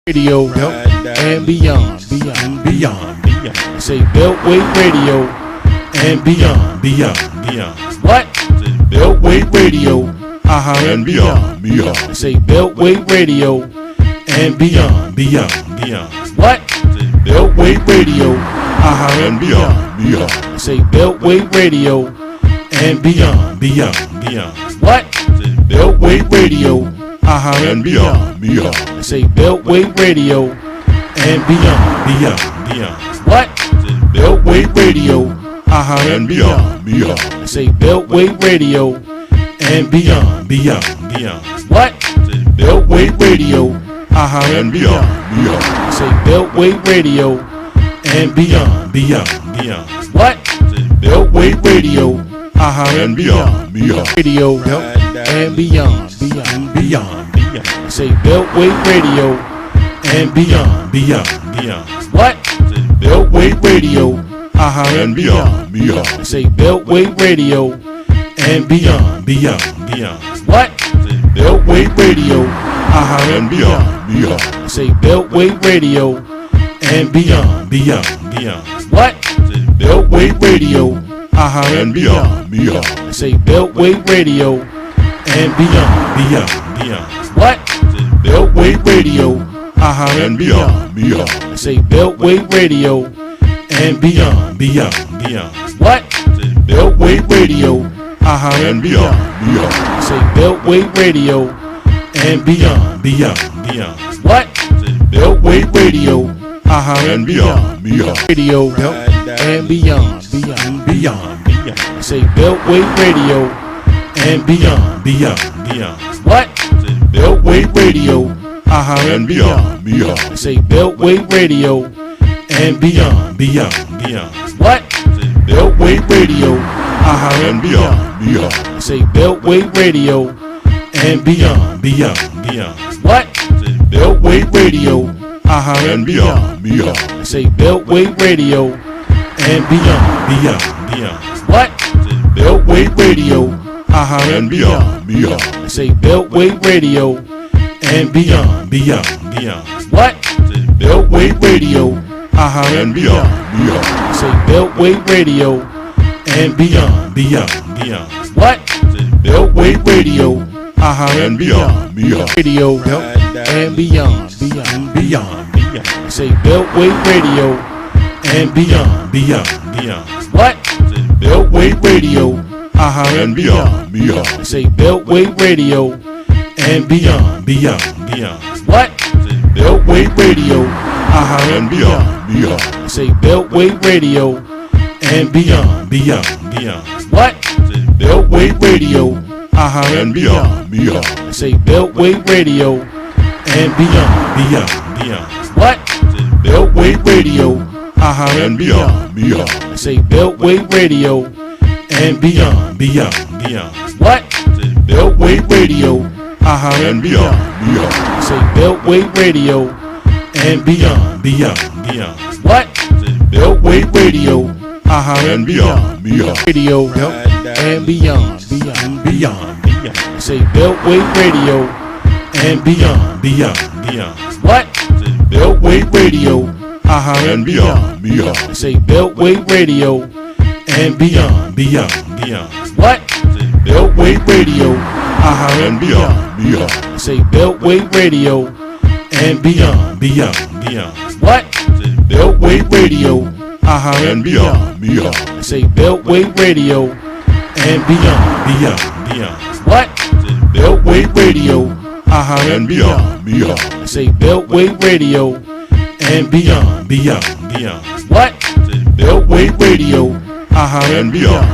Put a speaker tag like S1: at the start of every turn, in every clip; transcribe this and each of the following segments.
S1: Radio and beyond. Say Beltway Radio and beyond. What? Beltway Radio. And beyond. Say Beltway Radio and beyond. What? Beltway Radio. And beyond. Say Beltway Radio and beyond. What? Beltway Radio. And beyond. Say Beltway Radio and beyond. What? Beltway Radio. And beyond. Say Beltway Radio and beyond. What? Beltway Radio. And beyond. Say Beltway Radio and beyond. What? Beltway Radio. And beyond. Radio and beyond. Say Beltway Radio and beyond. What? Beltway Radio. And beyond. Say Beltway Radio and beyond. What? Beltway Radio. And beyond. Say Beltway Radio and beyond. What? Beltway Radio. And beyond. Say Beltway Radio and beyond. What? Beltway Radio. And beyond. Say Beltway Radio and beyond. What? Beltway Radio. And beyond. Say Beltway Radio and beyond. What? Beltway Radio. And beyond. Radio and beyond. Say Beltway Radio and beyond. What? Beltway Radio. And beyond. Say Beltway Radio and beyond. What? Beltway Radio. And beyond. Say Beltway Radio and beyond. What? Beltway Radio. And beyond. Say Beltway Radio and beyond. What? Beltway Radio. And beyond. Say Beltway Radio and beyond. What? Beltway Radio. And beyond. Say Beltway Radio and beyond. What? Beltway Radio. And beyond. Radio and beyond. Say Beltway Radio and beyond. What? Beltway Radio. And beyond. Say Beltway Radio and beyond. What? Beltway Radio. And beyond. Say Beltway Radio and beyond. What? Beltway Radio. And beyond. Say Beltway Radio and beyond. What? Beltway Radio. And beyond. Say Beltway Radio and beyond. What? Beltway Radio. And beyond. Say Beltway Radio and beyond. What? Beltway Radio. And beyond. Radio and beyond. Say Beltway Radio and beyond. What? Beltway Radio. And beyond. Say Beltway Radio and beyond. What? Beltway Radio. And beyond. Say Beltway Radio and beyond. What? Beltway Radio. And beyond. Say Beltway Radio and beyond. What? Beltway Radio. And beyond. Say Beltway Radio and beyond. What? Beltway Radio. And beyond.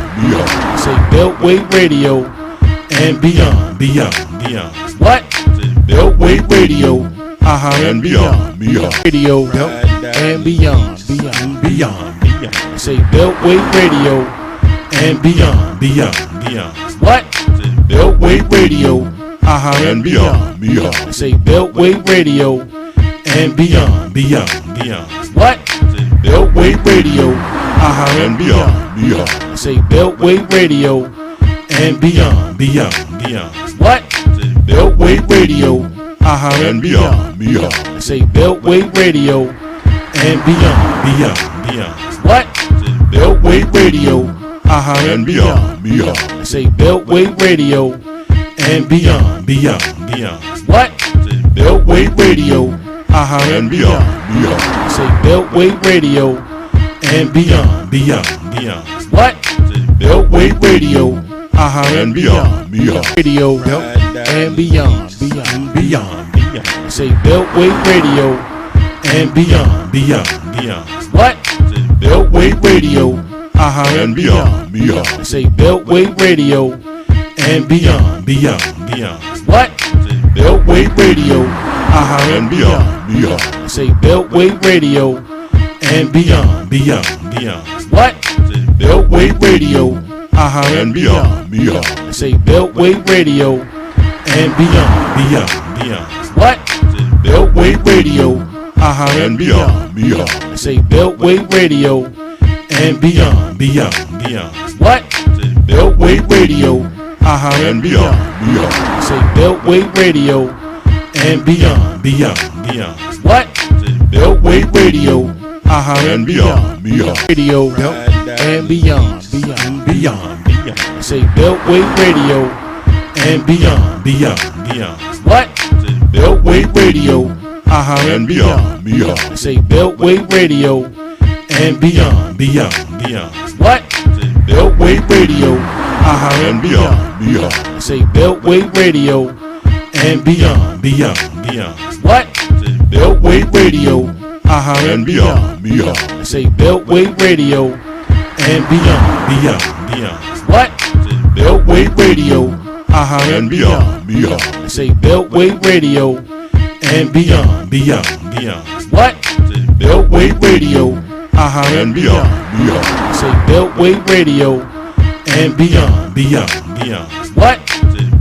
S1: Say Beltway Radio and beyond. What? Beltway Radio. And beyond. Radio and beyond. Say Beltway Radio and beyond. What? Beltway Radio. And beyond. Say Beltway Radio and beyond. What? Beltway Radio. And beyond. Say Beltway Radio and beyond. What? Beltway Radio. and beyond, beyond. Say Beltway Radio and beyond, beyond, beyond. What? Beltway Radio, and beyond, beyond. Say Beltway Radio and beyond, beyond, beyond. What? Beltway Radio, and beyond, beyond. Say Beltway Radio and beyond, beyond, beyond. What? Beltway Radio, and beyond, beyond. Radio and beyond, beyond, beyond, beyond. Say Beltway Radio and beyond, beyond, beyond. What? Beltway Radio, and beyond, beyond. Say Beltway Radio and beyond, beyond, beyond. What? Beltway Radio, and beyond, beyond. Say Beltway Radio and beyond, beyond, beyond. What? Beltway Radio, and beyond, beyond. Say Beltway Radio and beyond, beyond, beyond. What? Beltway Radio, and beyond, beyond. Say Beltway Radio and beyond, beyond, beyond. What? Beltway Radio, and beyond, beyond. Say Beltway Radio and beyond, beyond, beyond. What? Beltway Radio, and beyond, beyond. Radio and beyond, beyond, beyond, beyond. Say Beltway Radio and beyond, beyond, beyond. What? Beltway Radio, and beyond, beyond. Say Beltway Radio and beyond, beyond, beyond. What? Beltway Radio, and beyond, beyond. Say Beltway Radio and beyond, beyond, beyond. What? Beltway Radio, and beyond, beyond. Say Beltway Radio and beyond, beyond, beyond. What? Beltway Radio, and beyond, beyond. Say Beltway Radio and beyond, beyond, beyond. What? Beltway Radio, and beyond, beyond. Say Beltway Radio and beyond, beyond, beyond. What?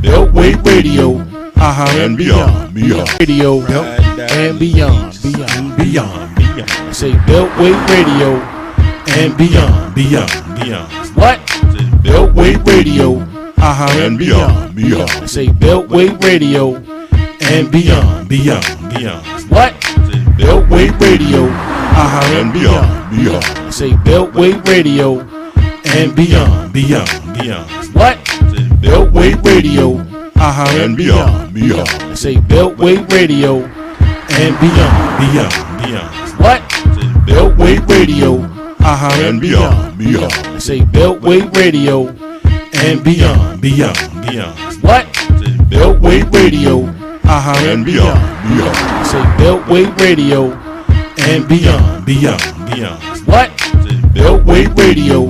S1: Beltway Radio, and beyond, beyond. Radio and beyond, beyond, beyond, beyond. Say Beltway Radio and beyond, beyond, beyond. What? Beltway Radio, and beyond, beyond. Say Beltway Radio and beyond, beyond, beyond. What? Beltway Radio, and beyond, beyond. Say Beltway Radio and beyond, beyond, beyond. What? Beltway Radio, and beyond, beyond. Say Beltway Radio and beyond, beyond, beyond. What? Beltway Radio, and beyond, beyond. Say Beltway Radio and beyond, beyond, beyond. What? Beltway Radio, and beyond, beyond. Say Beltway Radio and beyond, beyond, beyond. What? Beltway Radio,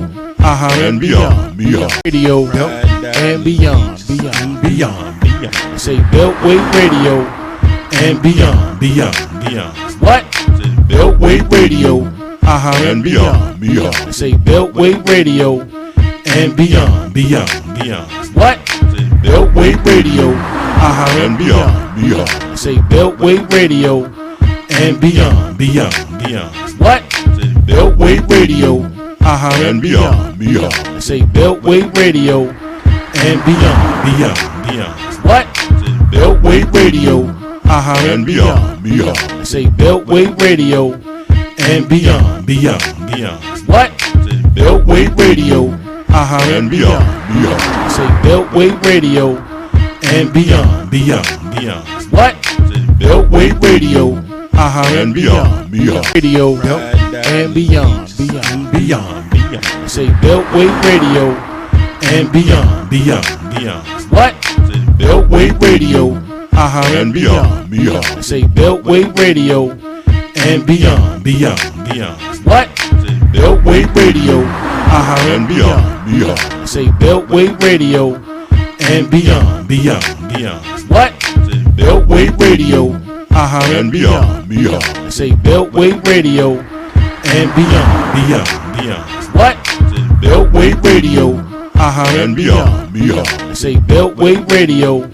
S1: and beyond, beyond. Radio and beyond, beyond, beyond, beyond. Say Beltway Radio and beyond, beyond, beyond. What? Beltway Radio, and beyond, beyond. Say Beltway Radio and beyond, beyond, beyond. What? Beltway Radio, and beyond, beyond. Say Beltway Radio and beyond, beyond, beyond. What? Beltway Radio, and beyond, beyond. Say Beltway Radio and beyond, beyond, beyond. What? Beltway Radio, and beyond, beyond. Say Beltway Radio and beyond, beyond, beyond. What? Beltway Radio, and beyond, beyond. Say Beltway Radio and beyond, beyond, beyond. What? Beltway Radio, and beyond, beyond. Radio and beyond, beyond, beyond, beyond. Say Beltway Radio and beyond, beyond, beyond. What? Beltway Radio, and beyond, beyond. Say Beltway Radio and beyond, beyond, beyond. What? Beltway Radio, and beyond, beyond. Say Beltway Radio and beyond, beyond, beyond. What? Beltway Radio, and beyond, beyond. Say Beltway Radio and beyond, beyond, beyond. What? Beltway Radio, and beyond, beyond. Say Beltway Radio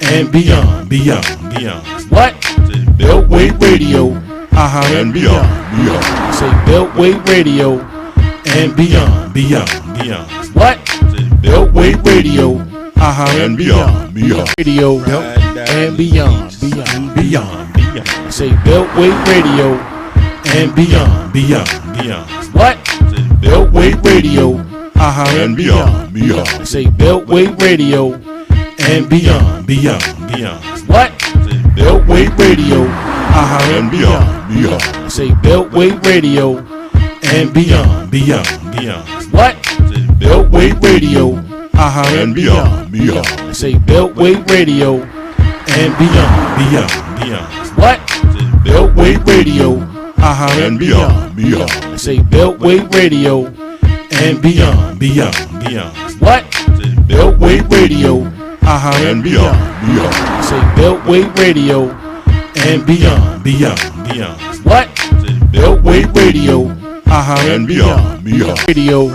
S1: and beyond, beyond, beyond. What? Beltway Radio, and beyond, beyond. Say Beltway Radio and beyond, beyond, beyond. What? Beltway Radio, and beyond, beyond. Radio and beyond, beyond, beyond, beyond. Say Beltway Radio and beyond, beyond, beyond. What? Beltway Radio, and beyond, beyond. Say Beltway Radio and beyond, beyond, beyond. What? Beltway Radio, and beyond, beyond. Say Beltway Radio and beyond, beyond, beyond. What? Beltway Radio, and beyond, beyond. Say Beltway Radio and beyond, beyond, beyond. What? Beltway Radio, and beyond, beyond. Say Beltway Radio and beyond, beyond, beyond. What? Beltway Radio, and beyond, beyond. Say Beltway Radio and beyond, beyond, beyond. What? Beltway Radio, and beyond, beyond. Radio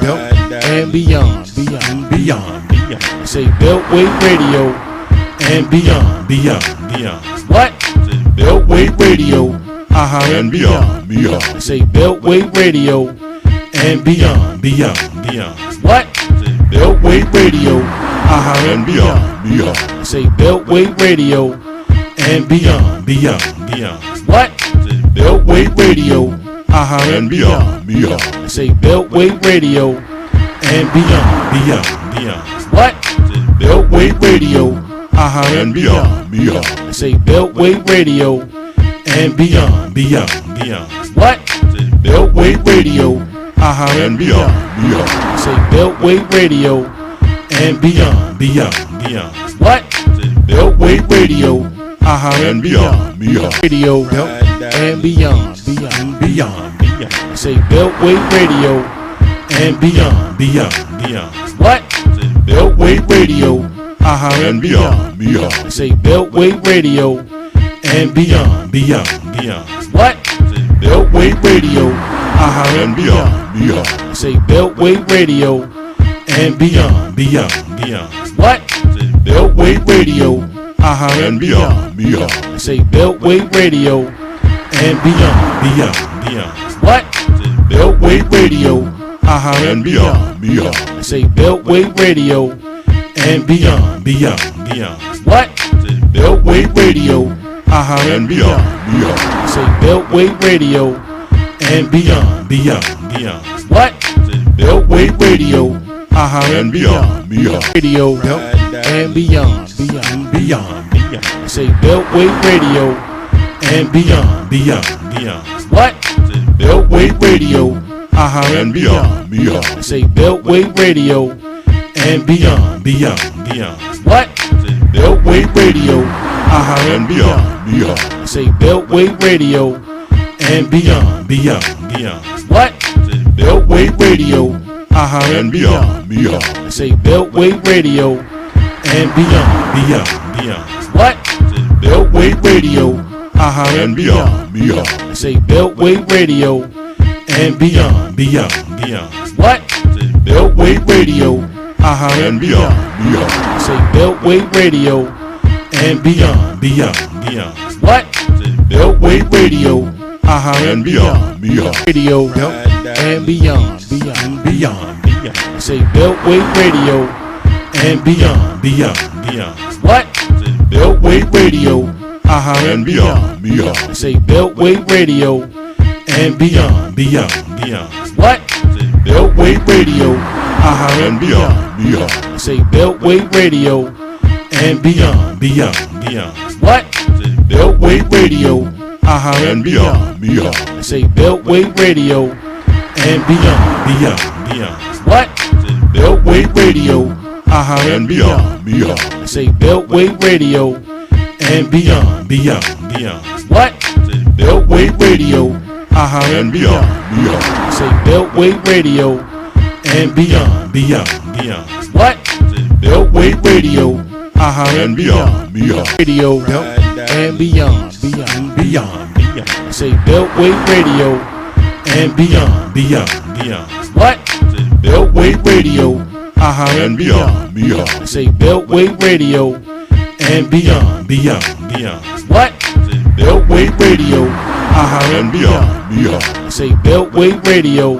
S1: and beyond, beyond, beyond, beyond. Say Beltway Radio and beyond, beyond, beyond. What? Beltway Radio, and beyond, beyond. Say Beltway Radio and beyond, beyond, beyond. What? Beltway Radio, and beyond, beyond. Say Beltway Radio and beyond, beyond, beyond. What? Beltway Radio, and beyond, beyond. Say Beltway Radio and beyond, beyond, beyond. What? Beltway Radio, and beyond, beyond. Say Beltway Radio and beyond, beyond, beyond. What? Beltway Radio, and beyond, beyond. Say Beltway Radio and beyond, beyond, beyond. What? Beltway Radio, and beyond, beyond. Radio and beyond, beyond, beyond, beyond. Say Beltway Radio and beyond, beyond, beyond. What? Beltway Radio, and beyond, beyond. Say Beltway Radio and beyond, beyond, beyond. What? Beltway Radio, and beyond, beyond. Say Beltway Radio and beyond, beyond, beyond. What? Beltway Radio, and beyond, beyond. Say Beltway Radio and beyond, beyond, beyond. What? Beltway Radio, and beyond, beyond. Say Beltway Radio and beyond, beyond, beyond. What? Beltway Radio, and beyond, beyond. Say Beltway Radio and beyond, beyond, beyond. What? Beltway Radio, and beyond, beyond. Radio and beyond, beyond, beyond, beyond. Say Beltway Radio and beyond, beyond, beyond. What? Beltway Radio, and beyond, beyond. Say Beltway Radio and beyond, beyond, beyond. What? Beltway Radio, and beyond, beyond. Say Beltway Radio and beyond, beyond, beyond. What? Beltway Radio, and beyond, beyond. Say Beltway Radio and beyond, beyond, beyond. What? Beltway Radio, and beyond, beyond. Say Beltway Radio and beyond, beyond, beyond. What? Beltway Radio, and beyond, beyond. Say Beltway Radio and beyond, beyond, beyond. What? Beltway Radio, and beyond, beyond. Radio and beyond, beyond, beyond, beyond. Say Beltway Radio and beyond, beyond, beyond. What? Beltway Radio, and beyond, beyond. Say Beltway Radio and beyond, beyond, beyond. What? Beltway Radio, and beyond, beyond. Say Beltway Radio and beyond, beyond, beyond. What? Beltway Radio, and beyond, beyond. Say Beltway Radio and beyond, beyond, beyond. What? Beltway Radio, and beyond, beyond. Say Beltway Radio and beyond, beyond, beyond. What? Beltway Radio, and beyond, beyond. Say Beltway Radio and beyond, beyond, beyond. What? Beltway Radio, and beyond, beyond. Radio and beyond, beyond, beyond, beyond. Say Beltway Radio and beyond, beyond, beyond. What? Beltway Radio, and beyond, beyond. Say Beltway Radio and beyond, beyond, beyond. What? Beltway Radio, and beyond, beyond. Say Beltway Radio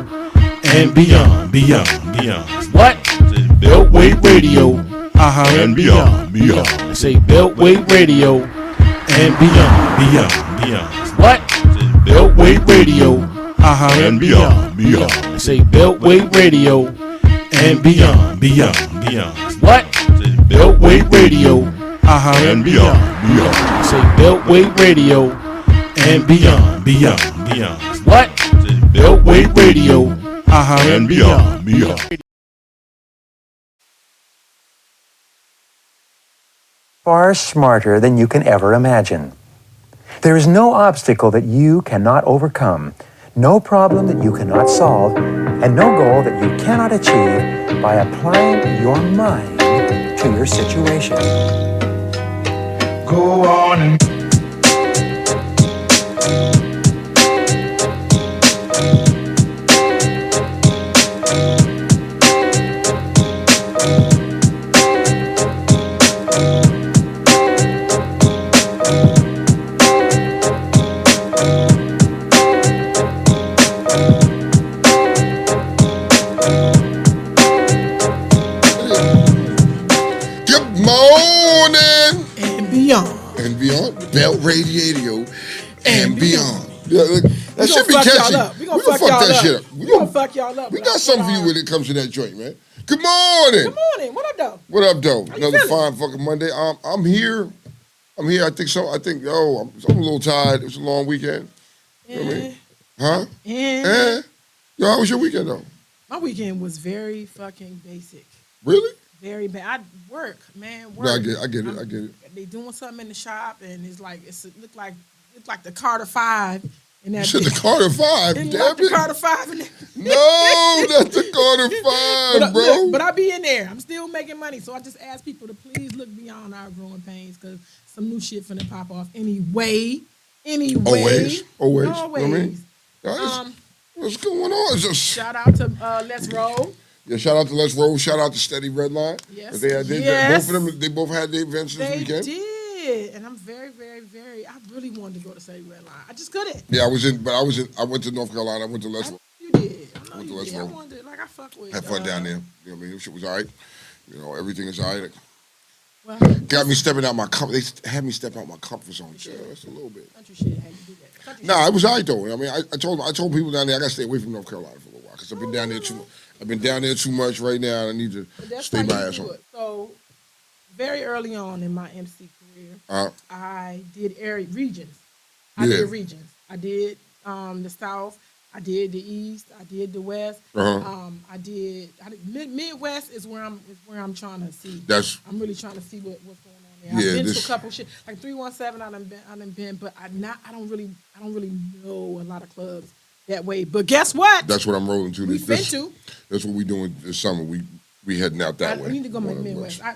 S1: and beyond, beyond, beyond. What? Beltway Radio, and beyond, beyond. Say Beltway Radio and beyond. What? Beltway Radio, and beyond. Say Beltway Radio and beyond. What? Beltway Radio, and beyond. Say Beltway Radio and beyond. What? Beltway Radio, and beyond.
S2: Far smarter than you can ever imagine. There is no obstacle that you cannot overcome, no problem that you cannot solve, and no goal that you cannot achieve by applying your mind to your situation.
S3: Go on and
S4: Belt Radio and beyond. Yeah, that should be catchy.
S5: We gonna fuck that shit up.
S4: We gonna fuck y'all up. We got something for you when it comes to that joint, man. Good morning.
S5: Good morning. What up, though?
S4: What up, though? Another fine fucking Monday. I'm here. I think so. I'm a little tired. It was a long weekend. You know what I mean? Huh? Yo, how was your weekend, though?
S5: My weekend was very fucking basic.
S4: Really?
S5: Very bad. I work.
S4: No, I get it.
S5: They doing something in the shop, and it's like it looked like the Carter 5. In that
S4: the Carter 5.
S5: Damn
S4: it.
S5: The Carter 5.
S4: No, that's the Carter 5, bro.
S5: But I be in there. I'm still making money, so I just ask people to please look beyond our growing pains, because some new shit finna pop off anyway.
S4: Always.
S5: You
S4: know what I mean? What's going on?
S5: Shout out to Let's Roll.
S4: Yeah, shout out to Let's Roll. Shout out to Steady Redline.
S5: Yes.
S4: Both of them, they both had their events this weekend.
S5: They did, and I'm very, very, very. I really wanted to go to Steady Redline. I just couldn't.
S4: Yeah, I went to North Carolina. I went to Let's Roll.
S5: You did. I know you did.
S4: I
S5: wanted, I fuck with.
S4: Had fun down there. You know what I mean? Shit was all right. You know, everything is all right.
S5: Well,
S4: got me stepping out my comfort. They had me step out my comfort zone. Just a little bit.
S5: Country shit had you do that.
S4: Nah, it was all right though. I mean, I told people down there I got to stay away from North Carolina for a little while because I've been down there too much. I've been down there too much right now, and I need to stay my ass home.
S5: So, very early on in my MC career, I did regions. I did the South. I did the East. I did the West. I did Midwest is where I'm trying to see. I'm really trying to see what's going on there. I've been to a couple shit like 317. I done been, but I don't really know a lot of clubs that way. But guess what?
S4: That's what I'm rolling to.
S5: That's
S4: what we doing this summer. We heading out that way.
S5: I need to go to Midwest. I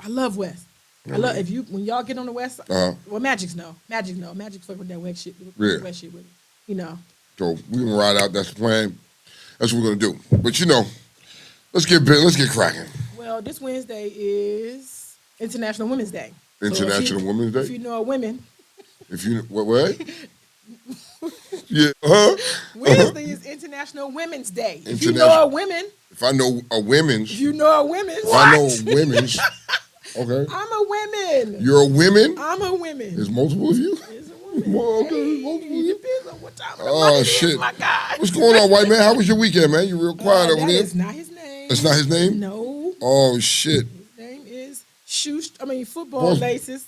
S5: love West. I love when y'all get on the West. Well, Magic's fuck with that West shit. West shit with it. You know.
S4: So we gonna ride out. That's the plan. That's what we're gonna do. But you know, let's get cracking.
S5: Well, this Wednesday is International Women's Day.
S4: International Women's Day.
S5: If you know a women.
S4: If you what? Yeah.
S5: Wednesday is International Women's Day. If you know a women.
S4: If I know a women's.
S5: If you know a women's.
S4: If I know a women's. Okay.
S5: I'm a women.
S4: You're a women?
S5: I'm a women.
S4: There's multiple of you?
S5: There's a woman.
S4: Well, okay, multiple of you.
S5: Depends on what time of the
S4: Oh, shit.
S5: my God.
S4: What's going on, white man? How was your weekend, man? You real quiet over there.
S5: That's not his name.
S4: That's not his name?
S5: No.
S4: Oh, shit.
S5: His name is football laces.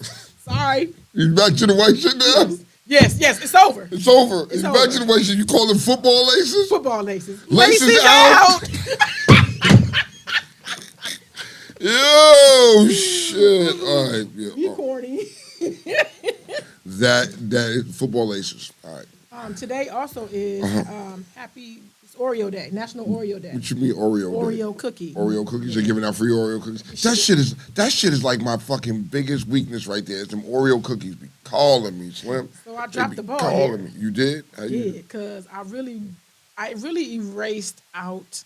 S5: Sorry.
S4: You back to the white shit now?
S5: Yes, it's over.
S4: It's over. It's back to the white shit. You call them football laces?
S5: Football laces.
S4: Laces out. Yo, shit. All right. Yeah.
S5: You corny.
S4: That is football laces. All right.
S5: Today also is it's Oreo Day, National Oreo Day.
S4: What you mean Oreo Day?
S5: Oreo cookie.
S4: Oreo cookies? They're giving out free Oreo cookies. That shit is like my fucking biggest weakness right there. It's them Oreo cookies be calling me, Slim.
S5: So I dropped the ball.
S4: Calling me. You did?
S5: I did, because I really erased out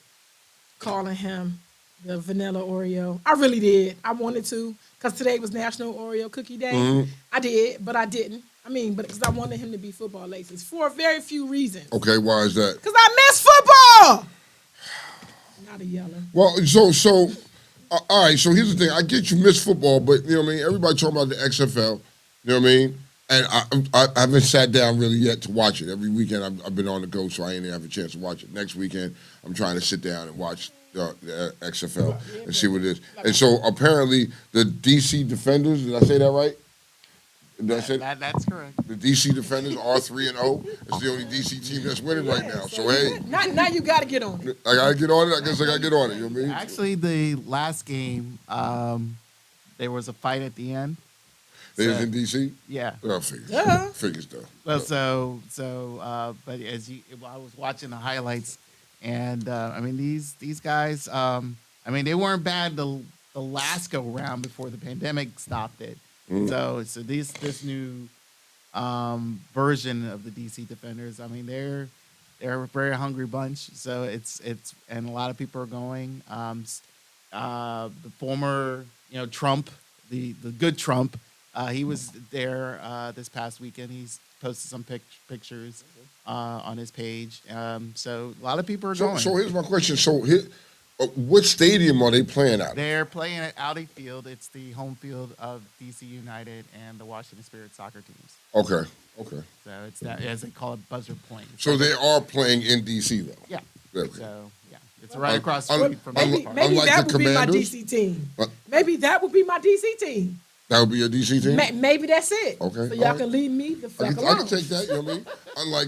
S5: calling him the vanilla Oreo. I really did. I wanted to, because today was National Oreo Cookie Day. Mm-hmm. I did, but I didn't. Because I wanted him to be football laces for a very few reasons.
S4: Okay, why is that?
S5: Because I miss football. Not a yeller.
S4: Well, so All right, so here's the thing. I get you miss football, but you know what I mean? Everybody talking about the XFL, you know what I mean? And I haven't sat down really yet to watch it. Every weekend I've been on the go, so I ain't have a chance to watch it. Next weekend, I'm trying to sit down and watch the XFL and see what it is. And so apparently the DC Defenders, did I say that right? That's
S3: correct.
S4: The DC Defenders are 3-0. It's the only DC team that's winning right now. So hey,
S5: now you got to get on it.
S4: I gotta get on it. I guess I gotta get on it. You know what I mean?
S3: Actually, the last game, there was a fight at the end.
S4: They was in DC.
S3: Yeah.
S4: Oh, figures. Figures though.
S3: Well, but I was watching the highlights, and I mean these guys, I mean they weren't bad the last go round before the pandemic stopped it. So this new version of the DC Defenders, I mean they're a very hungry bunch. So it's and a lot of people are going. The former Trump, the good Trump, he was there this past weekend. He's posted some pictures on his page. So a lot of people are going.
S4: So here's my question. So what stadium are they playing at?
S3: They're playing at Audi Field. It's the home field of DC United and the Washington Spirit soccer teams.
S4: Okay.
S3: So it's that, as they call it, buzzer point.
S4: So they are playing in DC though.
S3: Yeah.
S4: Okay.
S3: So yeah, it's right across the street from
S5: maybe that would be my DC team. Maybe that would be my DC team.
S4: That would be a DC team?
S5: Maybe that's it.
S4: Okay.
S5: So y'all can leave me the fuck alone.
S4: I can take that, you know what I mean?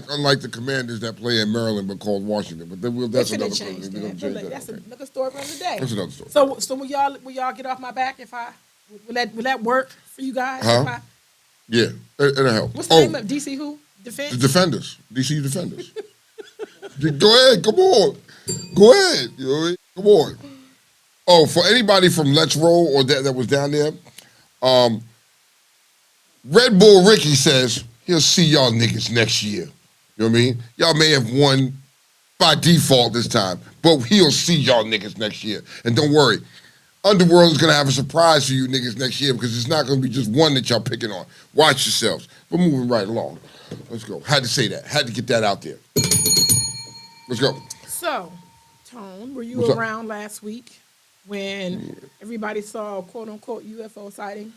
S4: Unlike the Commanders that play in Maryland but called Washington. But that's another story.
S5: That's another story from the day.
S4: That's another story.
S5: So will y'all get off my back if will that work for you guys?
S4: Huh? Yeah, it'll help.
S5: What's the name of DC who?
S4: The Defenders. DC Defenders. Go ahead, come on. Go ahead. You know what I mean? Come on. Oh, for anybody from Let's Roll or that was down there, Red Bull Ricky says he'll see y'all niggas next year. You know what I mean? Y'all may have won by default this time, but he'll see y'all niggas next year. And don't worry, Underworld is going to have a surprise for you niggas next year because it's not going to be just one that y'all picking on. Watch yourselves. We're moving right along. Let's go. Had to say that. Had to get that out there. Let's go.
S5: So, Tone, were you around last week when everybody saw a quote-unquote UFO sighting?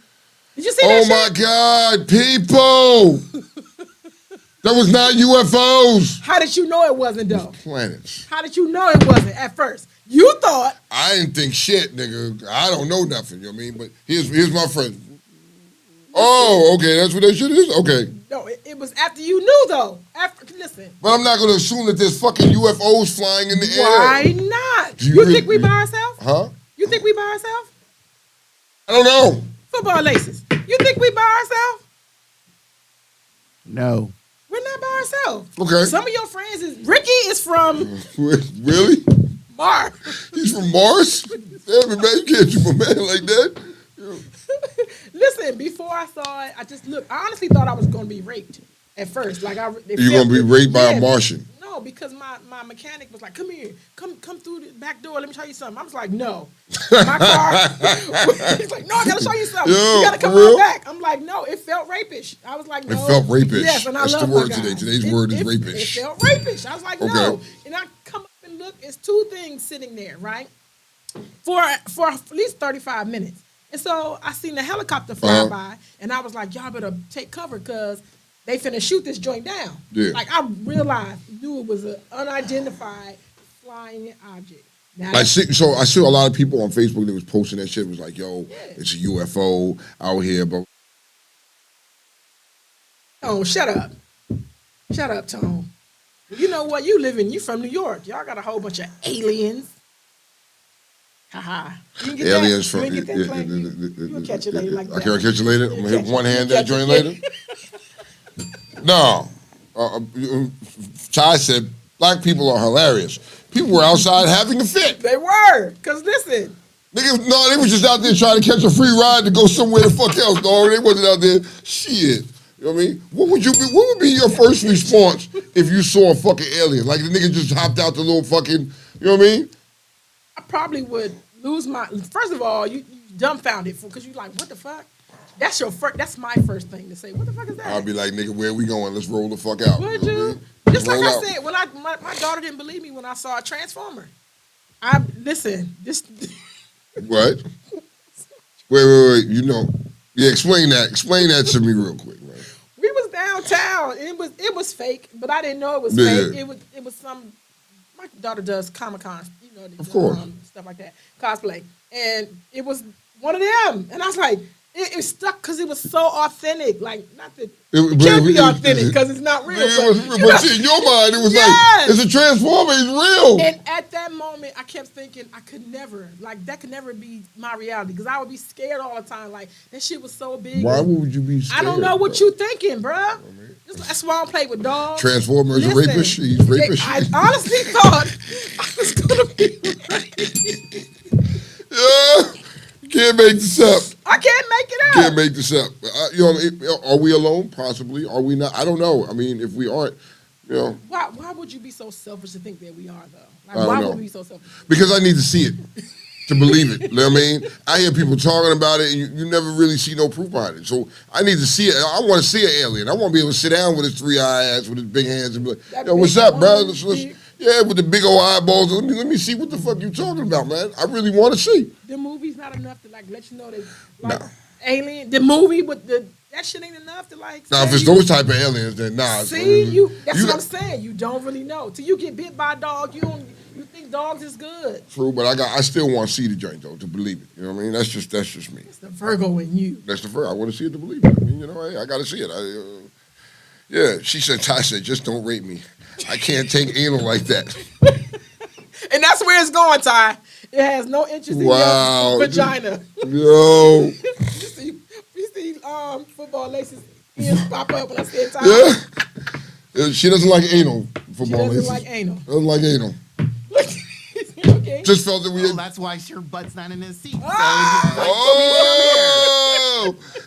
S5: Did you see that shit?
S4: Oh, my God, people! That was not UFOs.
S5: How did you know it wasn't, though?
S4: It was planets.
S5: How did you know it wasn't at first? You thought...
S4: I didn't think shit, nigga. I don't know nothing, you know what I mean? But here's my friend. Oh, okay, that's what that shit is? Okay.
S5: No, it was after you knew, though. Listen.
S4: But I'm not going to assume that there's fucking UFOs flying in the air.
S5: Why not? You think we by ourselves?
S4: Huh?
S5: You think we by ourselves?
S4: I don't know.
S5: Football laces. You think we by ourselves?
S3: No.
S5: We're not by ourselves.
S4: Okay.
S5: Some of your friends Ricky is from...
S4: Really?
S5: Mars.
S4: He's from Mars? Damn it, man. You can't shoot a man like that.
S5: Listen, before I saw it, I just looked. I honestly thought I was going to be raped at first. Like you're
S4: going to be raped by a Martian?
S5: No, because my mechanic was like, "Come here, come through the back door. Let me show you something." I was like, "No." My car. He's like, "No, I got to show you something.
S4: Yo,
S5: you got to come out back." I'm like, "No, it felt rapish." I was like, "No."
S4: It felt rapish.
S5: Yes, and
S4: That's
S5: I love
S4: the word
S5: my
S4: today.
S5: guys.
S4: Today's word is rapish.
S5: It felt rapish. I was like,
S4: Okay.
S5: "No," and I come up and look. It's two things sitting there, right? For at least 35 minutes. And so I seen the helicopter fly by, and I was like, y'all better take cover because they finna shoot this joint down.
S4: Yeah.
S5: Like, I knew it was an unidentified flying object. Now,
S4: I see a lot of people on Facebook that was posting that shit. It was like, yo, it's a UFO out here. But
S5: Tone, shut up. Shut up, Tone. You know what? You from New York. Y'all got a whole bunch of aliens. Haha.
S4: aliens from.
S5: You'll catch it later like that.
S4: I can catch you later. I'm gonna hit one hand that joint later. No. Chai said black people are hilarious. People were outside having a fit.
S5: They were. Because listen.
S4: Niggas, no, they were just out there trying to catch a free ride to go somewhere the fuck else, dog. They wasn't out there. Shit. You know what I mean? What would be your first response if you saw a fucking alien? Like the nigga just hopped out the little fucking, you know what I mean?
S5: I probably would lose my. First of all, you dumbfounded because you like, what the fuck? That's your first. That's my first thing to say. What the fuck is that?
S4: I'll be like, nigga, where we going? Let's roll the fuck out.
S5: Would
S4: you?
S5: You? Just like I said, when my daughter didn't believe me when I saw a Transformer. Listen.
S4: What? Wait. You know. Yeah, explain that. Explain that to me real quick, man.
S5: We was downtown. It was fake, but I didn't know it was fake. It was some. My daughter does Comic-Con,
S4: of course,
S5: stuff like that, cosplay, and it was one of them. And I was like, it stuck because it was so authentic. Like, not that it can't be authentic because it's not real.
S4: But in your mind, it was like it's a transformer. It's real.
S5: And at that moment, I kept thinking that could never be my reality because I would be scared all the time. Like, that shit was so big.
S4: Why would you be scared?
S5: I don't know what you thinking, bruh. That's why I don't play with dogs.
S4: Transformers a rapist? He's rapist.
S5: I honestly thought I was going to be right.
S4: Yeah. You can't make this up.
S5: I can't make it up.
S4: Can't make this up. Are we alone? Possibly. Are we not? I don't know. I mean, if we aren't,
S5: Why would you be so selfish to think that we are, though?
S4: Why
S5: would we be so selfish?
S4: Because I need to see it to believe it. You know what I mean? I hear people talking about it, and you never really see no proof behind it. So I need to see it. I want to see an alien. I want to be able to sit down with his 3-eye ass, with his big hands, and be like, yo, what's up, bro? With the big old eyeballs. Let me see what the fuck you talking about, man. I really want to see.
S5: The movie's not enough to let you know that alien. The movie with that shit ain't enough to
S4: Now, if it's those type of aliens, then nah.
S5: See, that's what I'm saying. You don't really know till you get bit by a dog. You think dogs is good.
S4: True, but I still want to see the joint though to believe it. You know what I mean? That's just me.
S5: It's the Virgo in you.
S4: That's the Virgo. I want to see it to believe it. I mean, I got to see it. Yeah, Ty said, just don't rape me. I can't take anal like that.
S5: And that's where it's going, Ty. It has no interest in your vagina.
S4: Yo.
S5: you see football laces ears pop up when I said Ty.
S4: Yeah. She doesn't like anal. Football laces. Doesn't like anal. Okay. Just felt that we had...
S3: that's why your butt's not in his seat.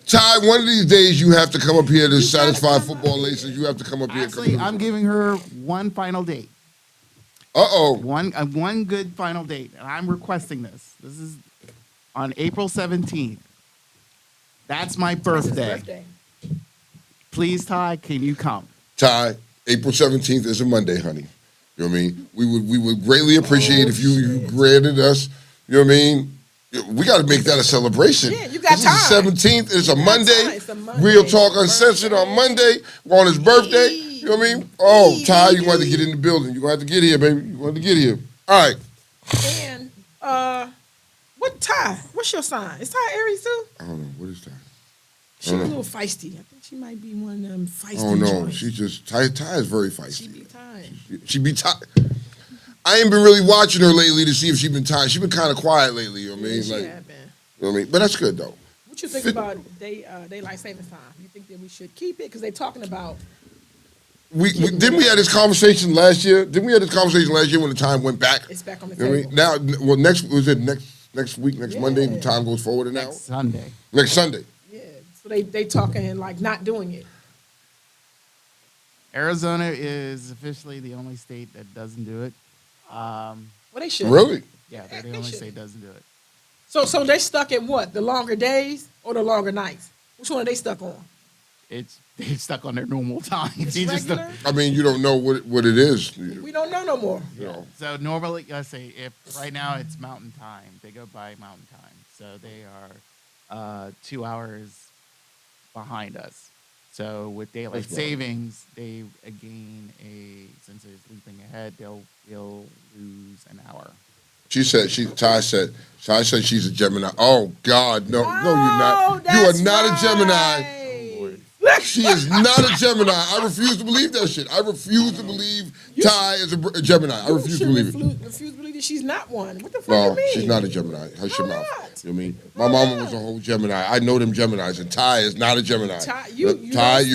S4: Ty, one of these days you have to come up here to satisfy football laces. You have to come up here.
S3: Actually, I'm giving her one final date. One good final date. And I'm requesting this. This is on April 17th. That's my birthday. Please, Ty, can you come?
S4: Ty, April 17th is a Monday, honey. You know what I mean? We would greatly appreciate if you granted us, you know what I mean? We got to make that a celebration.
S5: Yeah, you got time.
S4: This is the 17th. It's a Monday. Real Talk Uncensored on Monday. We're on his birthday. You know what I mean? Oh, Ty, you want to get in the building. You're going to have to get here, baby. You want to get here. All right.
S5: And, what Ty? What's your sign? Is Ty Aries too?
S4: I don't know. What is Ty?
S5: She's a little feisty. I think she might be one of them feisty
S4: Oh, no.
S5: joints.
S4: She's just... Ty is very feisty.
S5: She be tired.
S4: She be tired. I ain't been really watching her lately to see if she been tired. She been kind of quiet lately, you know what I mean?
S5: She have been.
S4: You know what I mean? But that's good, though.
S5: What you think about daylight savings time? You think that we should keep it? Because they're talking about...
S4: Didn't we have this conversation last year? Didn't we have this conversation last year when the time went back?
S5: It's back on the
S4: table. I mean? Now, well, next week, next Monday, the time goes forward now? Next Sunday. Yeah.
S5: So they talking like not doing it.
S3: Arizona is officially the only state that doesn't do it.
S5: Well, they should.
S4: Really?
S3: Yeah, they're the only state that doesn't do it.
S5: So they stuck in what? The longer days or the longer nights? Which one are they stuck on?
S3: They're stuck on their normal time.
S4: I mean, you don't know what it is.
S5: We don't know no more.
S4: You know.
S3: So normally, I say if right now it's mountain time, they go by mountain time. So they are 2 hours behind us. So with daylight savings, they gain since it's leaping ahead, they'll lose an hour.
S4: Ty said she's a Gemini. Oh God, no, you're not. You are not a Gemini. She is not a Gemini. I refuse to believe that shit. I refuse to believe Ty is a Gemini. I refuse to believe it.
S5: Refuse to believe that she's not one. What the fuck you mean?
S4: She's not a Gemini. Hush your mouth. You know what I mean? My mama was a whole Gemini. I know them Geminis, and Ty is not a Gemini.
S5: Ty,
S4: you're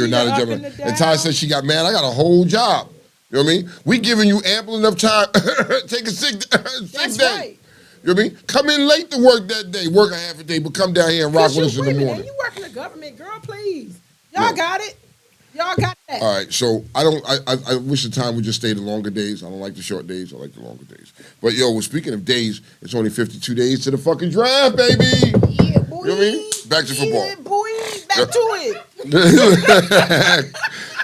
S4: not a Gemini. And Ty said she got mad. I got a whole job. You know what I mean? We giving you ample enough time. Take a sick day.
S5: Right.
S4: You know what I mean? Come in late to work that day. Work a half a day, but come down here and rock with us in the morning.
S5: You work in the government, girl, please. Y'all got it. Y'all got that.
S4: All right, so I wish the time would just stay the longer days. I don't like the short days. I like the longer days. But, well, speaking of days, it's only 52 days to the fucking draft, baby.
S5: Yeah, boy.
S4: You know what I mean? Back to football.
S5: Yeah, boy. Back to it.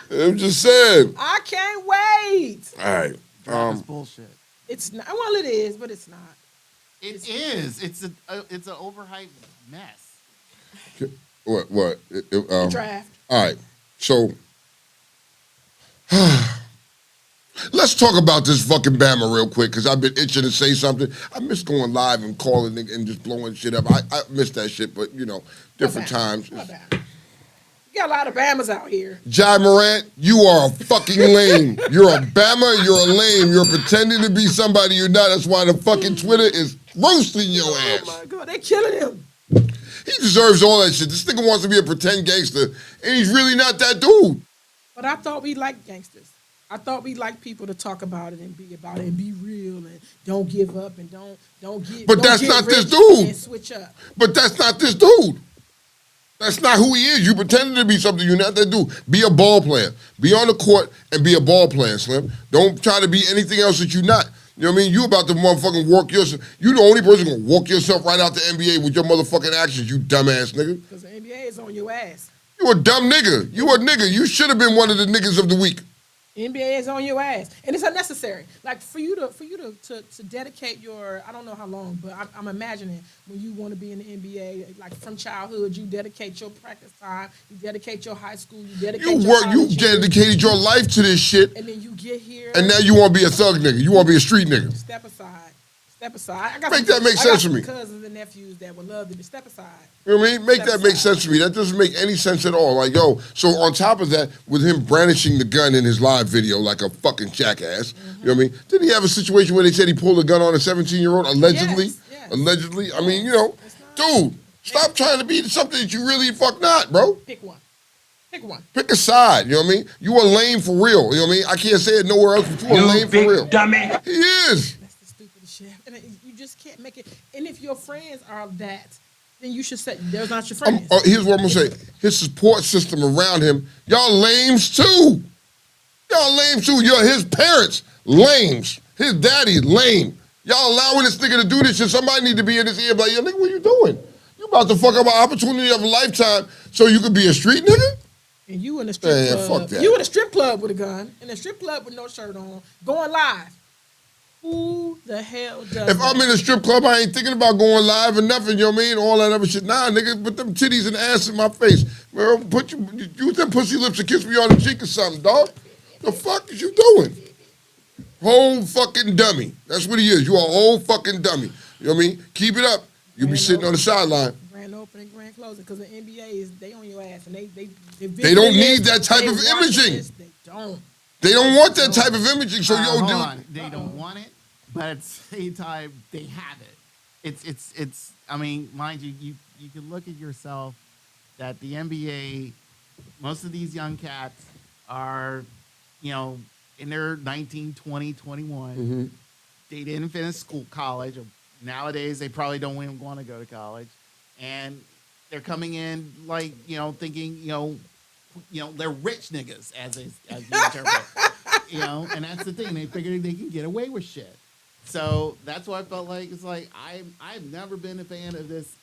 S4: I'm just saying.
S5: I can't wait.
S4: All right.
S3: That's bullshit.
S5: It's not. Well, it is, but it's not.
S3: It is. It's an overhyped mess.
S4: What?
S5: Draft.
S4: All right. So let's talk about this fucking Bama real quick, because I've been itching to say something. I miss going live and calling and just blowing shit up. I miss that shit, but different times.
S5: You got a lot of Bamas out here.
S4: Jai Morant, you are a fucking lame. You're a Bama, you're a lame. You're pretending to be somebody you're not. That's why the fucking Twitter is roasting your ass.
S5: Oh my God, they killing him.
S4: He deserves all that shit. This nigga wants to be a pretend gangster, and he's really not that dude.
S5: But I thought we liked gangsters. I thought we liked people to talk about it and be about it and be real and don't give up and don't get.
S4: But that's not this dude.
S5: And switch up.
S4: But that's not this dude. That's not who he is. You pretending to be something you're not that dude. Be a ball player. Be on the court and be a ball player, Slim. Don't try to be anything else that you're not. You know what I mean? You about to motherfucking work yourself. You the only person gonna walk yourself right out the NBA with your motherfucking actions, you dumbass nigga.
S5: Because the NBA is on your ass.
S4: You a dumb nigga. You a nigga. You should have been one of the niggas of the week.
S5: NBA is on your ass, and it's unnecessary. Like for you to dedicate your, I don't know how long, but I'm imagining when you want to be in the NBA, like from childhood, you dedicate your practice time, you dedicate your high school, you dedicate
S4: you dedicated your life to this shit,
S5: and then you get here,
S4: and now you want to be a thug nigga. You want to be a street nigga.
S5: Step aside. I got
S4: that make sense to me.
S5: Cousins and nephews that would love to step aside.
S4: You know what I mean? Make that make sense to me. That doesn't make any sense at all. Like, yo, so on top of that, with him brandishing the gun in his live video like a fucking jackass, you know what I mean? Didn't he have a situation where they said he pulled a gun on a 17-year-old, allegedly?
S5: Yes.
S4: Allegedly? I mean, dude, stop trying to be something that you really fuck not, bro.
S5: Pick one.
S4: Pick a side, you know what I mean? You a lame for real, you know what I mean? I can't say it nowhere else, but you a lame for real.
S6: Dummy.
S4: He is.
S5: That's the stupidest shit. And you just can't make it. And if your friends are that, then you should say, they're not your friends.
S4: Here's what I'm going to say. His support system around him, y'all lames too. You're his parents, lames. His daddy, lame. Y'all allowing this nigga to do this shit. Somebody need to be in his ear like, yo, nigga, what you doing? You about to fuck up an opportunity of a lifetime so you could be a street nigga?
S5: And you in a strip club.
S4: Fuck that.
S5: You in a strip club with a gun, in a strip club with no shirt on, going live. Who the hell does
S4: If I'm in a strip club, I ain't thinking about going live or nothing, you know what I mean? All that other shit. Nah, nigga, put them titties and ass in my face. Man, use them pussy lips to kiss me on the cheek or something, dog. The fuck is you doing? Whole fucking dummy. That's what he is. You a whole fucking dummy. You know what I mean? Keep it up. You be sitting on the sideline.
S5: Grand opening, grand closing, because the NBA is, they on your ass, and
S4: they don't need that type of imaging. They don't want that type of imaging, so
S3: hold on. They don't want it, but at the same time, they have it. It's. I mean, mind you, you can look at yourself that the NBA, most of these young cats are, in their 19, 20, 21.
S4: Mm-hmm.
S3: They didn't finish college. Or nowadays, they probably don't even want to go to college, and they're coming in like thinking they're rich niggas as you interpret, and that's the thing. They figure they can get away with shit. So that's why I felt like it's like I've never been a fan of this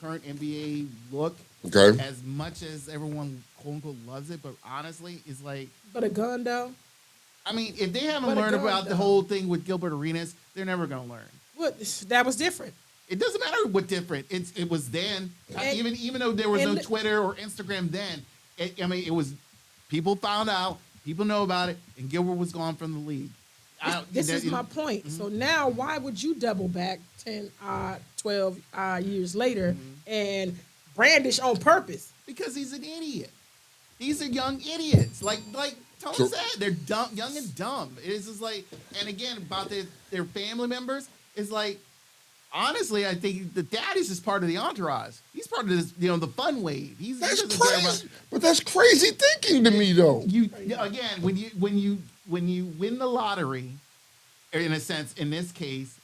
S3: current NBA look.
S4: Okay.
S3: As much as everyone quote unquote loves it, but honestly, it's like.
S5: But a gun though.
S3: I mean, if they haven't learned about the whole thing with Gilbert Arenas, they're never gonna learn.
S5: What? That was different.
S3: It doesn't matter what different. It was then. Even though there was no Twitter or Instagram then. It was. People found out. People know about it, and Gilbert was gone from the league.
S5: This is my point. Mm-hmm. So now, why would you double back 10, 12 years later and brandish on purpose?
S3: Because he's an idiot. These are young idiots. Like Tony said, they're dumb, young and dumb. It's just like, and again about their family members. It's like, honestly, I think the dad is just part of the entourage. He's part of this, the fun wave.
S4: That's crazy. But that's crazy thinking to me, though.
S3: When you win the lottery, in a sense, in this case,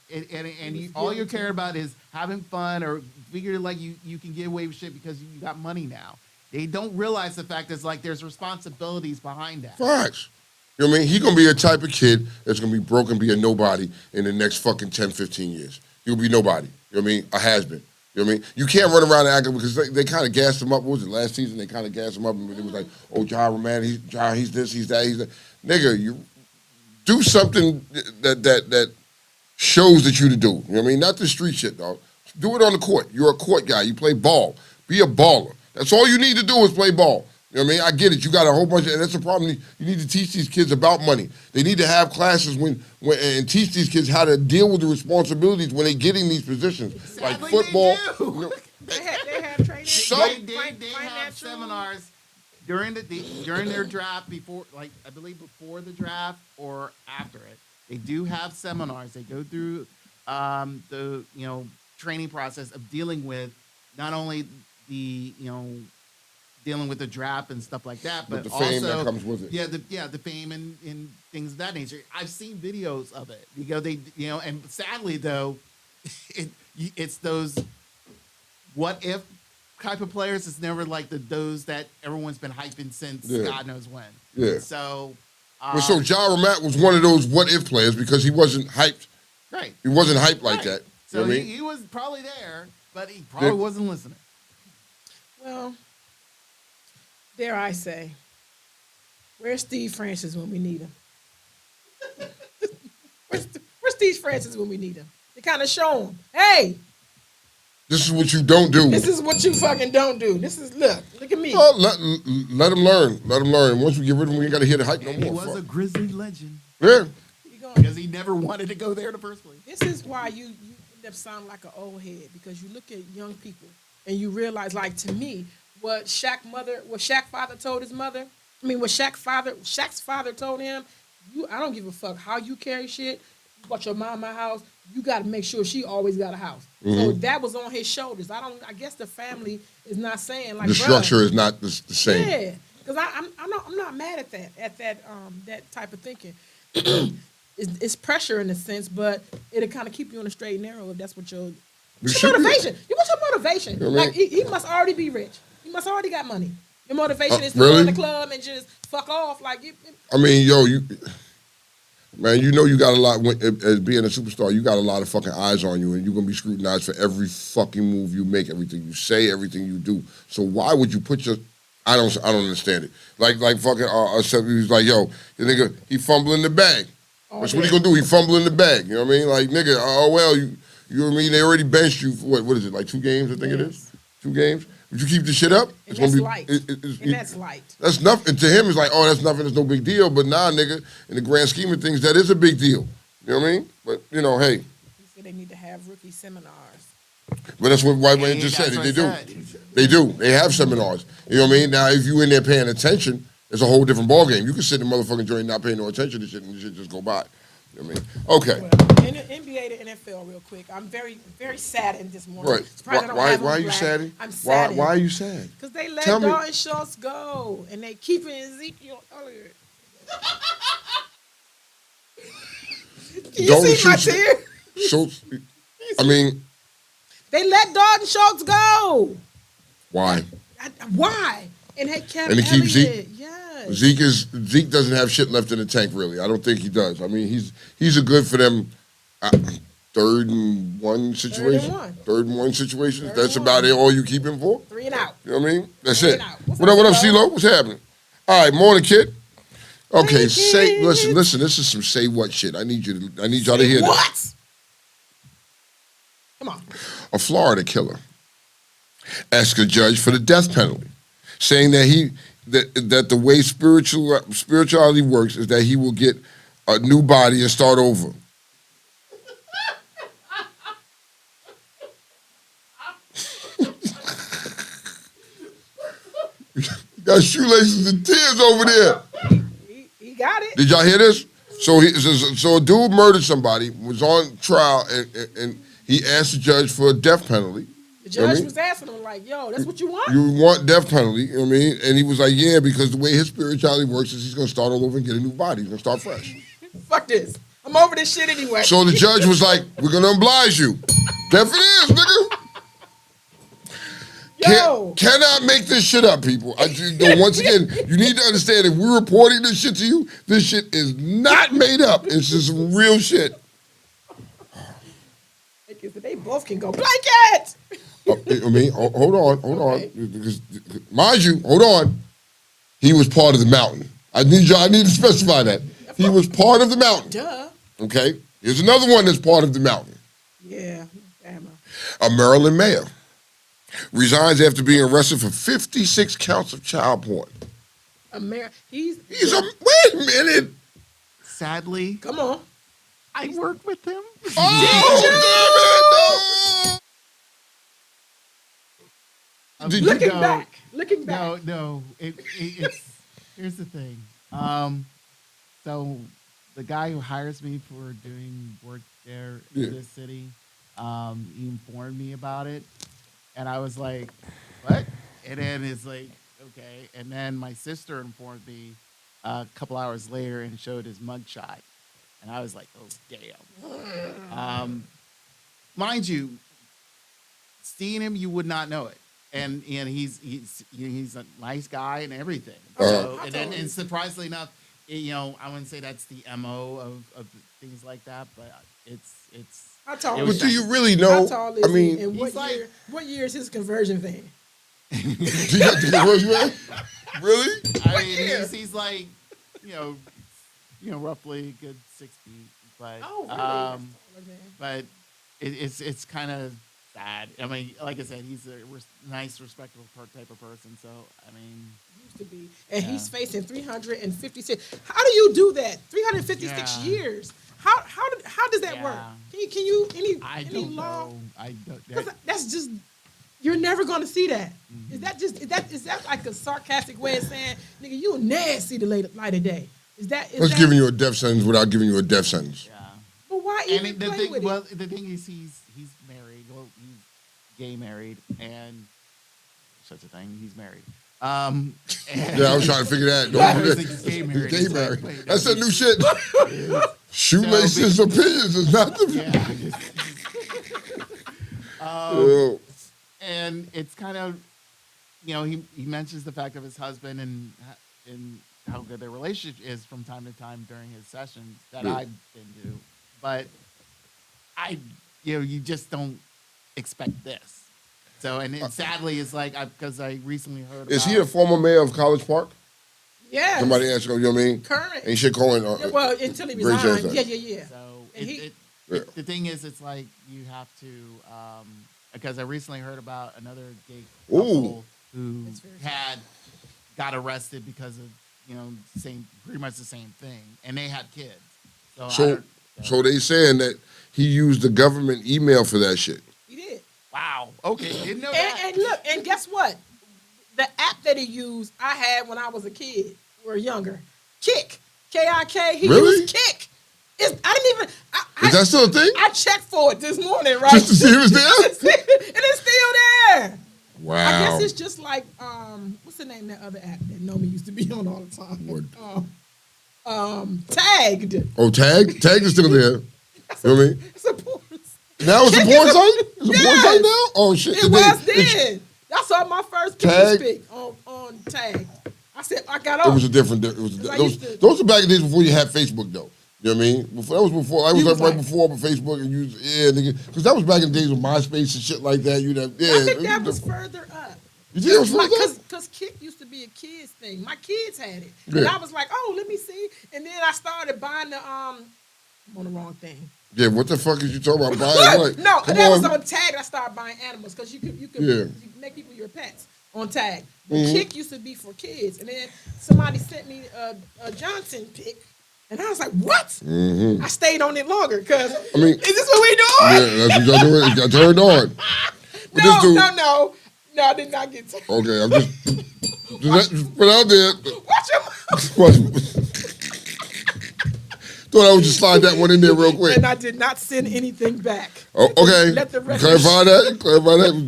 S3: all you're caring about is having fun or figure like you can get away with shit because you got money now. They don't realize the fact that there's responsibilities behind that.
S4: Facts. You know what I mean? He's going to be a type of kid that's going to be broke and be a nobody in the next fucking 10, 15 years. He'll be nobody. You know what I mean? A has-been. You know what I mean? You can't run around and act because they kind of gassed him up. What was it, last season? They kind of gassed him up and it was like, oh, man, he's this, he's that, he's that. Nigga, you do something that shows that you to do. You know what I mean? Not the street shit, dog. Do it on the court. You're a court guy. You play ball. Be a baller. That's all you need to do is play ball. You know what I mean? I get it. You got a whole bunch of, and that's the problem. You need to teach these kids about money. They need to have classes and teach these kids how to deal with the responsibilities when they get in these positions.
S3: Sadly,
S4: like football.
S3: They do.
S5: They have training.
S3: They have seminars during their draft before, like I believe before the draft or after it. They do have seminars. They go through the training process of dealing with not only the dealing with the draft and stuff like that, but
S4: the
S3: also
S4: fame that comes with it.
S3: Yeah, the fame and things of that nature. I've seen videos of it. And sadly though, it's those what if type of players. It's never like those that everyone's been hyping since God knows when.
S4: Yeah.
S3: So.
S4: So Ja Ramat was one of those what if players because he wasn't hyped.
S3: Right.
S4: He wasn't hyped like that.
S3: So
S4: you know what I mean?
S3: he was probably there, but he probably wasn't listening.
S5: Well, dare I say, where's Steve Francis when we need him? Where's Steve Francis when we need him? To kind of show him, hey,
S4: this is what you don't do.
S5: this is what you fucking don't do. Look at me.
S4: Well, let him learn. Let him learn. Once we get rid of him, we ain't got to hear the hype no more.
S3: He was a Grizzly legend.
S4: Yeah.
S3: Because he never wanted to go there in the first place.
S5: This is why you end up sounding like an old head, because you look at young people and you realize, like, to me, what Shaq's father told his mother, what Shaq's father told him, I don't give a fuck how you carry shit. You bought your mom a house, you got to make sure she always got a house. Mm-hmm. So that was on his shoulders. I guess the family is not saying like
S4: the structure is not the same.
S5: Yeah, because I'm not mad at that type of thinking. It's pressure in a sense, but it'll kind of keep you on the straight and narrow if that's what your motivation. What's your motivation? You know what I mean? He must already be rich. He must already got money. Your motivation is to go in the club and just fuck off.
S4: You got a lot, as being a superstar, you got a lot of fucking eyes on you, and you're going to be scrutinized for every fucking move you make, everything you say, everything you do. So why would you put I don't understand it. Like fucking, he was like, yo, the nigga, he fumbling the bag. That's what he going to do. He fumbling the bag. You know what I mean? Like, nigga, you know what I mean? They already benched you for what is it, like 2 games, I think it is? 2 games? Would you keep the shit up?
S5: And that's light. That's light.
S4: That's nothing. To him, it's like, oh, that's nothing. It's no big deal. But nah, nigga, in the grand scheme of things, that is a big deal. You know what I mean? But, hey.
S5: He said they need to have rookie seminars.
S4: But that's what White Man just said. They do. They do. They have seminars. You know what I mean? Now, if you in there paying attention, it's a whole different ballgame. You can sit in the motherfucking joint not paying no attention to shit and the shit just go by. You know what I mean? Okay.
S5: Well, in the NBA to NFL real quick, I'm very, very saddened this morning.
S4: Right. Why are you sad?
S5: I'm sad.
S4: Why are you sad?
S5: Because they let Dalton Schultz go, and they keeping Ezekiel Elliott. You see my tear?
S4: Schultz,
S5: they let Dalton Schultz go.
S4: Why?
S5: Why? And they kept
S4: and they keep Zeke.
S5: Yes.
S4: Zeke doesn't have shit left in the tank, really. I don't think he does. I mean, he's a good for them. 3rd and 1 situation. 3rd and 1 situations. That's about it. All you keep him for.
S5: 3 and out.
S4: You know what I mean? That's it. What up, CeeLo? What's happening? All right, morning, kid. Okay, listen. This is some say what shit. I need y'all to hear
S5: what?
S4: This.
S5: Come on.
S4: A Florida killer asked a judge for the death penalty, saying that the way spirituality works is that he will get a new body and start over. You got shoelaces and tears over there.
S5: He got it.
S4: Did y'all hear this? So a dude murdered somebody, was on trial, and he asked the judge for a death penalty.
S5: The judge was asking him, like, yo, that's what you want?
S4: You want death penalty, you know what I mean? And he was like, yeah, because the way his spirituality works is he's going to start all over and get a new body. He's going to start fresh.
S5: Fuck this. I'm over this shit anyway.
S4: So the judge was like, we're going to oblige you. Death it is, nigga. Cannot make this shit up, people. Once again, you need to understand, if we're reporting this shit to you, this shit is not made up. It's just some real shit.
S5: They both can go, blanket!
S4: Hold on. Because, mind you, hold on. He was part of the mountain. I need to specify that. He was part of the mountain.
S5: Duh.
S4: Okay? Here's another one that's part of the mountain.
S5: Yeah, damn.
S4: A Maryland mayor resigns after being arrested for 56 counts of child porn.
S5: He's
S4: wait a minute.
S3: Sadly,
S5: come on.
S3: I worked with him.
S4: Oh, damn it, no.
S5: Looking back.
S3: No. It's here's the thing. So the guy who hires me for doing work there in this city, he informed me about it, and I was like, "What?" And then it's like, "Okay." And then my sister informed me a couple hours later and showed his mugshot, and I was like, "Oh damn." Mind you, seeing him, you would not know it. And he's a nice guy and everything. So, and surprisingly enough, I wouldn't say that's the MO of things like that, but it's.
S5: How tall?
S4: But do you really know?
S5: How tall is he? And what year is his conversion van?
S4: He got the conversion van? Really?
S3: I mean, he's like, roughly a good 6 feet, but but it's kind of sad. I mean, like I said, he's a nice, respectable type of person. So, I mean,
S5: used to be, and he's facing 356. How do you do that? 356 years. How does that work? Can you any law?
S3: Know. I don't.
S5: That's just you're never going to see that. Mm-hmm. Is that like a sarcastic way of saying, nigga, you nasty to light of day? Is
S4: giving you a death sentence without giving you a death sentence.
S5: Yeah. But why even play with it?
S3: Well, the thing is, he's married. Well, he's gay married, and such a thing. He's married.
S4: Yeah, I was trying to figure that.
S3: Gay married.
S4: Gay married. That's a new shit. Shoelaces opinions is not the.
S3: And it's kind of, he mentions the fact of his husband and how good their relationship is from time to time during his sessions that I've been to, but you just don't expect this. So, and sadly, it's like because I recently heard.
S4: Is he a former mayor of College Park?
S5: Yeah.
S4: Somebody asked, you know what I mean?
S5: Current.
S4: And shit calling.
S5: Well, until he resigned. Yeah.
S3: So the thing is, it's like you have to, because I recently heard about another gay couple who got arrested because of pretty much the same thing, and they had kids.
S4: So they saying that he used the government email for that shit.
S5: He did.
S3: Wow. Okay. Didn't know that.
S5: And look, and guess what? The app that he used, I had when I was a kid or younger. Kik. K-I-K. He used Kik. I didn't even.
S4: Is that still a thing?
S5: I checked for it this morning, right?
S4: Just to see if it's there?
S5: And it's still there.
S4: Wow.
S5: I guess it's just like, what's the name of that other app that Nomi used to be on all the time? Tagged.
S4: Oh, Tag? Tag is still there. You know what I mean?
S5: It's a porn site.
S4: Now it's a porn site? It's a porn site now? Oh, shit.
S5: It was then. I saw my first picture pic on Tag. I said, I got off.
S4: It was a different. Those are back in the days before you had Facebook, though. You know what I mean? That was before. I was right before Facebook and nigga. Because that was back in the days of MySpace and shit like that.
S5: I think that was further up.
S4: You think it was further up?
S5: Because Kik used to be a kid's thing. My kids had it. And I was like, oh, let me see. And then I started buying I'm on the wrong thing.
S4: Yeah, what the fuck is you talking about buying what?
S5: No, that was on Tag. I started buying animals because you could make people your pets on Tag. But Kik used to be for kids. And then somebody sent me a Johnson pic. And I was like, what? Mm-hmm. I stayed on it longer because, is this what we doing?
S4: Yeah, that's what y'all doing. It got turned on.
S5: No, I did not get turned on.
S4: Okay, I'm just put out there.
S5: Watch your mouth.
S4: Thought I would just slide that one in there real quick.
S5: And I did not send anything back.
S4: Oh, okay.
S5: Let the record
S4: Clarify that.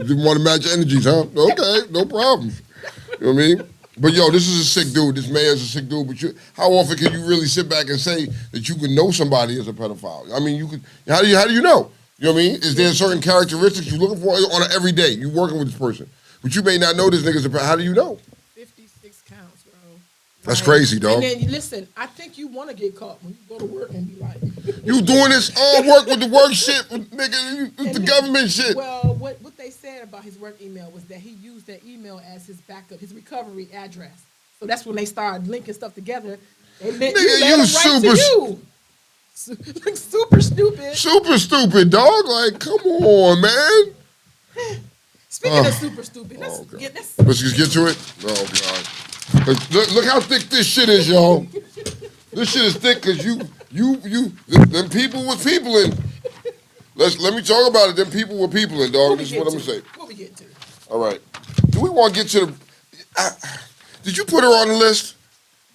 S4: Didn't want to match energies, huh? Okay, no problem. You know what I mean? But yo, this is a sick dude. This mayor's a sick dude. But how often can you really sit back and say that you can know somebody as a pedophile? I mean, you could. How do you know? You know what I mean? Is there certain characteristics you're looking for on an everyday? You working with this person, but you may not know this nigga's a pedophile. How do you know?
S5: 56 counts, bro.
S4: That's crazy, dog.
S5: And then listen, I think you want to get caught when you go to work and be like,
S4: you doing this work with the work shit, nigga? It's the government shit.
S5: Well, what they said about his work email was that he used that email as his backup, his recovery address. So that's when they started linking stuff together. They
S4: nigga, you super.
S5: Like super stupid.
S4: Super stupid, dog. Like, come on, man.
S5: Speaking of super stupid, let's
S4: just get to it. Oh God. Look how thick this shit is, y'all. This shit is thick because them people was peopling. Let me talk about it. Them people were peopling, dog. This is what I'm gonna say.
S5: What we get to?
S4: All right. Do we want to get to the? Did you put her on the list?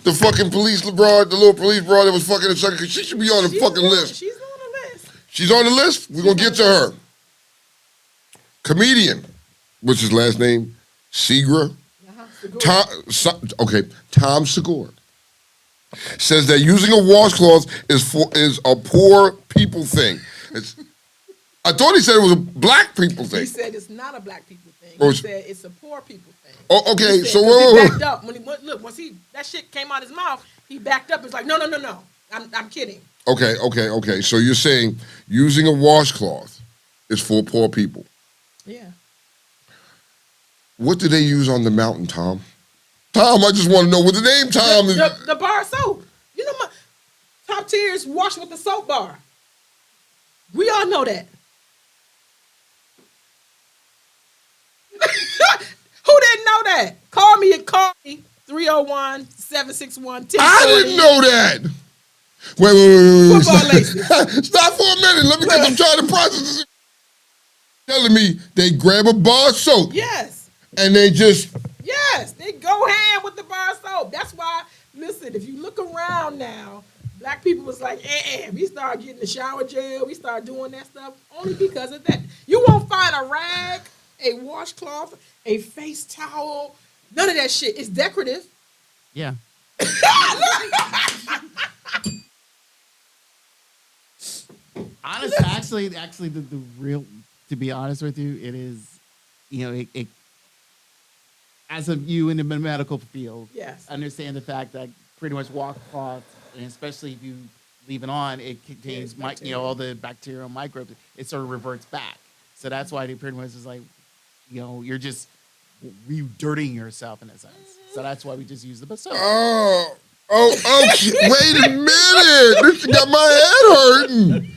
S4: The fucking police broad, the little police broad that was fucking a sucker, because she should be on the fucking list.
S5: She's on the list.
S4: She's on the list? We're going to get to her. Comedian. What's his last name? Segra? Tom Segura. Says that using a washcloth is a poor people thing. I thought he said it was a black people thing.
S5: He said it's not a black people thing. He said it's a poor people thing.
S4: Oh, okay.
S5: He
S4: So
S5: he backed up when once that shit came out his mouth, he backed up. It's like no. I'm kidding.
S4: Okay. So you're saying using a washcloth is for poor people?
S5: Yeah.
S4: What do they use on the mountain, Tom? Tom, I just want to know what the name Tom is.
S5: The bar soap. You know, my top tier is washed with the soap bar. We all know that. Who didn't know that? Call me 301-761-1040.
S4: I didn't know that. Wait.
S5: Football laces.
S4: Stop for a minute. Let me, because I'm trying to process this. Telling me they grab a bar of soap.
S5: Yes.
S4: And they just.
S5: Yes, they go hand with the bar of soap. That's why, listen, if you look around now, black people was like, we start getting the shower gel, we start doing that stuff only because of that. You won't find a rag, a washcloth, a face towel, none of that shit. It's decorative.
S3: Yeah. Actually, the real, to be honest with you, it is, it as of you in the medical field,
S5: yes,
S3: understand the fact that pretty much washcloth, and especially if you leave it on, it contains all the bacterial microbes. It sort of reverts back. So that's why they pretty much is like, you're just re-dirtying yourself in a sense. So that's why we just use the soap.
S4: Oh, wait a minute. This got my head hurting.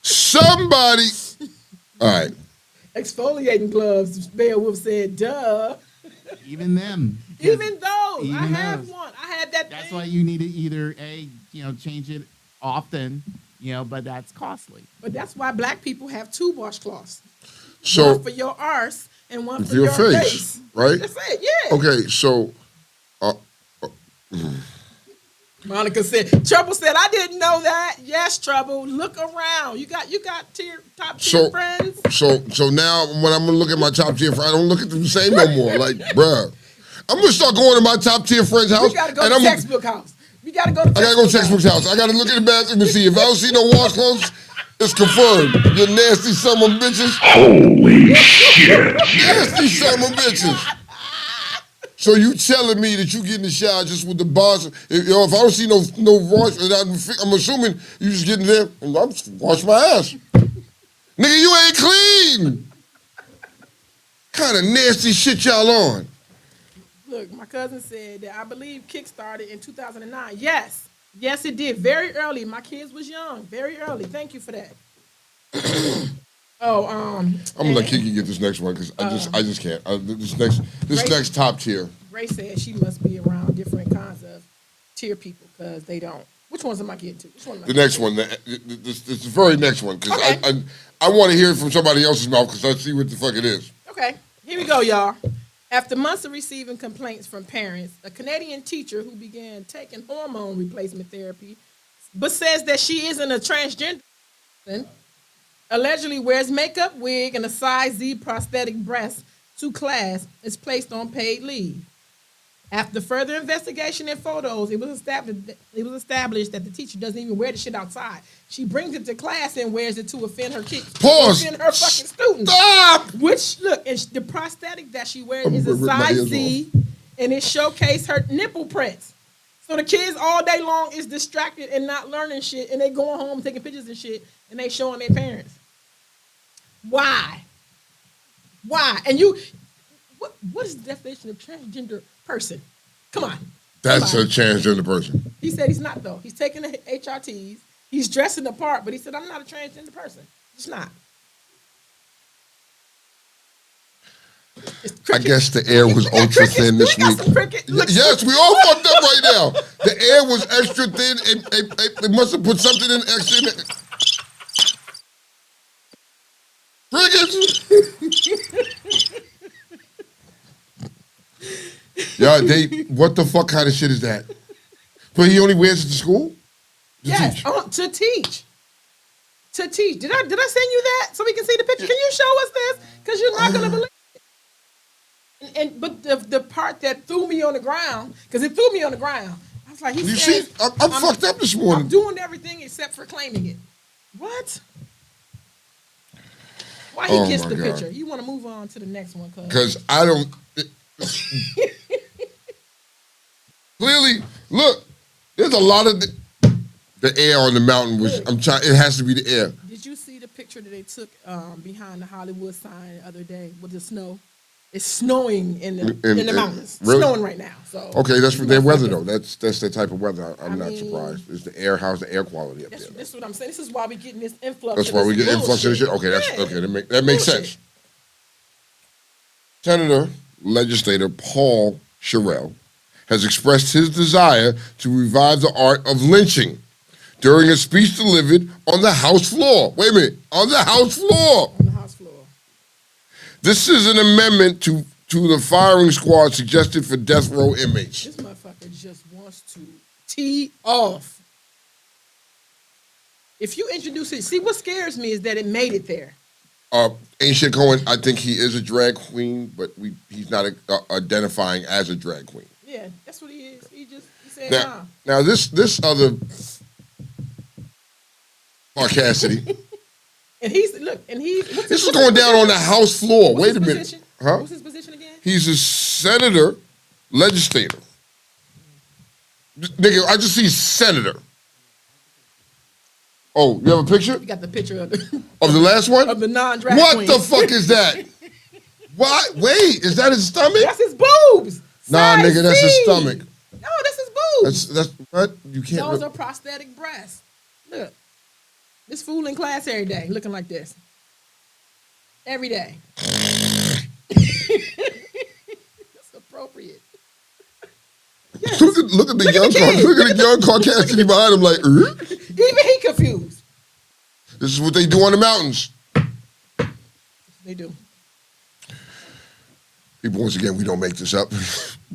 S4: Somebody. All right.
S5: Exfoliating gloves, Beowulf said, duh.
S3: Even them.
S5: Even those. I have one. I had that.
S3: That's why you need to either, change it often, but that's costly.
S5: But that's why black people have two washcloths.
S4: So,
S5: one for your arse and one for
S4: your
S5: your
S4: face. Right?
S5: That's it, yeah.
S4: Okay, so.
S5: Monica said, Trouble said, I didn't know that. Yes, Trouble. Look around. You got top tier friends.
S4: So now when I'm gonna look at my top tier friends, I don't look at them the same no more. Like, bruh. I'm gonna start going to my top tier friend's house.
S5: We gotta go to textbook house. We gotta go to textbook
S4: I gotta go to textbook's house. I gotta look at the bathroom and see. If I don't see no washcloths, it's confirmed. You nasty son of bitches.
S1: Holy shit.
S4: Nasty son of bitches. So you telling me that you get in the shower just with the bars? If I don't see no wash, I'm assuming you just get in there and I'm just wash my ass. Nigga, you ain't clean. Kind of nasty shit y'all on.
S5: Look, my cousin said that I believe Kick started in 2009. Yes, it did. Very early. My kids was young. Very early. Thank you for that. I'm
S4: gonna let Kiki get this next one because I just can't. This next top tier.
S5: Ray said she must be around different kinds of tier people because they don't. Which ones am I getting to?
S4: The next one. The very next one because I want to hear it from somebody else's mouth because I see what the fuck it is.
S5: Okay, here we go, y'all. After months of receiving complaints from parents, a Canadian teacher who began taking hormone replacement therapy, but says that she isn't a transgender person, allegedly wears makeup, wig, and a size Z prosthetic breast to class, is placed on paid leave. After further investigation and photos, it was established that the teacher doesn't even wear the shit outside. She brings it to class and wears it to offend her kids.
S4: Pause.
S5: To offend her fucking students.
S4: Stop.
S5: Which, look, and the prosthetic that she wears is a size Z, and it showcased her nipple prints. So the kids all day long is distracted and not learning shit, and they going home taking pictures and shit, and they showing their parents. Why? And what is the definition of transgender person? Come on.
S4: That's a transgender person.
S5: He said he's not, though. He's taking the HRTs. He's dressing the part, but he said, I'm not a transgender person. Just not.
S4: I guess the air was ultra thin this week. Yes, we all fucked up right now. The air was extra thin, and they must have put something in extra in it. Crickets! Yeah, what the fuck kind of shit is that? But he only wears it to school?
S5: Yes, to teach. To teach. Did I send you that so we can see the picture? Can you show us this? Because you're not going to believe it. But the part that threw me on the ground, because it threw me on the ground, I was like, he said,
S4: I'm fucked up this morning.
S5: I'm doing everything except for claiming it. What? Why he kissed the picture? You want to move on to the next one?
S4: Because I don't... Clearly, look, there's a lot of... The air on the mountain was, it has to be the air.
S5: Did you see the picture that they took behind the Hollywood sign the other day with the snow? It's snowing in the mountains. Really? Snowing right now. So
S4: okay, that's for their weather though. That's their type of weather. I'm not surprised. It's the air. How's the air quality up there?
S5: That's what I'm saying. This is why we getting this influx.
S4: That's why we get influx of this shit. Okay, that makes sense. Senator, legislator Paul Sherrill has expressed his desire to revive the art of lynching during a speech delivered on the House floor. Wait a minute, on the House floor.
S5: On the House floor.
S4: This is an amendment to the firing squad suggested for death row inmates.
S5: This motherfucker just wants to tee off. If you introduce it, see what scares me is that it made it there.
S4: Ancient Cohen, I think he is a drag queen, but he's not identifying as a drag queen.
S5: Yeah, that's what he is. He said nah.
S4: Now this other Mark Cassidy.
S5: This
S4: is going down on the House floor. Wait a minute. Huh?
S5: What's his position again?
S4: He's a senator, legislator. Nigga, I just see senator. Oh, you have a picture?
S5: You got the picture of the
S4: last one?
S5: Of the non-drag
S4: queen. What the fuck is that? What? Wait, is that his stomach?
S5: That's his boobs.
S4: Nah, nigga, that's his stomach.
S5: No, that's his boobs.
S4: That's what? You can't.
S5: Those are prosthetic breasts. Look. This fool in class every day looking like this. Every day. That's appropriate. Yes.
S4: Look at the young Caucasian behind him like,
S5: Even he confused.
S4: This is what they do on the mountains.
S5: They do.
S4: People, once again, we don't make this up.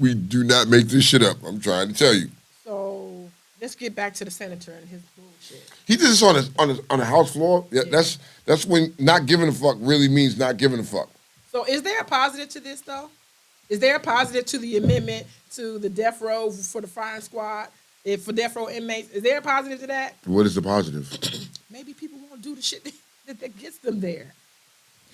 S4: We do not make this shit up. I'm trying to tell you.
S5: So let's get back to the senator and his bullshit.
S4: He did this on the House floor. Yeah. That's when not giving a fuck really means not giving a fuck.
S5: So is there a positive to this though? Is there a positive to the amendment to the death row for the firing squad, for death row inmates? Is there a positive to that?
S4: What is the positive?
S5: Maybe people won't do the shit that gets them there.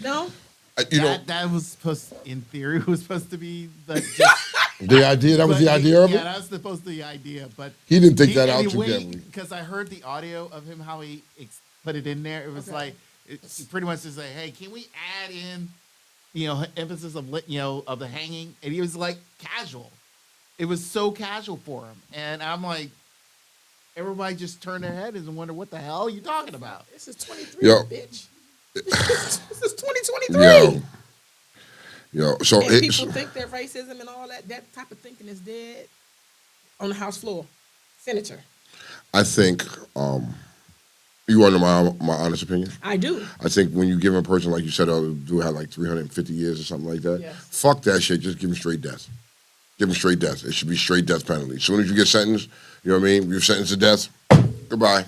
S5: No?
S3: That was supposed, in theory, was supposed to be
S4: the idea. That was the idea of it.
S3: Yeah, that was supposed to be the idea, but
S4: he didn't think that out too carefully.
S3: Because I heard the audio of him how he put it in there. It was like it pretty much just like, hey, can we add in, emphasis of of the hanging? And he was like casual. It was so casual for him, and I'm like, everybody just turned their heads and wonder what the hell are you talking about.
S5: This is 23, bitch. This is 2023.
S4: So
S5: people think that racism and all that type of thinking is dead on the House floor. Senator.
S4: I think, you want to know my honest opinion?
S5: I do.
S4: I think when you give a person, like you said, do have like 350 years or something like that,
S5: yes.
S4: Fuck that shit, just give them straight death. Give them straight death. It should be straight death penalty. As soon as you get sentenced, you know what I mean? You're sentenced to death, goodbye.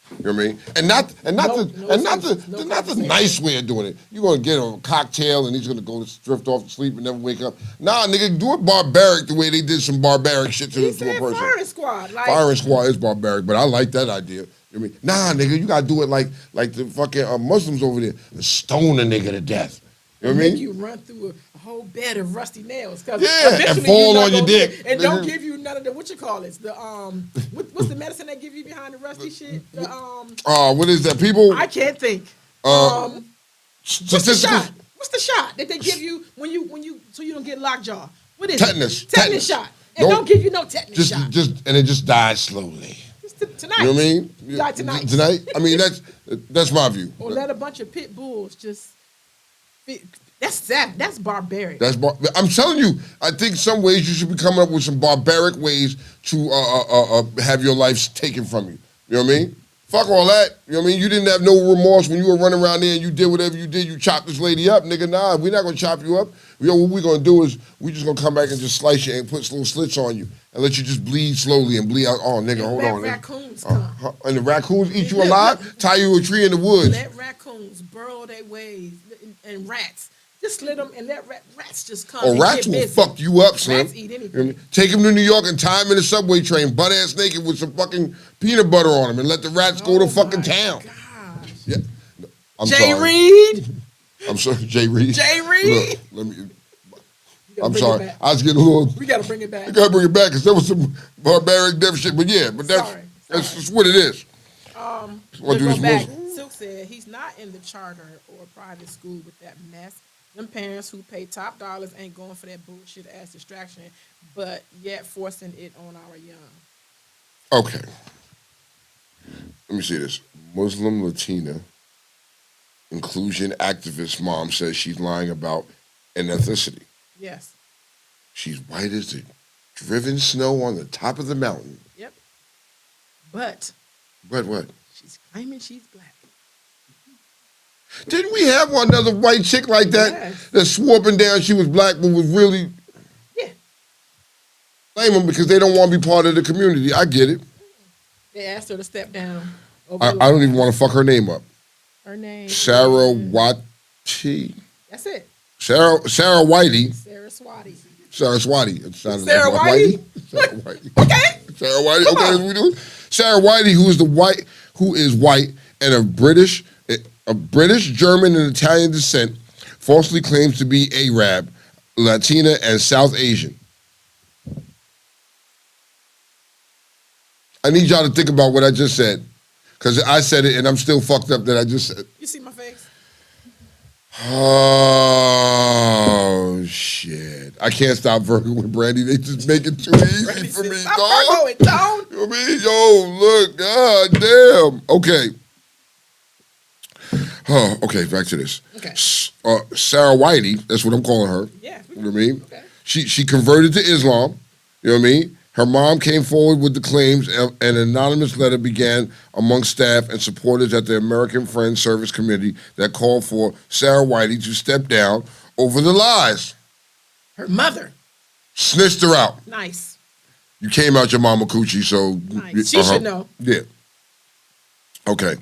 S4: You know what I mean? And not the nice way of doing it. You're gonna get a cocktail and he's gonna go drift off to sleep and never wake up. Nah, nigga, do it barbaric the way they did some barbaric shit to a person.
S5: Firing squad.
S4: Firing squad is barbaric, but I like that idea. You know what I mean? Nah, nigga, you gotta do it like the fucking Muslims over there. Stone a nigga to death. You know what I mean?
S5: You run through a whole bed of rusty nails.
S4: Yeah, and fall on your dick.
S5: And don't give you none of the, what you call it? The what's the medicine they give you behind the rusty shit?
S4: What is that? People?
S5: I can't think.
S4: Statistical.
S5: What's the shot that they give you when you so you don't get lockjaw? What is
S4: tetanus?
S5: Tetanus shot. And don't give you no tetanus shot.
S4: And it just dies slowly.
S5: Just Tonight.
S4: You know what I mean?
S5: Die tonight.
S4: Tonight? I mean, that's my view.
S5: Or let a bunch of pit bulls just... That's barbaric.
S4: I'm telling you, I think some ways you should be coming up with some barbaric ways to have your life taken from you. You know what I mean? Fuck all that. You know what I mean? You didn't have no remorse when you were running around there and you did whatever you did. You chopped this lady up. Nigga, nah, we're not going to chop you up. What we're going to do is we just going to come back and just slice you and put little slits on you and let you just bleed slowly and bleed out. Oh, nigga, hold on.
S5: Raccoons come.
S4: And the raccoons eat you alive? Tie you to a tree in the woods.
S5: Let raccoons burrow their ways and rats. Just let them and let rats just come.
S4: Oh, rats will fuck you up, Slim.
S5: Rats eat anything.
S4: Take him to New York and tie him in a subway train, butt ass naked with some fucking peanut butter on him, and let the rats go to fucking town.
S5: Gosh.
S4: Yeah, I'm
S5: Jay
S4: sorry.
S5: Reed.
S4: I'm sorry, Jay Reed.
S5: Jay Reed.
S4: Look, I'm sorry. I was getting a little.
S5: We gotta bring it back.
S4: We gotta bring it back because there was some barbaric death shit. But yeah, but that's just what it is.
S5: Let's go back. Silk said he's not in the charter or private school with that mess. Them parents who pay top dollars ain't going for that bullshit ass distraction, but yet forcing it on our young.
S4: Okay. Let me see this. Muslim Latina inclusion activist mom says she's lying about an ethnicity.
S5: Yes.
S4: She's white as the driven snow on the top of the mountain.
S5: Yep. But
S4: what?
S5: She's claiming she's black.
S4: Didn't we have another white chick like that that swore up and down she was black but was really...
S5: Yeah.
S4: Blame them because they don't want to be part of the community. I get it.
S5: They asked her to step down.
S4: I don't even want to fuck her name up.
S5: Her name
S4: Sarah Wati.
S5: That's it.
S4: Sarah Whitey.
S5: Sarah Swati.
S4: Sarah Swati. It sounded
S5: Sarah
S4: like
S5: Whitey?
S4: Sarah Whitey.
S5: Okay.
S4: Sarah Whitey. Come okay, on. We doing? Sarah Whitey, who is white and of British, German, and Italian descent, falsely claims to be Arab, Latina, and South Asian. I need y'all to think about what I just said, because I said it and I'm still fucked up that I just said.
S5: You see my face?
S4: Oh, shit. I can't stop Virgo with Brandy. They just make it too easy for me, dog.
S5: Virgo it, dog.
S4: You know what I mean? Yo, look, god damn. Okay. Oh, okay, back to this.
S5: Okay.
S4: Sarah Whitey, that's what I'm calling her.
S5: Yeah.
S4: You know what I mean?
S5: Okay.
S4: She converted to Islam. You know what I mean? Her mom came forward with the claims, and an anonymous letter began among staff and supporters at the American Friends Service Committee that called for Sarah Whitey to step down over the lies.
S5: Her mother
S4: snitched her out.
S5: Nice.
S4: You came out your mama coochie, so
S5: nice. She should know.
S4: Yeah. Okay.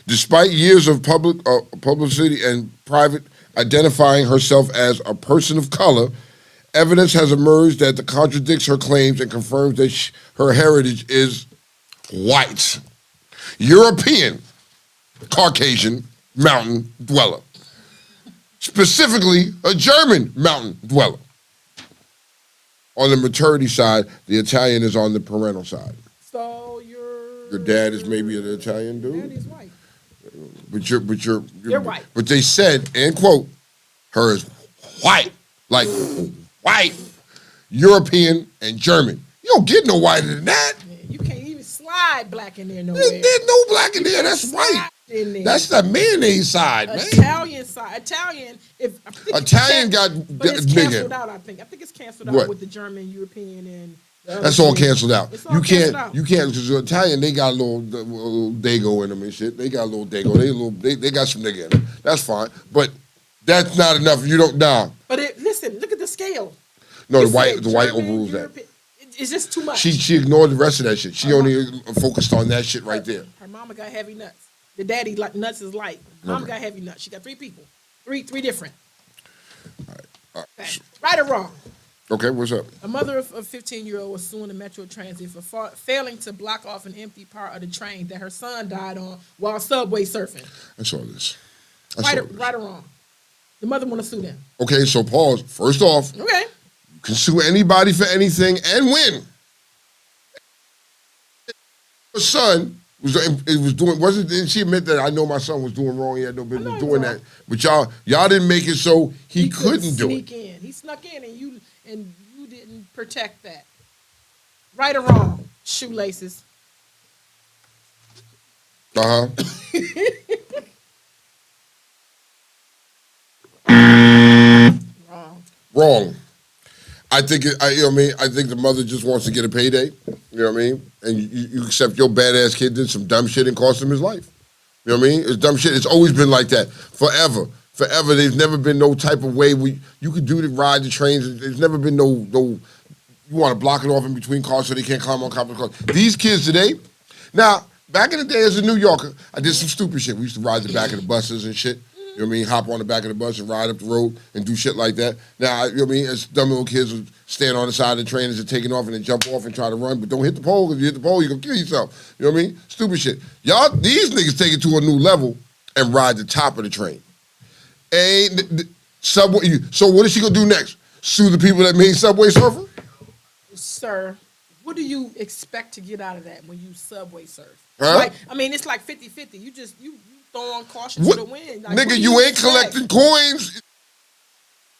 S4: Despite years of publicity and private identifying herself as a person of color, evidence has emerged that contradicts her claims and confirms that her heritage is white, European, Caucasian mountain dweller. Specifically, a German mountain dweller. On the maternity side, the Italian is on the parental side.
S5: So your
S4: dad is maybe an Italian dude?
S5: Daddy's white.
S4: But you're
S5: white.
S4: But they said, and quote, her is white. Like white, European, and German. You don't get no whiter than that.
S5: Yeah, you can't even slide black in there nowhere.
S4: There's no black in there. That's white. That's the mayonnaise side, man.
S5: Italian side. Italian.
S4: Italian got
S5: it's canceled out. I think it's canceled out with the German, European, and.
S4: That's all canceled out. You can't because Italian they got a little dago in them and shit. They got a little dago. They got some nigga in them. That's fine, but that's not enough. You don't But
S5: listen, look at the scale.
S4: No, the white overrules that.
S5: It's just too much.
S4: She ignored the rest of that shit. She only focused on that shit right there.
S5: Her mama got heavy nuts. The daddy nuts is light. Mom got heavy nuts. She got 3 people, three different. All right. Right or wrong?
S4: Okay, what's up?
S5: A mother of a 15-year-old was suing the Metro Transit for failing to block off an empty part of the train that her son died on while subway surfing.
S4: I saw this.
S5: Right or wrong? The mother want to sue them.
S4: Okay, so pause. First off,
S5: okay,
S4: you can sue anybody for anything and win. Her son didn't she admit that I know my son was doing wrong? He had no business doing that. But y'all didn't make it so he couldn't do it.
S5: He snuck in and you didn't protect that. Right or wrong? Shoelaces.
S4: Wrong. I think you know what I mean. I think the mother just wants to get a payday. You know what I mean. And you accept your badass kid did some dumb shit and cost him his life. You know what I mean? It's dumb shit. It's always been like that forever. Forever. There's never been no type of way you could do the ride the trains. There's never been no. You want to block it off in between cars so they can't climb on top of the cars. These kids today. Now, back in the day as a New Yorker, I did some stupid shit. We used to ride the back of the buses and shit. You know what I mean? Hop on the back of the bus and ride up the road and do shit like that. Now, you know what I mean? As dumb little kids would stand on the side of the train as they're taking off and then jump off and try to run, but don't hit the pole, because if you hit the pole, you're going to kill yourself. You know what I mean? Stupid shit. Y'all, these niggas take it to a new level and ride the top of the train. Subway. So what is she going to do next? Sue the people that made Subway Surfer?
S5: Sir, what do you expect to get out of that when you Subway surf?
S4: Huh?
S5: Like, I mean, it's like 50-50. You throwing caution to the wind. Like,
S4: nigga, you ain't collecting coins.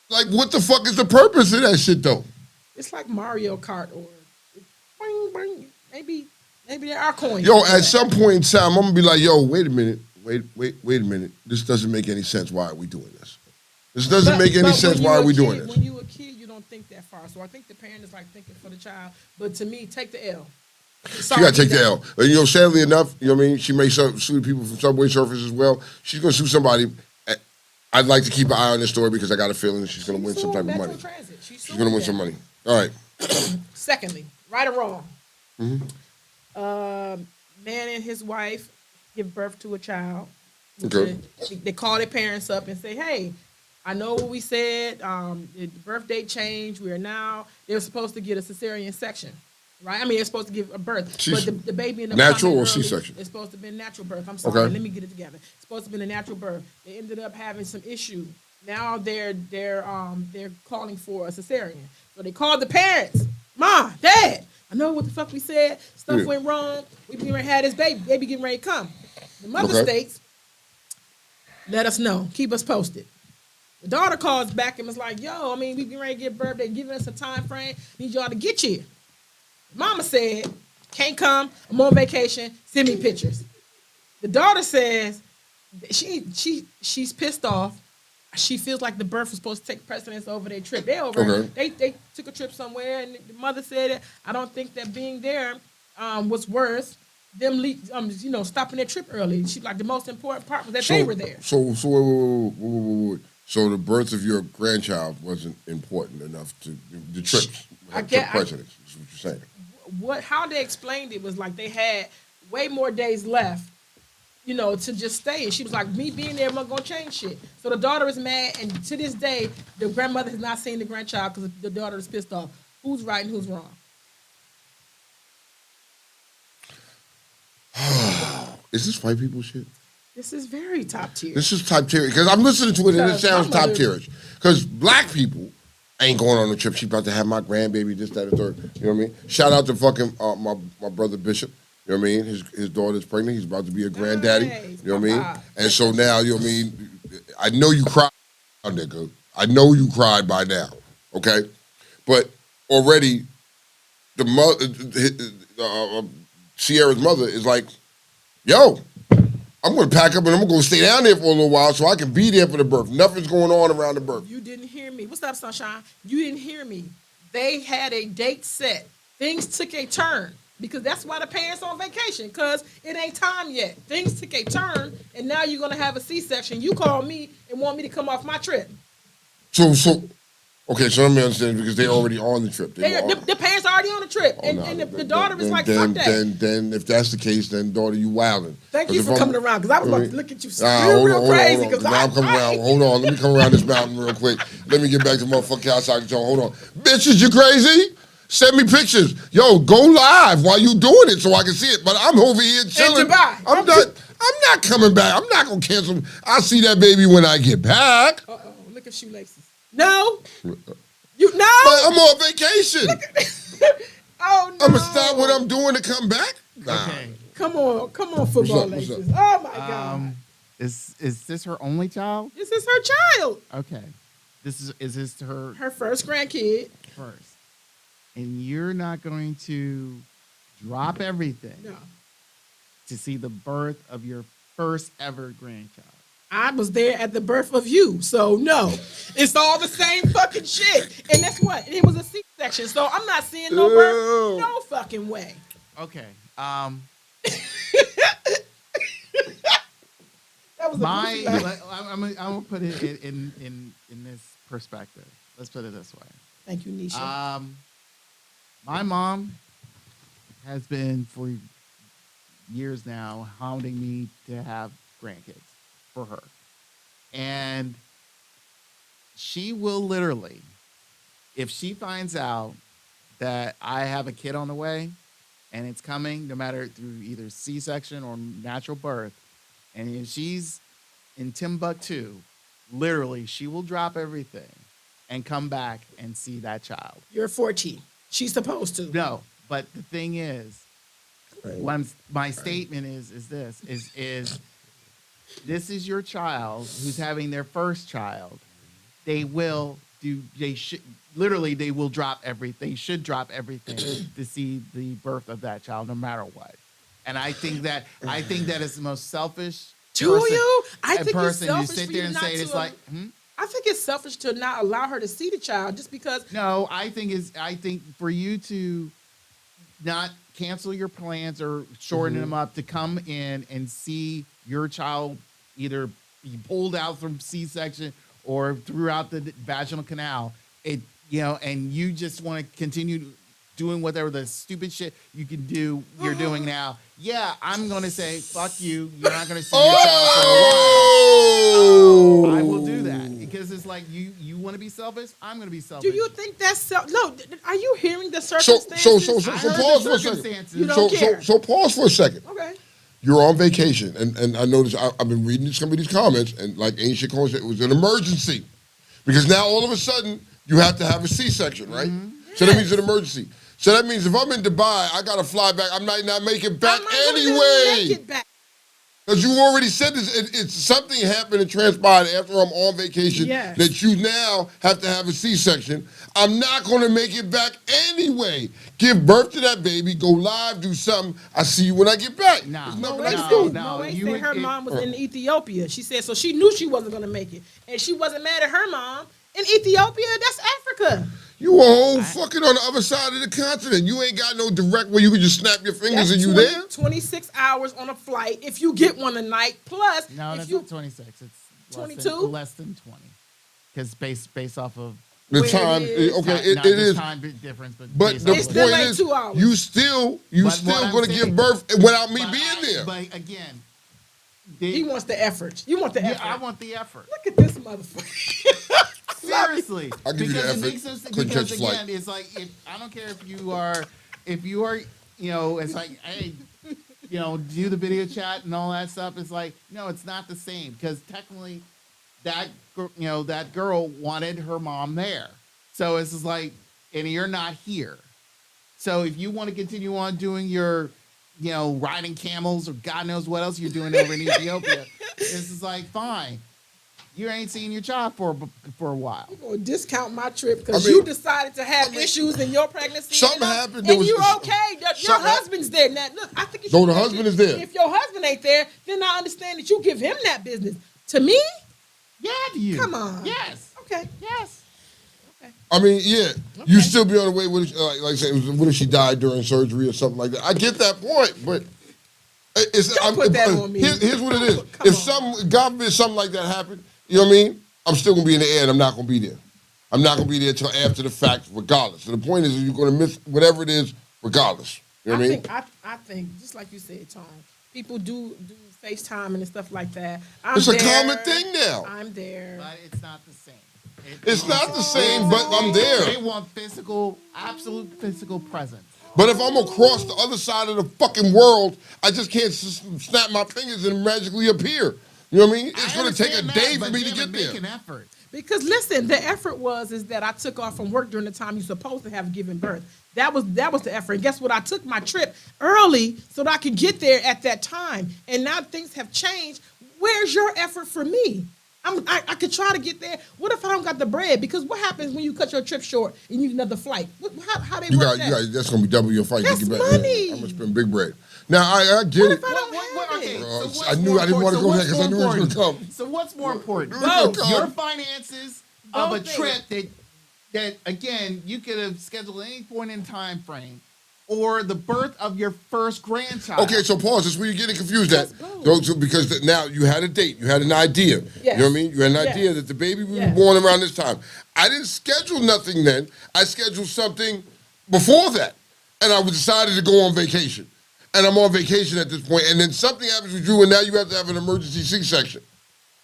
S4: Like, what the fuck is the purpose of that shit, though?
S5: It's like Mario Kart or bing, bing. Maybe there are coins.
S4: Yo, at some point in time, I'm gonna be like, yo, wait a minute. Wait a minute. This doesn't make any sense. Why are we doing this? This doesn't make any sense. Why are we doing this?
S5: When you a kid, you don't think that far. So I think the parent is like thinking for the child. But to me, take the L.
S4: She got to take the L. You know, sadly enough, you know what I mean? She may sue people from Subway Surfers as well. She's going to sue somebody. I'd like to keep an eye on this story because I got a feeling she's going to win some type of money. She's going to win some money. All right.
S5: Secondly, right or wrong?
S4: Mm-hmm.
S5: Man and his wife give birth to a child.
S4: Okay.
S5: They call their parents up and say, hey, I know what we said. The birth date changed. They were supposed to get a cesarean section. Right? I mean, they're supposed to give a birth, but the baby in the
S4: natural or
S5: early.
S4: C-section?
S5: It's supposed to be a natural birth. I'm sorry.
S4: Okay.
S5: Let me get it together. It's supposed to be a natural birth. They ended up having some issue. Now they're calling for a cesarean. So they called the parents. Mom, Dad, I know what the fuck we said. Stuff went wrong. We getting ready to have this baby. Baby getting ready to come. The mother states, let us know. Keep us posted. The daughter calls back and was like, yo, I mean, we getting ready to give birth. They're giving us a time frame. Need y'all to get here. Mama said, can't come, I'm on vacation, send me pictures. The daughter says she's pissed off. She feels like the birth was supposed to take precedence over their trip. They took a trip somewhere, and the mother said, I don't think that being there was worth them stopping their trip early. She like the most important part was that they were there.
S4: So wait. So the birth of your grandchild wasn't important enough to the trip took precedence, is what you're saying.
S5: How they explained it was like they had way more days left, to just stay. And she was like, me being there, I'm not gonna change shit. So the daughter is mad, and to this day, the grandmother has not seen the grandchild because the daughter is pissed off. Who's right and who's wrong?
S4: Is this white people shit?
S5: This is very top tier.
S4: This is top tier because I'm listening to it and it sounds top tierish. Because black people ain't going on the trip. She about to have my grandbaby, this, that, and third. You know what I mean? Shout out to fucking my brother Bishop. You know what I mean? His daughter's pregnant. He's about to be a granddaddy.
S5: Nice.
S4: You know what I mean? And so now, you know what I mean? I know you cried, nigga. I know you cried by now. Okay? But already, the mother, Sierra's mother is like, yo, I'm going to pack up and I'm going to go stay down there for a little while so I can be there for the birth. Nothing's going on around the birth.
S5: You didn't hear me. What's up, Sunshine? You didn't hear me. They had a date set. Things took a turn because that's why the parents on vacation, because it ain't time yet. Things took a turn, and now you're going to have a C-section. You call me and want me to come off my trip.
S4: Okay, so let me understand because they're already on the trip.
S5: The parents are already on the trip, the daughter was like, fuck that.
S4: Then if that's the case, then daughter, you wildin'.
S5: Thank you for coming around, because I was about to look at you real crazy.
S4: I'm coming around. Hold on, let me come around this mountain real quick. Let me get back to motherfucking outside control. Hold on. Bitches, you crazy? Send me pictures. Yo, go live while you doing it so I can see it. But I'm over here chilling. I'm not coming back. I'm not going to cancel. I'll see that baby when I get back.
S5: Uh-oh, look at shoelaces. No. No.
S4: But I'm on vacation.
S5: Oh, no.
S4: I'm going to stop what I'm doing to come back? Nah.
S3: Okay.
S5: Come on, football laces. Oh, my God.
S3: Is this her only child?
S5: This is her child.
S3: Okay. Is this her
S5: first grandkid?
S3: First. And you're not going to drop everything to see the birth of your first ever grandchild?
S5: I was there at the birth of you, so no. It's all the same fucking shit. And that's what? It was a C-section, so I'm not seeing no birth. No fucking way.
S3: Okay.
S5: That was
S3: I'm gonna put it in this perspective. Let's put it this way.
S5: Thank you, Nisha.
S3: My mom has been for years now hounding me to have grandkids for her. And she will literally, if she finds out that I have a kid on the way and it's coming, no matter through either C-section or natural birth, and if she's in Timbuktu, literally, she will drop everything and come back and see that child.
S5: You're 14. She's supposed to.
S3: No, but the thing is, my statement is this is your child who's having their first child. They will drop everything. They should drop everything to see the birth of that child, no matter what. And I think that is the most selfish.
S5: I think it's selfish
S3: you sit there and say it's like.
S5: I think it's selfish to not allow her to see the child just because.
S3: No, I think for you to not cancel your plans or shorten them up to come in and see your child either be pulled out from C-section or throughout the vaginal canal, and you just want to continue doing whatever the stupid shit you can do you're doing now. Yeah, I'm going to say, fuck you. You're not going to see your child for a while. I will do that because it's like you want to be selfish. I'm going to be selfish.
S5: Do you think that's no? Are you hearing the circumstances?
S4: So pause for a second.
S5: You don't care.
S4: So pause for a second.
S5: Okay.
S4: You're on vacation, and I noticed I've been reading some of these comments, and like Ancient calls it was an emergency, because now all of a sudden you have to have a C-section, right?
S5: Mm-hmm.
S4: So that means an emergency. So that means if I'm in Dubai, I gotta fly back. I might not make it back anyway. Because you already said this, it's something happened and transpired after I'm on vacation that you now have to have a C-section. I'm not going to make it back anyway. Give birth to that baby, go live, do something. I see you when I get back.
S5: No, said her mom was in Ethiopia. She said, so she knew she wasn't going to make it. And she wasn't mad at her mom. In Ethiopia, that's Africa.
S4: You a whole fucking on the other side of the continent. You ain't got no direct where you can just snap your fingers and you there?
S5: 26 hours on a flight if you get one a night. Plus,
S3: no, that's not 26. It's
S5: 22?
S3: Less than 20. Because based off of
S4: the time, it is
S3: time difference,
S4: but the point is, 2 hours. you still going to give birth without me being there.
S3: But again,
S5: he wants the effort. You want the effort.
S3: I want the effort.
S5: Look at this motherfucker.
S3: Seriously,
S4: I'll give you the effort.
S3: Because again, it's like I don't care if you are, it's like, hey, do the video chat and all that stuff. It's like, no, it's not the same because technically, that girl wanted her mom there, so it's just like, and you're not here. So if you want to continue on doing your, riding camels or God knows what else you're doing over in Ethiopia, this is like fine. You ain't seen your child for a while. You're
S5: going to discount my trip because you decided to have issues in your pregnancy.
S4: Something happened.
S5: And you're okay. Your husband's there. Now, look, I think it's
S4: the husband is there.
S5: If your husband ain't there, then I understand that you give him that business. To me?
S3: Yeah, to you.
S5: Come on.
S3: Yes.
S5: Okay.
S3: Yes.
S5: Okay.
S4: I mean, yeah. Okay. You still be on the way with, like I said, what if she died during surgery or something like that? I get that point, but...
S5: Don't put that on me.
S4: Here's what it is. If God forbid something like that happened, you know what I mean? I'm still going to be in the air and I'm not going to be there. I'm not going to be there until after the fact, regardless. So the point is you're going to miss whatever it is, regardless. You know what I mean?
S5: I think, just like you said, Tom, people do FaceTime and stuff like that.
S4: It's a common thing now.
S5: I'm there.
S3: But it's not the same.
S4: It's not the same, but I'm there.
S3: They want absolute physical presence.
S4: But if I'm across the other side of the fucking world, I just can't snap my fingers and magically appear. You know what I mean? It's going to take a day for me to get there.
S3: Make an effort.
S5: Because listen, the effort is that I took off from work during the time you're supposed to have given birth. That was the effort. And guess what? I took my trip early so that I could get there at that time. And now things have changed. Where's your effort for me? I could try to get there. What if I don't got the bread? Because what happens when you cut your trip short and you need another flight? How they work that?
S4: That's going to be double your flight.
S5: That's money.
S4: I'm going to spend big bread. Now I get it.
S3: Okay, so
S4: I knew I didn't want to go there because I knew it was going to come.
S3: So what's more important?
S4: Both.
S3: Your finances of a
S5: Both
S3: trip that again you could have scheduled at any point in time frame, or the birth of your first grandchild.
S4: Okay, so pause. That's where you're getting confused at. Because now you had a date, you had an idea.
S5: Yes.
S4: You know what I mean? You had an idea that the baby would be born around this time. I didn't schedule nothing then. I scheduled something before that, and I decided to go on vacation. And I'm on vacation at this point, and then something happens with you, and now you have to have an emergency C-section,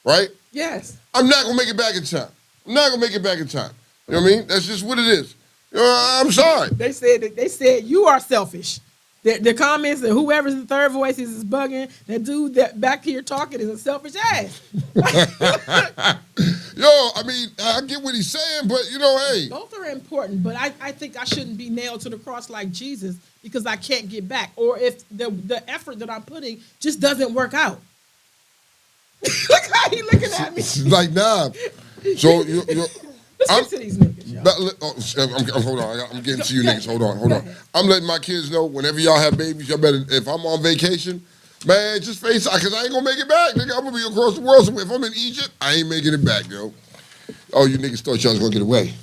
S4: right?
S5: Yes.
S4: I'm not gonna make it back in time. I'm not gonna make it back in time. You know what I mean? That's just what it is. I'm sorry.
S5: They said you are selfish. The comments and whoever's the third voice is bugging. That dude that back here talking is a selfish ass.
S4: Yo, I mean, I get what he's saying, but hey.
S5: Both are important, but I think I shouldn't be nailed to the cross like Jesus because I can't get back, or if the effort that I'm putting just doesn't work out. Look how he looking at me.
S4: Like, nah. So
S5: Let's get to these niggas, y'all.
S4: Hold on. I'm getting to you niggas. Hold on. I'm letting my kids know whenever y'all have babies, y'all better, if I'm on vacation, man, just face it, because I ain't going to make it back, nigga. I'm going to be across the world somewhere. If I'm in Egypt, I ain't making it back, yo. Oh, you niggas thought y'all was going to get away.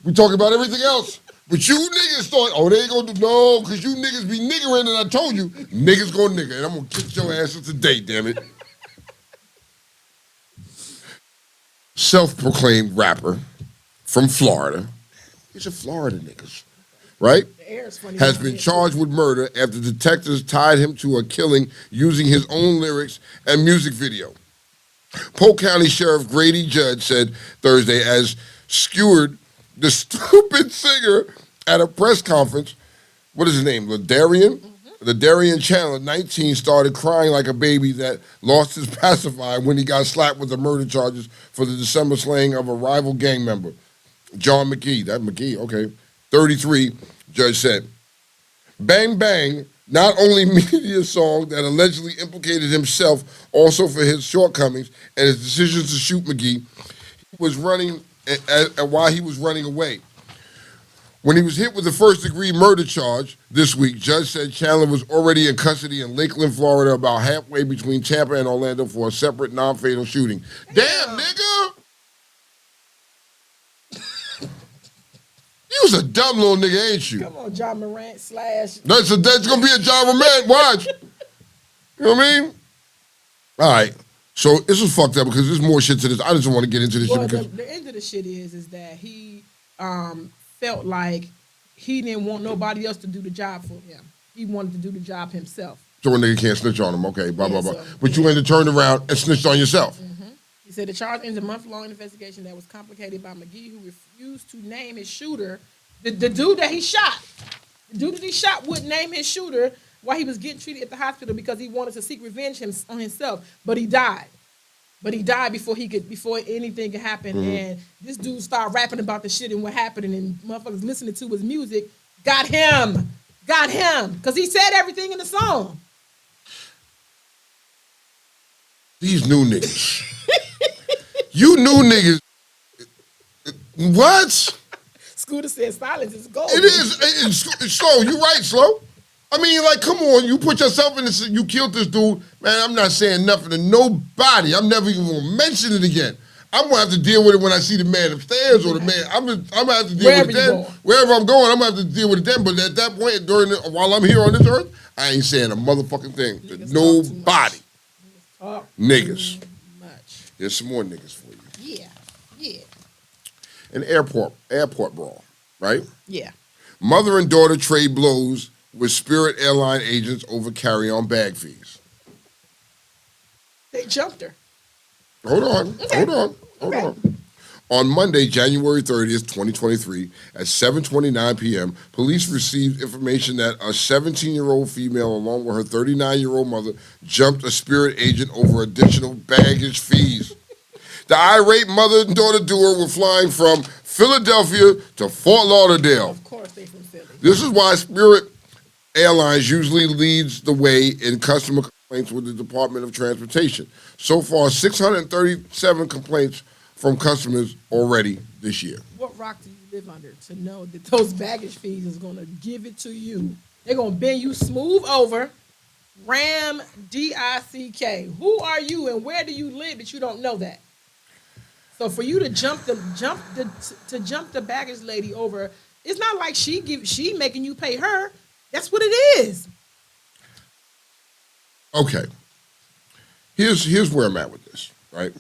S4: We talking about everything else. But you niggas thought, they ain't going to do, no, because you niggas be niggering, and I told you, niggas going to nigger, and I'm going to kick your asses today, damn it. Self-proclaimed rapper from Florida. He's a Florida niggas, right?
S5: The air is funny.
S4: Has been charged with murder after detectives tied him to a killing using his own lyrics and music video. Polk County Sheriff Grady Judd said Thursday as skewered the stupid singer at a press conference. What is his name? Ladarian? The Darian Chandler, 19, started crying like a baby that lost his pacifier when he got slapped with the murder charges for the December slaying of a rival gang member. John McGee, 33, judge said. Bang Bang, not only media song that allegedly implicated himself also for his shortcomings and his decisions to shoot McGee, was running, and while he was running away. When he was hit with the first-degree murder charge this week, judge said Chandler was already in custody in Lakeland, Florida, about halfway between Tampa and Orlando for a separate non-fatal shooting. Damn, nigga! You was a dumb little nigga, ain't you?
S5: Come on, John Morant / That's
S4: going to be a John Morant, watch. You know what I mean? All right. So this is fucked up because there's more shit to this. I just don't want to get into this shit because...
S5: The end of the shit is that he... felt like he didn't want nobody else to do the job for him. He wanted to do the job himself.
S4: So a nigga can't snitch on him, okay, blah, blah, blah. But you ain't turned around and snitched on yourself.
S5: Mm-hmm. He said the charge ends a month-long investigation that was complicated by McGee, who refused to name his shooter. The dude that he shot. The dude that he shot wouldn't name his shooter while he was getting treated at the hospital because he wanted to seek revenge on himself. But he died. Before anything could happen. Mm-hmm. And this dude started rapping about the shit and what happened, and motherfuckers listening to his music got him. Because he said everything in the song.
S4: These new niggas. You new niggas. What?
S5: Scooter said silence is gold.
S4: It is. It's slow. You right, slow. I mean, like, come on. You put yourself in this. You killed this dude. Man, I'm not saying nothing to nobody. I'm never even going to mention it again. I'm going to have to deal with it when I see the man upstairs or the man. I'm going to have to deal with it then. Wherever I'm going, I'm going to have to deal with it then. But at that point, while I'm here on this earth, I ain't saying a motherfucking thing to nobody. Niggas.
S5: Much.
S4: There's some more niggas for you.
S5: Yeah.
S4: An airport brawl, right?
S5: Yeah.
S4: Mother and daughter trade blows with Spirit airline agents over carry-on bag fees.
S5: They jumped her.
S4: Hold on. On Monday, January 30th, 2023, at 7:29 p.m., police received information that a 17-year-old female, along with her 39-year-old mother, jumped a Spirit agent over additional baggage fees. The irate mother and daughter duo were flying from Philadelphia to Fort Lauderdale.
S5: Of course, they from Philly.
S4: This is why Spirit Airlines usually leads the way in customer complaints with the Department of Transportation. So far, 637 complaints from customers already this year.
S5: What rock do you live under to know that those baggage fees is going to give it to you They're gonna bend you smooth over. Ram DICK. Who are you and where do you live that you don't know that? So for you to jump the baggage lady over, it's not like she making you pay her. That's what it is.
S4: Okay. Here's where I'm at with this, right?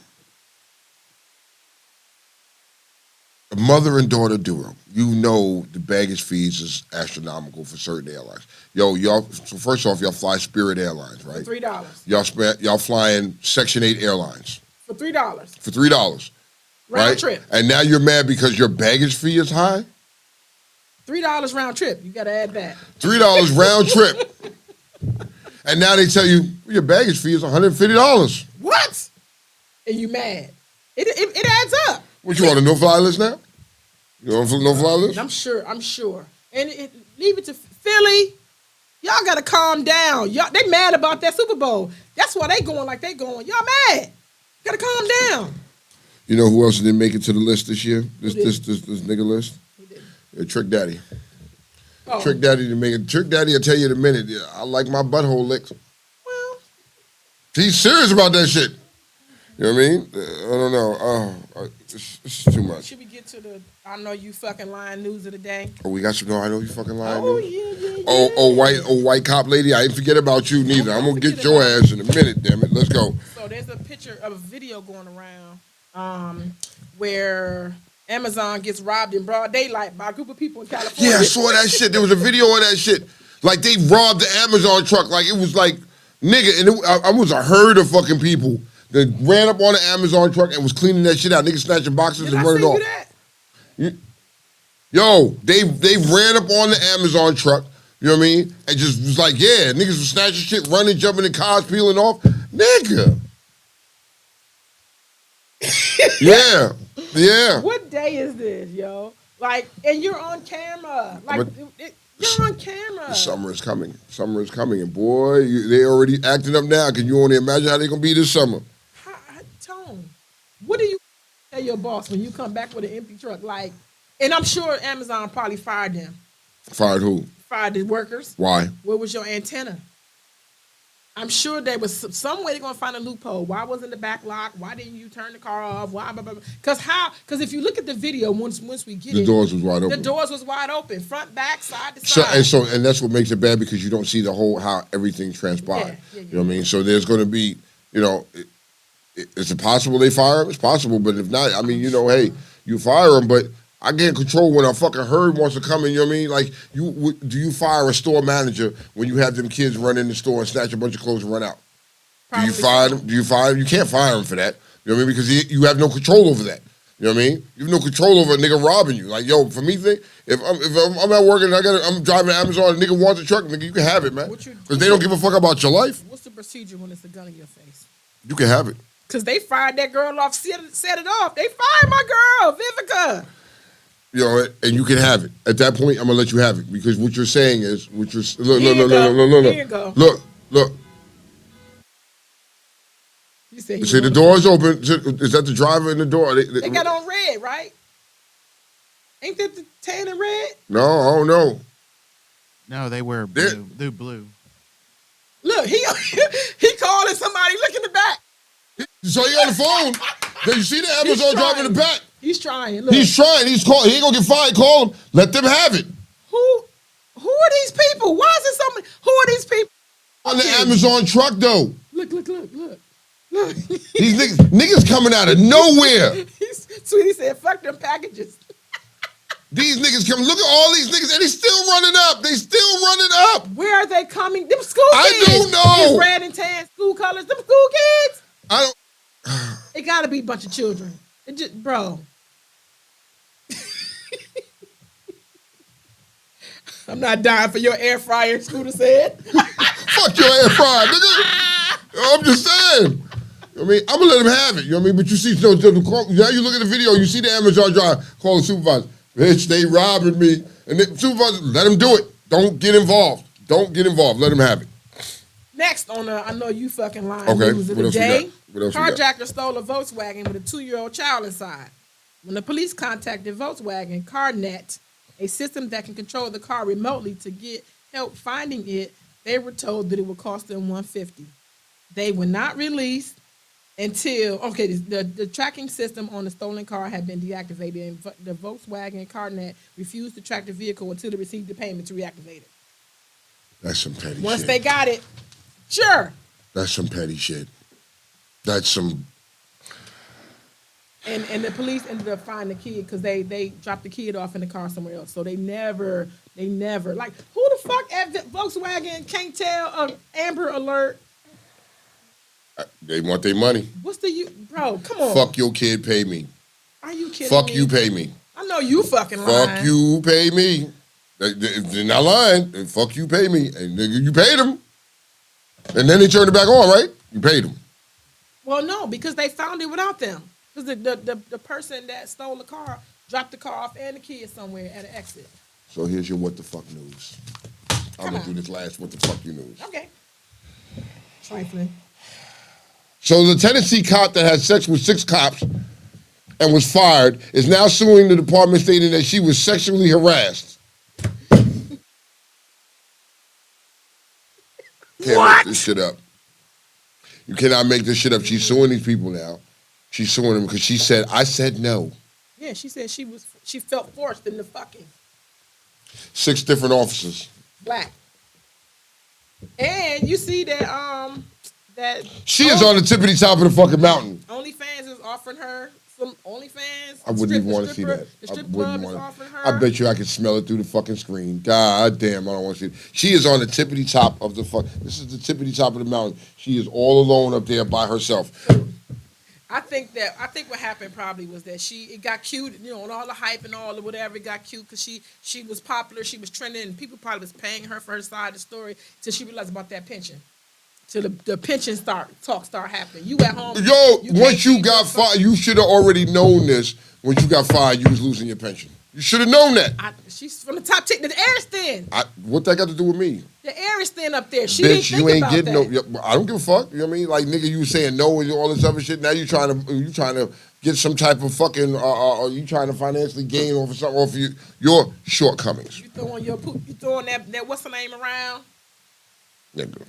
S4: A mother and daughter duo. You know the baggage fees is astronomical for certain airlines. Y'all. So first off, y'all fly Spirit Airlines, right?
S5: For $3.
S4: Y'all flying Section 8 Airlines
S5: For $3.
S4: for $3,
S5: Round
S4: right?
S5: trip.
S4: And now you're mad because your baggage fee is high.
S5: $3 round trip. You gotta add that.
S4: $3 round trip. And now they tell you your baggage fee is $150.
S5: What? And you mad? It adds up.
S4: What you want a no-fly list now? You want a no-fly list?
S5: I'm sure. And leave it to Philly. Y'all gotta calm down. Y'all, they mad about that Super Bowl. That's why they going like they going. Y'all mad? Gotta calm down.
S4: You know who else didn't make it to the list this year? This nigga list. Yeah, Trick Daddy.
S5: Oh.
S4: Trick Daddy didn't make it. Trick Daddy will tell you in a minute. Yeah, I like my butthole licked.
S5: Well,
S4: He's serious about that shit. You know what I mean? I don't know. Oh, it's too much.
S5: should we get to the I know you fucking lying news of the day?
S4: Oh, we got some. No, I know you fucking lying.
S5: Oh
S4: dude.
S5: yeah.
S4: Oh, white cop lady. I didn't forget about you neither. I'm gonna get your ass in a minute. Damn it. Let's go.
S5: So there's a picture of a video going around where Amazon gets robbed in broad daylight by a group of people in California.
S4: Yeah, I saw that shit. There was a video of that shit. Like they robbed the Amazon truck. Like it was like nigga, and I was a herd of fucking people that ran up on the Amazon truck and was cleaning that shit out. Niggas snatching boxes and running off. Yo, they ran up on the Amazon truck, you know what I mean? And just was like, yeah, niggas was snatching shit, running, jumping in cars, peeling off. Nigga. Yeah.
S5: What day is this, yo? Like, and you're on camera. Like, you're on camera.
S4: The summer is coming. Summer is coming. And boy, they already acting up now. Can you only imagine how they going to be this summer?
S5: Tone, what do you tell your boss when you come back with an empty truck? Like, and I'm sure Amazon probably fired them.
S4: Fired who?
S5: Fired the workers.
S4: Why?
S5: Where was your antenna? I'm sure there was some way they're gonna find a loophole. Why wasn't the back lock? Why didn't you turn the car off? Why? Because if you look at the video, once we get
S4: the doors was wide open.
S5: The doors was wide open, front, back, side to side.
S4: And that's what makes it bad because you don't see the whole how everything transpired.
S5: Yeah.
S4: You know what I mean? So there's going to be, you know, is it possible they fire him? It's possible, but if not, I mean, you know, hey, you fire him, but I get in control when a fucking herd wants to come in, you know what I mean? Like, do you fire a store manager when you have them kids run in the store and snatch a bunch of clothes and run out? Probably do you fire them? Do you fire them? You can't fire them for that. You know what I mean? Because you have no control over that. You know what I mean? You have no control over a nigga robbing you. Like, yo, for me, if I'm at work and I'm driving Amazon and a nigga wants a truck, nigga, you can have it, man. Because they don't give a fuck about your life.
S5: What's the procedure when it's a gun in your face?
S4: You can have it.
S5: Because they fired that girl off, set it off. They fired my girl, Vivica.
S4: You know, and you can have it. At that point, I'm gonna let you have it because what you're saying is, look.
S5: Here you go.
S4: Look.
S5: You say
S4: see the door's open. Is that the driver in the door?
S5: They got on red, right? Ain't that the tan and red?
S4: No, I don't know.
S3: No, they were blue. They're blue.
S5: Look, he calling somebody. Look in the back.
S4: So he on the phone. Did you see the Amazon driver in the back?
S5: He's trying. Look.
S4: He's trying. He's calling. He ain't gonna get fired. Call him. Let them have it.
S5: Who are these people? Why is it so many? Who are these people?
S4: On the Amazon truck, though.
S5: Look.
S4: These niggas coming out of nowhere.
S5: Sweetie said, "Fuck them packages."
S4: These niggas come. Look at all these niggas, and they still running up. They still running up.
S5: Where are they coming? Them school kids.
S4: I don't know.
S5: These red and tan school colors. Them school kids.
S4: I don't.
S5: It gotta be a bunch of children. It just, bro. I'm not dying for your air fryer, Scooter said.
S4: Fuck your air fryer, nigga. I'm just saying. I mean, I'm gonna let him have it. You know what I mean? But you see, now you look at the video, you see the Amazon driver call the supervisor. Bitch, they robbing me. And the supervisor, let him do it. Don't get involved. Let him have it.
S5: Next on I know you fucking lying
S4: okay.
S5: news of
S4: What
S5: the day.
S4: Carjacker
S5: stole a Volkswagen with a 2-year-old child inside. When the police contacted Volkswagen CarNet, a system that can control the car remotely to get help finding it, they were told that it would cost them $150. They were not released until the tracking system on the stolen car had been deactivated, and the Volkswagen CarNet refused to track the vehicle until they received the payment to reactivate it.
S4: That's some petty shit.
S5: Once they got it, sure.
S4: That's some petty shit. That's some.
S5: And the police ended up finding the kid because they dropped the kid off in the car somewhere else. So they never like, who the fuck at Volkswagen can't tell Amber Alert?
S4: They want their money.
S5: What's bro? Come on.
S4: Fuck your kid, pay me.
S5: Are you kidding
S4: Fuck
S5: me?
S4: you, pay me.
S5: I know you fucking lying.
S4: Fuck you, pay me. They're not lying. And fuck you, pay me. And nigga, you paid them. And then they turned it back on, right? You paid them.
S5: Well, no, because they found it without them. Because the person that stole the car dropped the car off and the kid somewhere at an exit.
S4: So here's your what the fuck news. I'm gonna do this last what the fuck you news.
S5: Okay. Trifling.
S4: So the Tennessee cop that had sex with 6 cops and was fired is now suing the department, stating that she was sexually harassed. Can't make this shit up. You cannot make this shit up. She's suing these people now. She's suing them because she said, I said no.
S5: Yeah, she said she felt forced into fucking.
S4: 6 different officers.
S5: Black. And you see that that
S4: she is on the tippity top of the fucking mountain.
S5: OnlyFans is offering her some OnlyFans.
S4: I wouldn't even want to see that.
S5: The strip club is offering her.
S4: I bet you I could smell it through the fucking screen. God damn, I don't want to see it. She is on the tippity top of the fuck. This is the tippity top of the mountain. She is all alone up there by herself.
S5: I think what happened probably was that it got cute, and all the hype and all the whatever, it got cute because she was popular, she was trending, and people probably was paying her for her side of the story till she realized about that pension. Till the pension start happening. You at home.
S4: Once you got fired, you should have already known this. Once you got fired, you was losing your pension. You should have known that.
S5: She's from the top tick. The air is thin.
S4: What that got to do with me?
S5: The air is thin up there. She
S4: Bitch,
S5: didn't think
S4: you ain't
S5: about
S4: getting
S5: that.
S4: no. I don't give a fuck. You know what I mean? Like nigga, you saying no and all this other shit. Now you trying to get some type of fucking. You trying to financially gain off of something off of your shortcomings.
S5: You throwing that what's the name around?
S4: Nigga.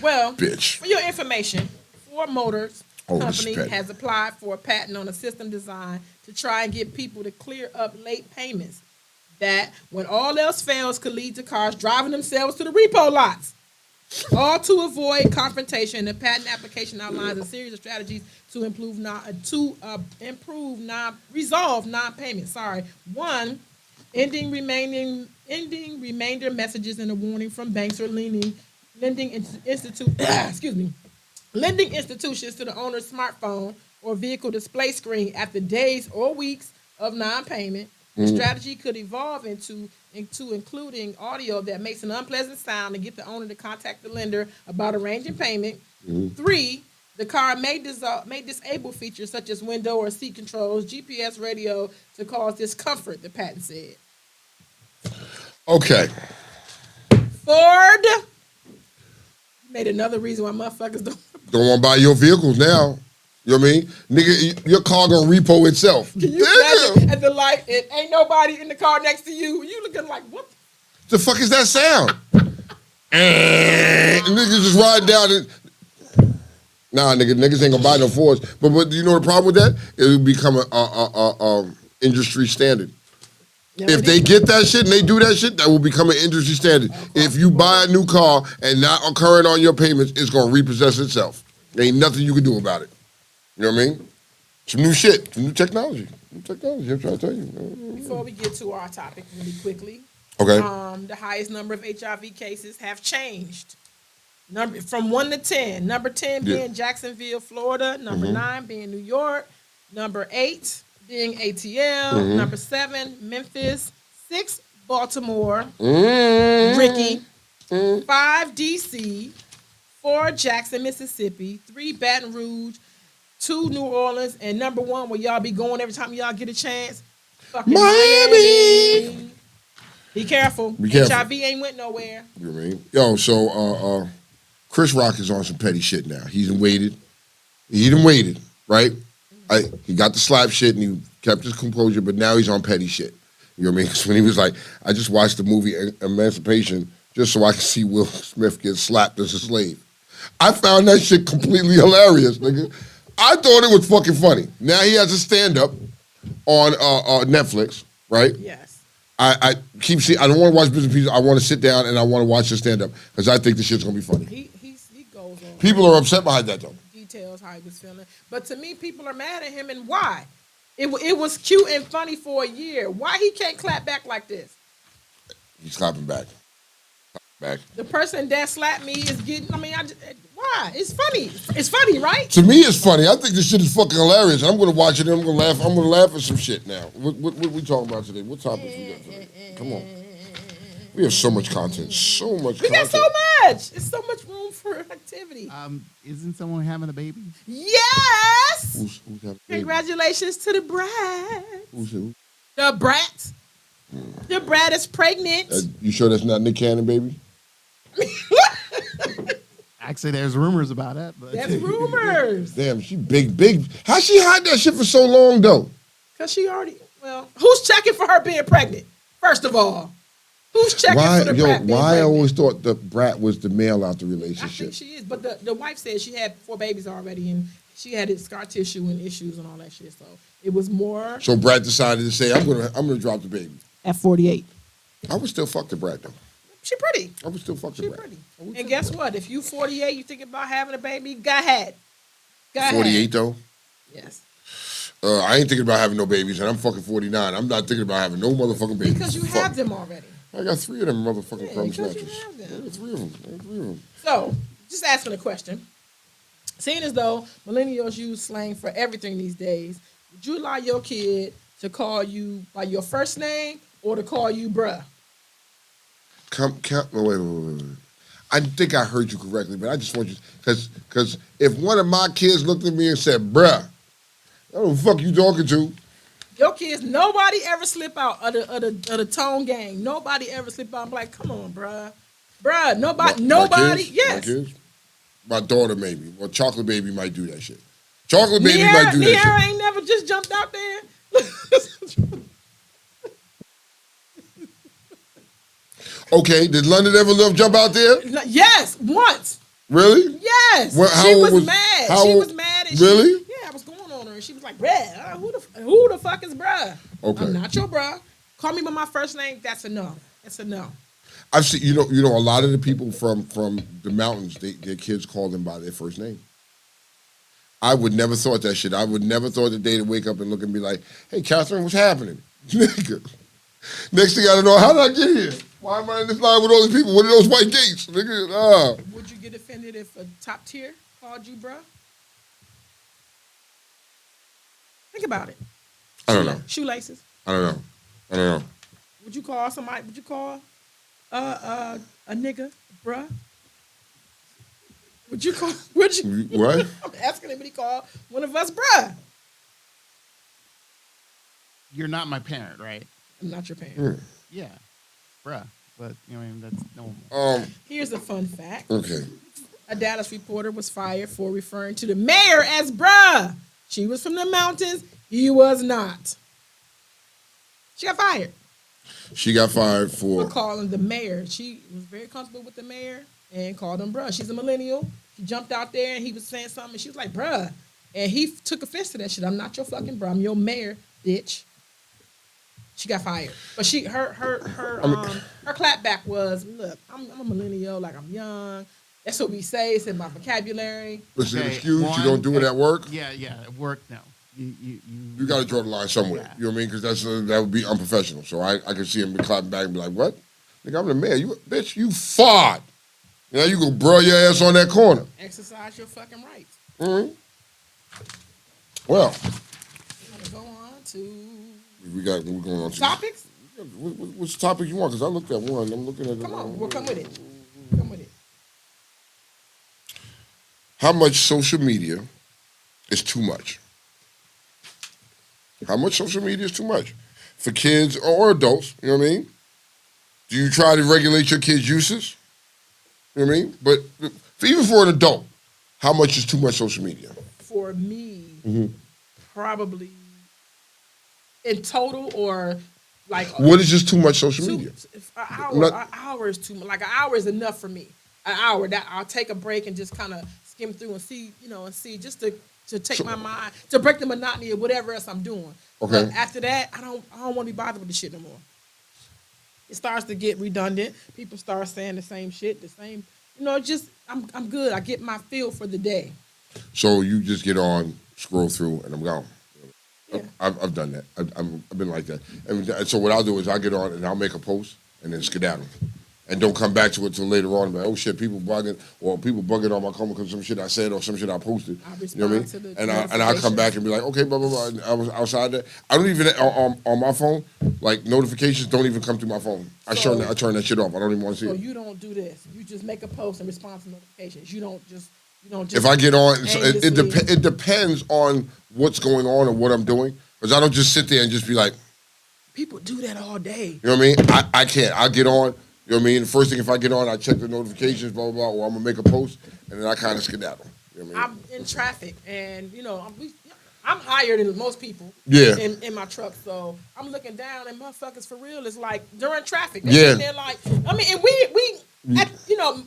S5: Well,
S4: bitch.
S5: For your information, Ford Motors Company
S4: this
S5: has applied for a patent on a system designed to try and get people to clear up late payments that, when all else fails, could lead to cars driving themselves to the repo lots. All to avoid confrontation. The patent application outlines a series of strategies to resolve non-payment. 1, ending remainder messages and a warning from banks or lending institutions to the owner's smartphone or vehicle display screen after days or weeks of non-payment. The strategy could evolve into including audio that makes an unpleasant sound and get the owner to contact the lender about arranging payment. 3, the car may disable features such as window or seat controls, GPS radio to cause discomfort, the patent said.
S4: Okay.
S5: Ford made another reason why motherfuckers
S4: don't want to buy your vehicles now. You know what I mean? Nigga, your car gonna repo itself.
S5: Can you imagine at the light, it ain't nobody in the car next to you, and you looking like, what
S4: the fuck is that sound? And niggas just ride down it. Nah, niggas ain't gonna buy no Fords. But you know the problem with that? It will become a industry standard. No, if they get that shit and they do that shit, that will become an industry standard. If you buy a new car and not current on your payments, it's gonna repossess itself. There ain't nothing you can do about it. You know what I mean? Some new shit, some new technology. I'm trying to tell you.
S5: Before we get to our topic really quickly.
S4: Okay.
S5: The highest number of HIV cases have changed. From 1 to 10. Number 10 being Jacksonville, Florida. Number 9 being New York. Number 8 being ATL. Number 7, Memphis. 6, Baltimore. Ricky. 5, DC. 4, Jackson, Mississippi. 3, Baton Rouge. 2, New Orleans. And number 1, where y'all be going every time y'all get a chance, fucking Miami. Be careful. HIV ain't went nowhere.
S4: You know what I mean? Yo, so Chris Rock is on some petty shit now. He done waited, right? He got the slap shit and he kept his composure, but now he's on petty shit. You know what I mean? Because when he was like, I just watched the movie Emancipation, just so I can see Will Smith get slapped as a slave. I found that shit completely hilarious, nigga. I thought it was fucking funny. Now he has a stand-up on Netflix, right?
S5: Yes.
S4: I keep seeing. I don't want to watch bits and pieces. I want to sit down and I want to watch the stand-up because I think the shit's gonna be funny.
S5: He goes on.
S4: People are upset behind that though.
S5: Details how he was feeling, but to me, people are mad at him, and why? It was cute and funny for a year. Why he can't clap back like this?
S4: He's clapping back.
S5: The person that slapped me is getting. I mean, why? It's funny. It's funny, right?
S4: To me, it's funny. I think this shit is fucking hilarious. I'm gonna watch it and I'm gonna laugh. I'm gonna laugh at some shit now. What we talking about today? What topics we got today? Come on. We have so much content.
S5: We got so much. It's so much room for activity.
S3: Isn't someone having a baby?
S5: Yes.
S4: Who's having a baby?
S5: Congratulations to the brat.
S4: Who?
S5: The brat. The brat is pregnant.
S4: You sure that's not Nick Cannon, baby?
S3: Actually, there's rumors about it. But
S5: That's rumors.
S4: Damn, she big. How she hide that shit for so long though?
S5: Because she already. Well, who's checking for her being pregnant? First of all, who's checking for the brat being
S4: why I
S5: pregnant?
S4: always thought the brat was the male out the
S5: I
S4: relationship.
S5: think she is, but the wife said she had 4 babies already, and she had scar tissue and issues and all that shit. So it was more.
S4: So Brat decided to say, I'm gonna drop the baby.
S5: At 48.
S4: I would still fuck the Brat though.
S5: She pretty.
S4: I would still fuck the
S5: She
S4: Brat.
S5: pretty. And guess what? If you 48, you thinking about having a baby, go ahead.
S4: 48 though?
S5: Yes.
S4: I ain't thinking about having no babies, and I'm fucking 49. I'm not thinking about having no motherfucking babies.
S5: Because you
S4: Fuck.
S5: have them already.
S4: I got 3 of them motherfucking
S5: Yeah,
S4: crumb
S5: because you
S4: snatchers.
S5: have them.
S4: I got 3 of them.
S5: So, just asking a question. Seeing as though millennials use slang for everything these days, would you allow your kid to call you by your first name or to call you bruh?
S4: Wait. I think I heard you correctly, but I just want you, because if one of my kids looked at me and said, bruh, who the fuck you talking to?
S5: Your kids, nobody ever slip out of the tone gang. Nobody ever slip out and be like, come on, bruh. Bruh, nobody,
S4: My kids?
S5: yes.
S4: My kids? My daughter maybe. Well, Chocolate Baby might do that shit. Chocolate Baby might do that
S5: Niara
S4: shit.
S5: ain't never just jumped out there.
S4: Okay, did London ever jump out there?
S5: Yes, once.
S4: Really?
S5: Yes.
S4: Well,
S5: she was mad. She was mad. And
S4: really?
S5: I was going on her. And she was like, bruh, who the fuck is bruh?
S4: Okay.
S5: I'm not your bruh. Call me by my first name. That's a no. That's a no.
S4: I've seen, you know, a lot of the people from the mountains, their kids call them by their first name. I would never thought that shit. I would never thought that they'd wake up and look and be like, hey, Catherine, what's happening? Nigga. Next thing I know, how did I get here? Why am I in this line with all these people? What are those white gates? Nigga,
S5: Would you get offended if a top tier called you bruh? Think about it.
S4: I don't know.
S5: Shoelaces.
S4: I don't know.
S5: Would you call somebody? Would you call a nigga bruh? Would you call? Would you?
S4: What?
S5: I'm asking him. Would he call one of us bruh?
S3: You're not my parent, right?
S5: I'm not your parent.
S3: Yeah, bruh. But I mean, that's normal.
S5: Here's a fun fact.
S4: Okay.
S5: A Dallas reporter was fired for referring to the mayor as bruh. She was from the mountains. He was not. She got fired.
S4: She got fired for
S5: calling the mayor. She was very comfortable with the mayor and called him bruh. She's a millennial. He jumped out there and he was saying something and she was like, bruh. And he took offense to that shit. I'm not your fucking bruh. I'm your mayor, bitch. She got fired. But her clapback was, look, I'm a millennial, like I'm young. That's what we say. It's in my vocabulary.
S4: It's an excuse. You don't do it at work.
S3: Yeah, at work, no.
S4: You got to draw the line somewhere.
S3: Yeah.
S4: You know what I mean? Because that would be unprofessional. So I can see him be clapping back and be like, what? Nigga, I'm the mayor. You bitch, you fought. Now you go bro your ass on that corner.
S5: Exercise your fucking rights.
S4: Mm-hmm. Well.
S5: I'm gonna go on to
S4: We're going on to
S5: topics.
S4: Which topic you want? Because I looked at one. I'm looking at
S5: Come on, we'll come with it. Come with it.
S4: How much social media is too much? How much social media is too much? For kids or adults, you know what I mean? Do you try to regulate your kids' uses? You know what I mean? But even for an adult, how much is too much social media?
S5: For me, probably in total or Like,
S4: what is just too much social media?
S5: An hour is too much. Like an hour is enough for me. An hour that I'll take a break and just kind of skim through and see, just to take my mind, to break the monotony of whatever else I'm doing.
S4: Okay.
S5: But after that, I don't want to be bothered with the shit no more. It starts to get redundant. People start saying the same shit, the same, I'm good. I get my feel for the day.
S4: So you just get on, scroll through, and I'm gone.
S5: Yeah.
S4: I've done that. I've been like that. And so what I'll do is I'll get on and I'll make a post and then skedaddle. And don't come back to it till later on. Like, oh shit, people bugging on my comment because of some shit I said or some shit I posted. You know what I mean? And I'll come back and be like, okay, blah blah blah. And I was outside that. I don't even on my phone, like notifications don't even come through my phone. I turn that shit off. I don't even want to see it.
S5: So you don't do this. You just make a post and respond to notifications. You don't just.
S4: If I get on, it depends on what's going on and what I'm doing. Because I don't just sit there and just be like.
S5: People do that all day.
S4: You know what I mean? I can't. I get on. You know what I mean? The first thing, if I get on, I check the notifications, blah, blah, blah, or I'm going to make a post, and then I kind of skedaddle. You know what I mean?
S5: I'm in traffic, and, I'm higher than most people in my truck, so I'm looking down, and motherfuckers, for real, it's like, during traffic, they're like, and we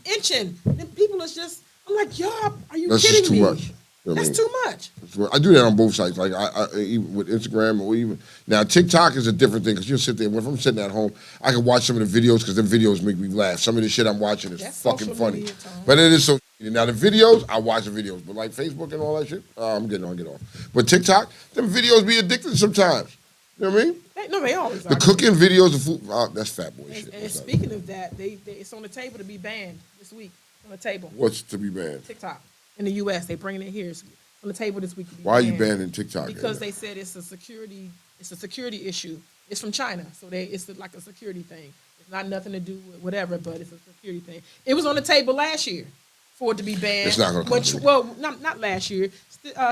S5: inching, and people is just, I'm like, y'all, are you
S4: That's
S5: kidding
S4: just too
S5: me?
S4: much. You know
S5: That's too much.
S4: I do that on both sides. Like I even with Instagram or even now TikTok is a different thing because you'll sit there. If I'm sitting at home, I can watch some of the videos because the videos make me laugh. Some of the shit I'm watching is fucking funny, but it is so. Now the videos, I watch the videos, but like Facebook and all that shit, I'm getting on, get off. But TikTok, them videos be addictive sometimes. You know what I mean?
S5: They always
S4: the
S5: are.
S4: Cooking videos, the food, that's fat boy shit.
S5: And speaking of that, it's on the table to be banned this week. On the table.
S4: What's to be banned?
S5: TikTok in the U.S. They bringing it here. It's on the table this week.
S4: Why are you banning TikTok?
S5: Because they said it's a security issue. It's from China, so it's like a security thing. It's not nothing to do with whatever, but it's a security thing. It was on the table last year for it to be banned.
S4: It's not going to come.
S5: Not last year.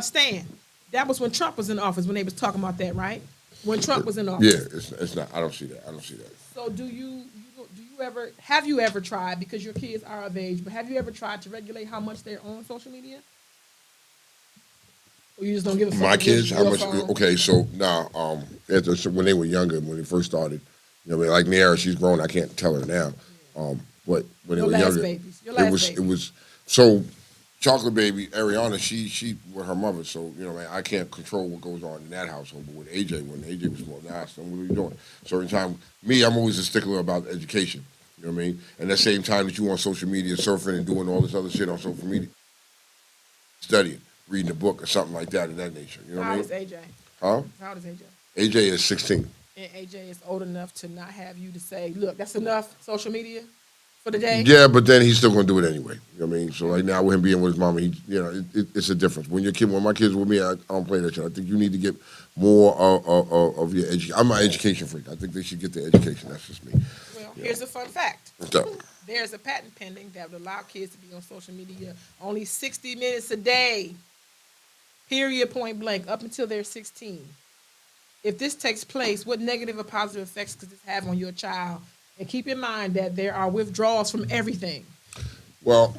S5: Stan. That was when Trump was in office when they was talking about that, right? When Trump was in office.
S4: Yeah, it's not. I don't see that.
S5: So have you ever tried, because your kids are of age, but have you ever tried to regulate how much they're on social media? Or you just don't give a fuck?
S4: My kids, how much? Okay, so now, when they were younger, when they first started, like Niara, she's grown. I can't tell her now, but when they were younger, it was so. Chocolate baby Ariana, she with her mother, so I can't control what goes on in that household. But with AJ, when AJ was small, I asked him, "What are you doing?" Certain time, I'm always a stickler about education. You know what I mean? And at the same time that you on social media, surfing and doing all this other shit on social media, studying, reading a book or something like that of that nature. You know what I mean?
S5: How old is AJ?
S4: Huh?
S5: How old is AJ?
S4: AJ is 16.
S5: And AJ is old enough to not have you to say, "Look, that's enough social media for the day."
S4: Yeah, but then he's still gonna do it anyway. You know what I mean? So right now with him being with his mama, it's a difference. When my kids with me, I don't play that shit. I think you need to get more of your education. I'm an education freak. I think they should get the education. That's just me.
S5: Well, here's a fun fact.
S4: What's up?
S5: There's a patent pending that would allow kids to be on social media only 60 minutes a day. Period, point blank, up until they're 16. If this takes place, what negative or positive effects could this have on your child? And keep in mind that there are withdrawals from everything.
S4: Well,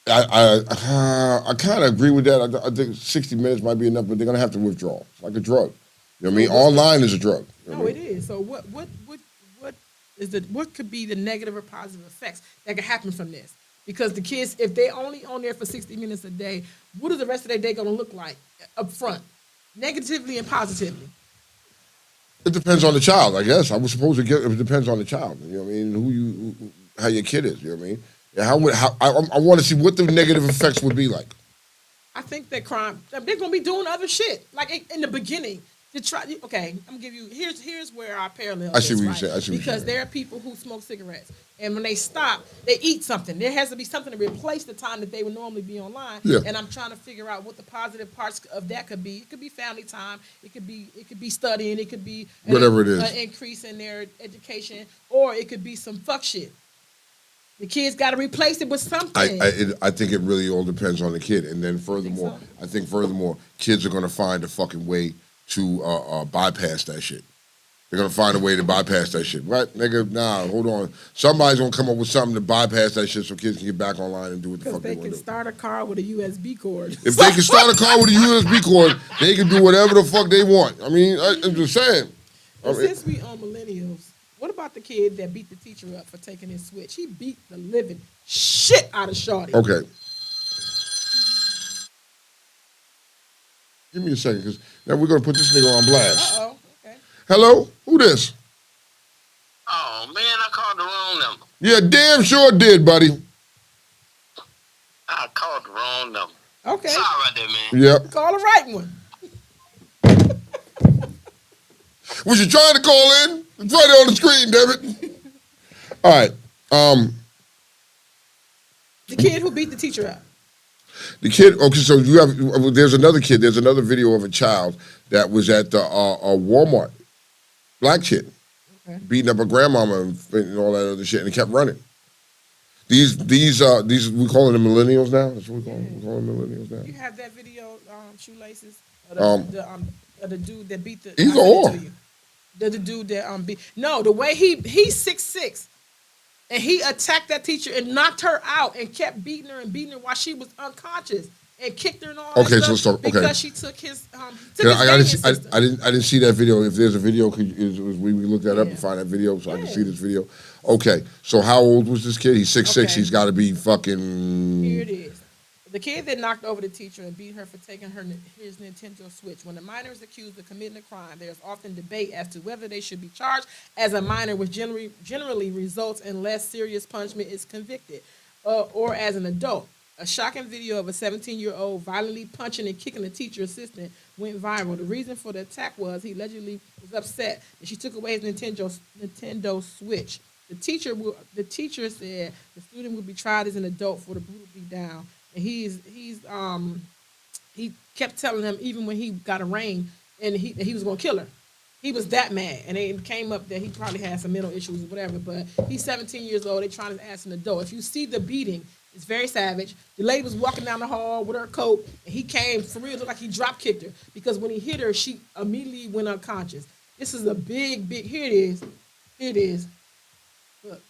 S4: I kind of agree with that. I think 60 minutes might be enough, but they're gonna have to withdraw. It's like a drug. You know what I mean? Online is a drug.
S5: No, it is. So what could be the negative or positive effects that could happen from this? Because the kids, if they only on there for 60 minutes a day, what is the rest of their day going to look like up front, negatively and positively?
S4: It depends on the child, I guess. I was supposed to get. It depends on the child. You know what I mean? How your kid is. You know what I mean? Yeah, I want to see what the negative effects would be like.
S5: I think that crime. They're going to be doing other shit. Like in the beginning. Okay, I'm gonna give you. Here's where our parallel.
S4: I see what you're saying.
S5: Because there are people who smoke cigarettes, and when they stop, they eat something. There has to be something to replace the time that they would normally be online.
S4: Yeah.
S5: And I'm trying to figure out what the positive parts of that could be. It could be family time. It could be studying. It could be
S4: whatever it is,
S5: an increase in their education, or it could be some fuck shit. The kids got to replace it with something.
S4: I think it really all depends on the kid, and then furthermore, I think kids are gonna find a fucking way to bypass that shit. They're going to find a way to bypass that shit. What? Nigga, nah, hold on. Somebody's going to come up with something to bypass that shit so kids can get back online and do what the fuck they want to do.
S5: Because they can start a car with a USB cord.
S4: If they can start a car with a USB cord, they can do whatever the fuck they want. I mean, I'm just saying.
S5: Since we on millennials, what about the kid that beat the teacher up for taking his switch? He beat the living shit out of Shorty.
S4: Okay. Give me a second, because now we're going to put this nigga on blast.
S5: Uh-oh. Okay.
S4: Hello? Who this?
S6: Oh, man, I called the wrong number.
S4: Yeah, damn sure did, buddy.
S6: I called the wrong number.
S5: Okay.
S6: Sorry about that, man.
S4: Yep.
S5: Call the right one.
S4: Was you trying to call in? It's right on the screen, damn it. All right.
S5: The kid who beat the teacher up.
S4: The kid, okay, so you have, there's another kid, there's another video of a child that was at the Walmart, black kid, beating up a grandmama and all that other shit, and he kept running. These we calling them millennials now? That's what we call them? We call them millennials now?
S5: You have that video, Shoelaces? The dude that beat the...
S4: Either or.
S5: The dude that beat... No, the way he's 6'6", and he attacked that teacher and knocked her out and kept beating her while she was unconscious and kicked her and all that stuff.
S4: So let's talk. Okay.
S5: Because she took his
S4: I didn't see that video. If there's a video, we look that up and find that video so I can see this video. Okay, so how old was this kid? He's 6'6". Okay. He's got to be fucking...
S5: Here it is. The kid that knocked over the teacher and beat her for taking his Nintendo Switch. When a minor is accused of committing a crime, there is often debate as to whether they should be charged as a minor, which generally results in less serious punishment is convicted, or as an adult. A shocking video of a 17-year-old violently punching and kicking a teacher assistant went viral. The reason for the attack was he allegedly was upset that she took away his Nintendo Switch. The teacher said the student would be tried as an adult for the brutal beatdown. And he kept telling him even when he got arraigned and he was gonna kill her. He was that mad, and it came up that he probably had some mental issues or whatever. But he's 17 years old. They trying to ask an adult. If you see the beating, it's very savage. The lady was walking down the hall with her coat, and he came for real, looked like he drop kicked her because when he hit her, she immediately went unconscious. This is a big. Here it is. Here it is. Look.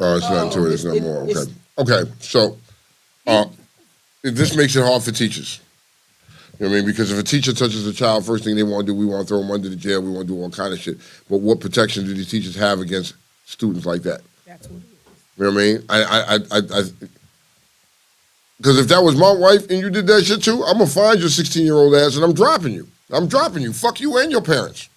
S4: Oh, it's nothing to it. It's no more. Okay. Okay. So, this makes it hard for teachers. You know what I mean? Because if a teacher touches a child, first thing they want to do, we want to throw them under the jail. We want to do all kind of shit. But what protection do these teachers have against students like that?
S5: That's what it is.
S4: You know what I mean? Because if that was my wife and you did that shit too, I'm going to find your 16-year-old ass and I'm dropping you. I'm dropping you. Fuck you and your parents.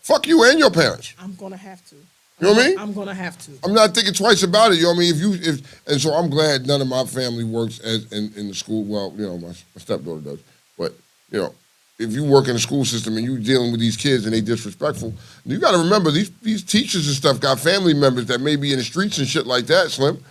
S4: Fuck you and your parents.
S5: I'm going to have to.
S4: You know what I mean?
S5: I'm gonna have to.
S4: I'm not thinking twice about it. You know what I mean? And so I'm glad none of my family works in the school. Well, you know, my stepdaughter does. But you know, if you work in the school system and you dealing with these kids and they disrespectful, you got to remember these teachers and stuff got family members that may be in the streets and shit like that. Slim,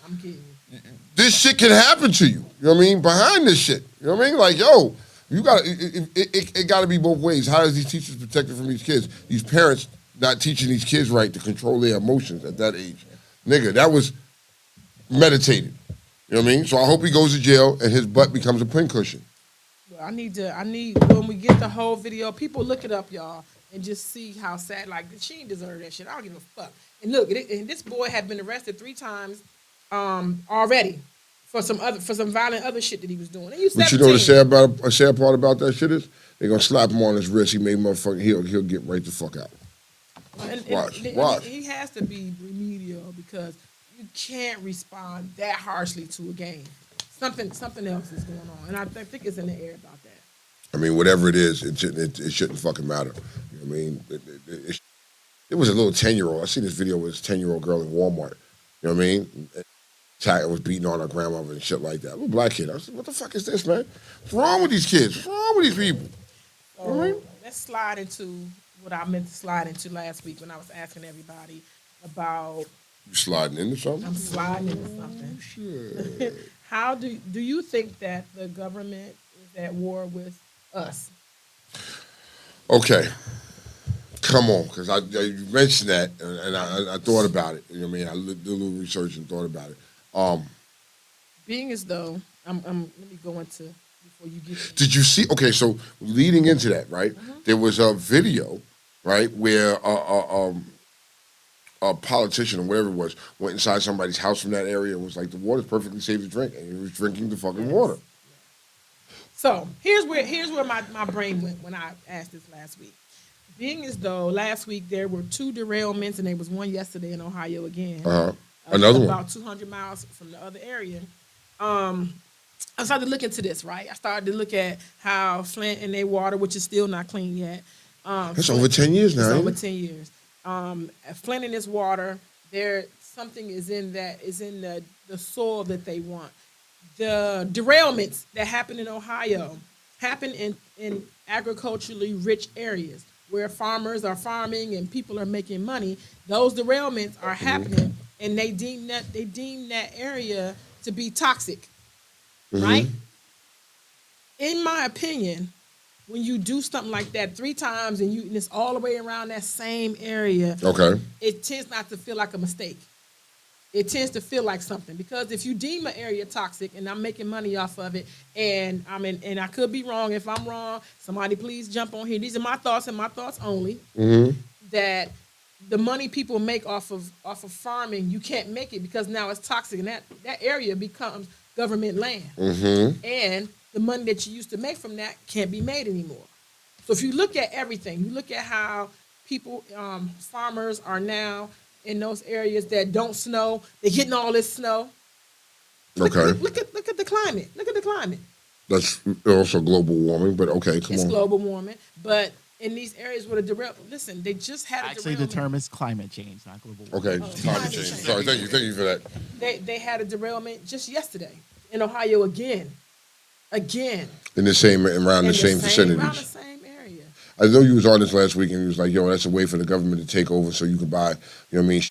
S5: I'm kidding you.
S4: This shit can happen to you. You know what I mean? Behind this shit. You know what I mean? Like, yo, you got it got to be both ways. How does these teachers protect it from these kids? These parents not teaching these kids right to control their emotions at that age. Nigga, that was meditated. You know what I mean? So I hope he goes to jail and his butt becomes a pincushion.
S5: Well, I need when we get the whole video, people look it up, y'all, and just see how sad, like, she didn't deserve that shit. I don't give a fuck. And look, and this boy had been arrested 3 times already for some violent other shit that he was doing. And
S4: But you know the sad part about that shit is? They're going to slap him on his wrist. He may motherfucking, he'll get right the fuck out. Watch.
S5: He has to be remedial because you can't respond that harshly to a game. Something else is going on, and I think it's in the air about that.
S4: I mean, whatever it is, it shouldn't fucking matter. You know what I mean? It was a little 10-year-old. I seen this video with this 10-year-old girl in Walmart. You know what I mean? Was beating on her grandmother and shit like that. A little black kid. I said, what the fuck is this, man? What's wrong with these kids? What's wrong with these people?
S5: So,
S4: you know what I mean?
S5: Let's slide into what I meant to slide into last week when I was asking everybody about...
S4: You sliding into something?
S5: I'm sliding into something.
S4: Shit.
S5: How do you think that the government is at war with us?
S4: Okay. Come on, because you mentioned that, and I thought about it. You know what I mean? I did a little research and thought about it.
S5: Being as though let me go into before you get.
S4: Did you see? Okay, so leading into that, right? There was a video, right, where a politician or whatever it was went inside somebody's house from that area and was like, the water's perfectly safe to drink, and he was drinking the fucking water.
S5: So here's where my brain went when I asked this last week. Being as though last week there were 2 derailments and there was one yesterday in Ohio again.
S4: Another one.
S5: About 200 miles from the other area. I started to look into this, right? I started to look at how Flint and their water, which is still not clean yet.
S4: That's over 10 years now.
S5: It's over 10 years. Flint and this water, something is in the soil that they want. The derailments that happen in Ohio happen in agriculturally rich areas where farmers are farming and people are making money. Those derailments are happening, and they deem that area to be toxic, right? In my opinion, when you do something like that 3 times and it's all the way around that same area, it tends not to feel like a mistake. It tends to feel like something, because if you deem an area toxic and I'm making money off of it, and I could be wrong. If I'm wrong, somebody please jump on here. These are my thoughts and my thoughts only. That the money people make off of farming, you can't make it because now it's toxic, and that area becomes government land. And the money that you used to make from that can't be made anymore. So if you look at everything, you look at how people, farmers are now in those areas that don't snow, they're getting all this snow. Look at the climate. Look at the climate.
S4: That's also global warming, but okay, come on.
S5: It's global warming, but in these areas where the derailment, they just had a
S3: Actually,
S5: derailment.
S3: the term is climate change, not global warming.
S4: Okay, climate change. Sorry, thank you for that.
S5: They had a derailment just yesterday in Ohio again.
S4: In the same, around the same vicinities.
S5: Around the same area.
S4: I know you was on this last week, and you was like, yo, that's a way for the government to take over so you can buy, you know what I mean,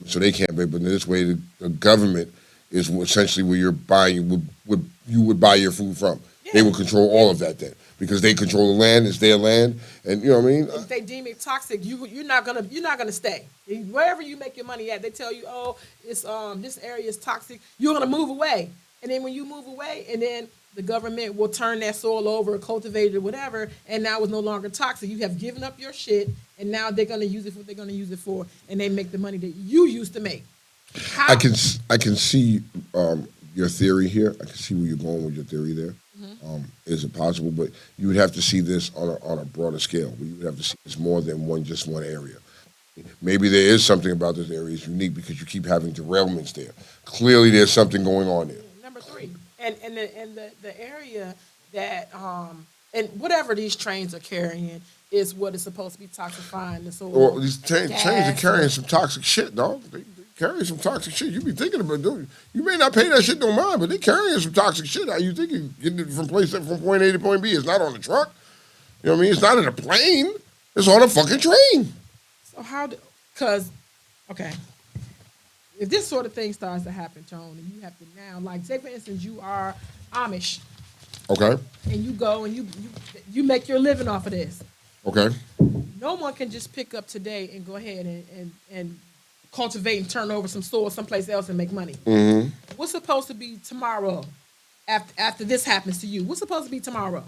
S4: so they can't pay. But this way, the government is essentially where you're buying, you would buy your food from. Yeah. They would control all of that then, because they control the land, it's their land, and you know what I mean?
S5: If they deem it toxic, you're not gonna stay. Wherever you make your money at, they tell you, oh, it's this area is toxic, you're gonna move away. And then when you move away, and then the government will turn that soil over, cultivate it, or whatever, and now it's no longer toxic. You have given up your shit, and now they're gonna use it for what they're gonna use it for, and they make the money that you used to make. How?
S4: I can see your theory here. I can see where you're going with your theory there. Is it possible? But you would have to see this on a broader scale. You would have to see this more than just one area. Maybe there is something about this area is unique because you keep having derailments there. Clearly, there's something going on there.
S5: Number 3, and the area that and whatever these trains are carrying is what is supposed to be toxifying the soil.
S4: Well, these trains are carrying some toxic shit, dog. They carrying some toxic shit. You be thinking about doing. You may not pay that shit no mind, but they carrying some toxic shit. How you think you getting it from point A to point B? It's not on the truck. You know what I mean? It's not in a plane. It's on a fucking train.
S5: So okay. If this sort of thing starts to happen, Tone, and you have to now, like, say for instance, you are Amish.
S4: Okay.
S5: And you go and you make your living off of this.
S4: Okay.
S5: No one can just pick up today and go ahead and cultivate and turn over some soil someplace else and make money. What's supposed to be tomorrow after this happens to you? What's supposed to be tomorrow?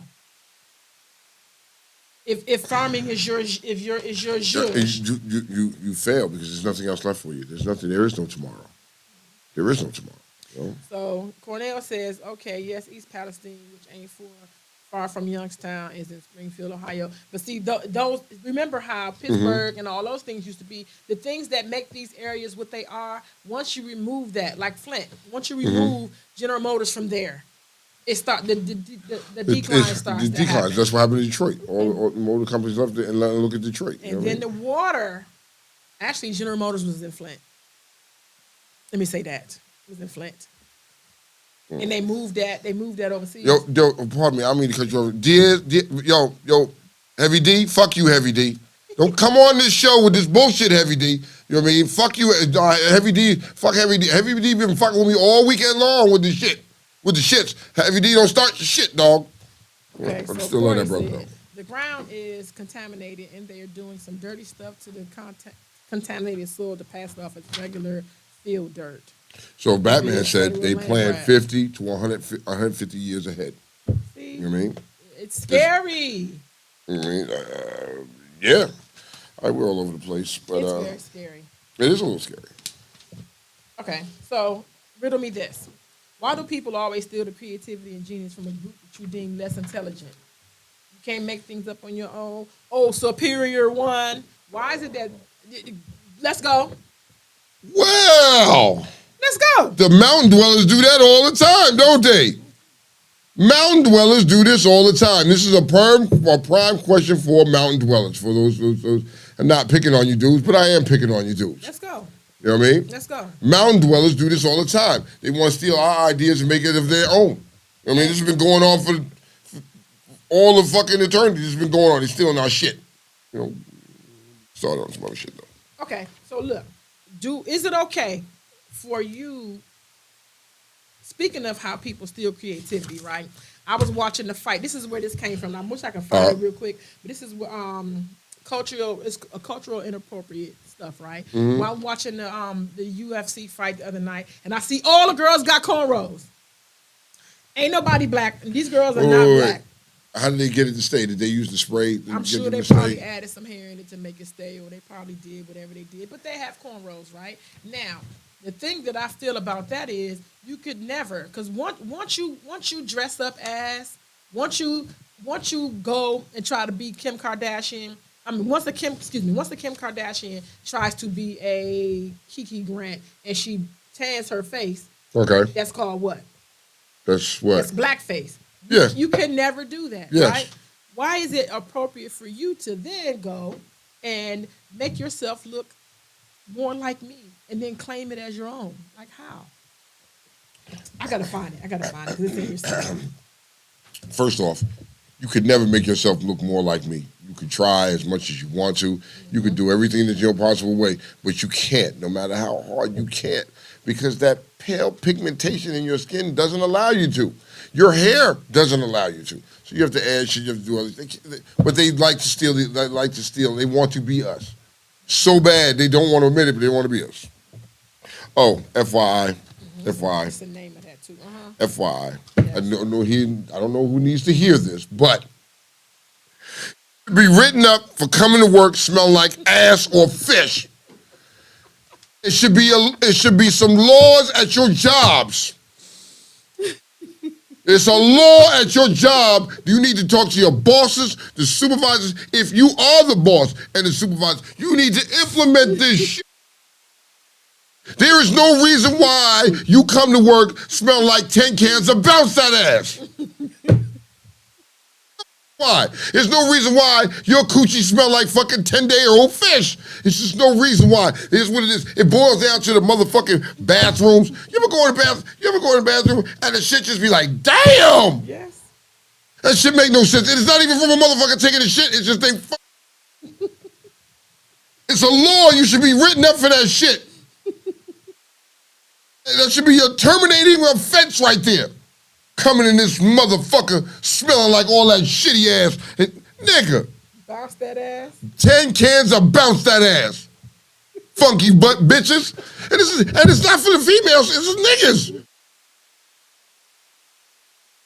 S5: If farming is yours, you
S4: fail because there's nothing else left for you. There is no tomorrow. There is no tomorrow. You know?
S5: So Cornell says, okay, yes, East Palestine, which ain't far from Youngstown, is in Springfield, Ohio. But see, those remember how Pittsburgh and all those things used to be. The things that make these areas what they are, once you remove that, like Flint, once you remove General Motors from there, the decline starts. The decline.
S4: That's what happened in Detroit. All the motor companies left it and look at Detroit.
S5: And then the water, actually, General Motors was in Flint. Let me say that. It was in Flint. And they moved that overseas.
S4: Yo, pardon me, I don't mean to cut you off. Yo, Heavy D, fuck you, Heavy D. Don't come on this show with this bullshit, Heavy D. You know what I mean? Fuck you, Heavy D. Fuck Heavy D. Heavy D been fucking with me all weekend long with this shit. With the shits. Heavy D don't start your shit, dog.
S5: Okay,
S4: I'm
S5: so
S4: still love that brother, though.
S5: The ground is contaminated, and they are doing some dirty stuff to the contaminated soil to pass it off as regular field dirt.
S4: So Batman said they planned 50 to 150 years ahead.
S5: See?
S4: You know what I mean?
S5: It's scary.
S4: You know what I mean? Yeah. We're all over the place. But,
S5: it's very scary.
S4: It is a little scary.
S5: Okay, so riddle me this. Why do people always steal the creativity and genius from a group that you deem less intelligent? You can't make things up on your own. Oh, superior one. Why is it that... Let's go.
S4: Well...
S5: Let's go.
S4: The mountain dwellers do that all the time, don't they? Mountain dwellers do this all the time. This is a prime question for mountain dwellers. For those, I'm not picking on you dudes, but I am picking on you dudes.
S5: Let's go.
S4: You know what I mean?
S5: Let's go.
S4: Mountain dwellers do this all the time. They want to steal our ideas and make it of their own. I mean, this has been going on for all the fucking eternity. This has been going on. They're stealing our shit. You know, start on some other shit though.
S5: Okay, so look, is it okay for you, speaking of how people steal creativity, right? I was watching the fight. This is where this came from. I wish I could find it real quick, but this is it's a cultural inappropriate stuff, right?
S4: Mm-hmm.
S5: While I'm watching the UFC fight the other night, and I see all the girls got cornrows. Ain't nobody black, and these girls are not black.
S4: How did they get it to stay? Did they use the spray?
S5: I'm sure they probably added some hair in it to make it stay, or they probably did whatever they did. But they have cornrows, right? Now, the thing that I feel about that is you could never, because once you dress up as, once you go and try to be Kim Kardashian. I mean, once the Kim Kardashian tries to be a Kiki Grant and she tans her face,
S4: okay,
S5: that's called what?
S4: That's what?
S5: That's blackface.
S4: Yeah.
S5: You can never do that,
S4: yes.
S5: right? Why is it appropriate for you to then go and make yourself look more like me and then claim it as your own? Like how? I gotta find it. Because it's in your stuff.
S4: First off, you could never make yourself look more like me. You could try as much as you want to. You could do everything that's your possible way, but you can't, no matter how hard you can't, because that pale pigmentation in your skin doesn't allow you to. Your hair doesn't allow you to. So you have to add shit, you have to do other things. But they like to steal, they want to be us. So bad, they don't want to admit it, but they want to be us. Oh, FYI. FYI.
S5: That's the name of that too.
S4: FYI. Yes. I don't know who needs to hear this, but be written up for coming to work smelling like ass or fish. It should be some laws at your jobs. It's a law at your job. You need to talk to your bosses, the supervisors. If you are the boss and the supervisor, you need to implement this shit. There is no reason why you come to work smelling like 10 cans of bounce that ass. Why? There's no reason why your coochie smell like fucking 10-day-old fish. It's just no reason why. It's what it is. It boils down to the motherfucking bathrooms. You ever go in the bathroom and the shit just be like, damn!
S5: Yes.
S4: That shit make no sense. It's not even from a motherfucker taking the shit. It's just it's a law. You should be written up for that shit. That should be a terminating offense right there. Coming in this motherfucker smelling like all that shitty ass. Nigga.
S5: Bounce that ass.
S4: 10 cans of bounce that ass. Funky butt bitches. And it's not for the females, it's the niggas.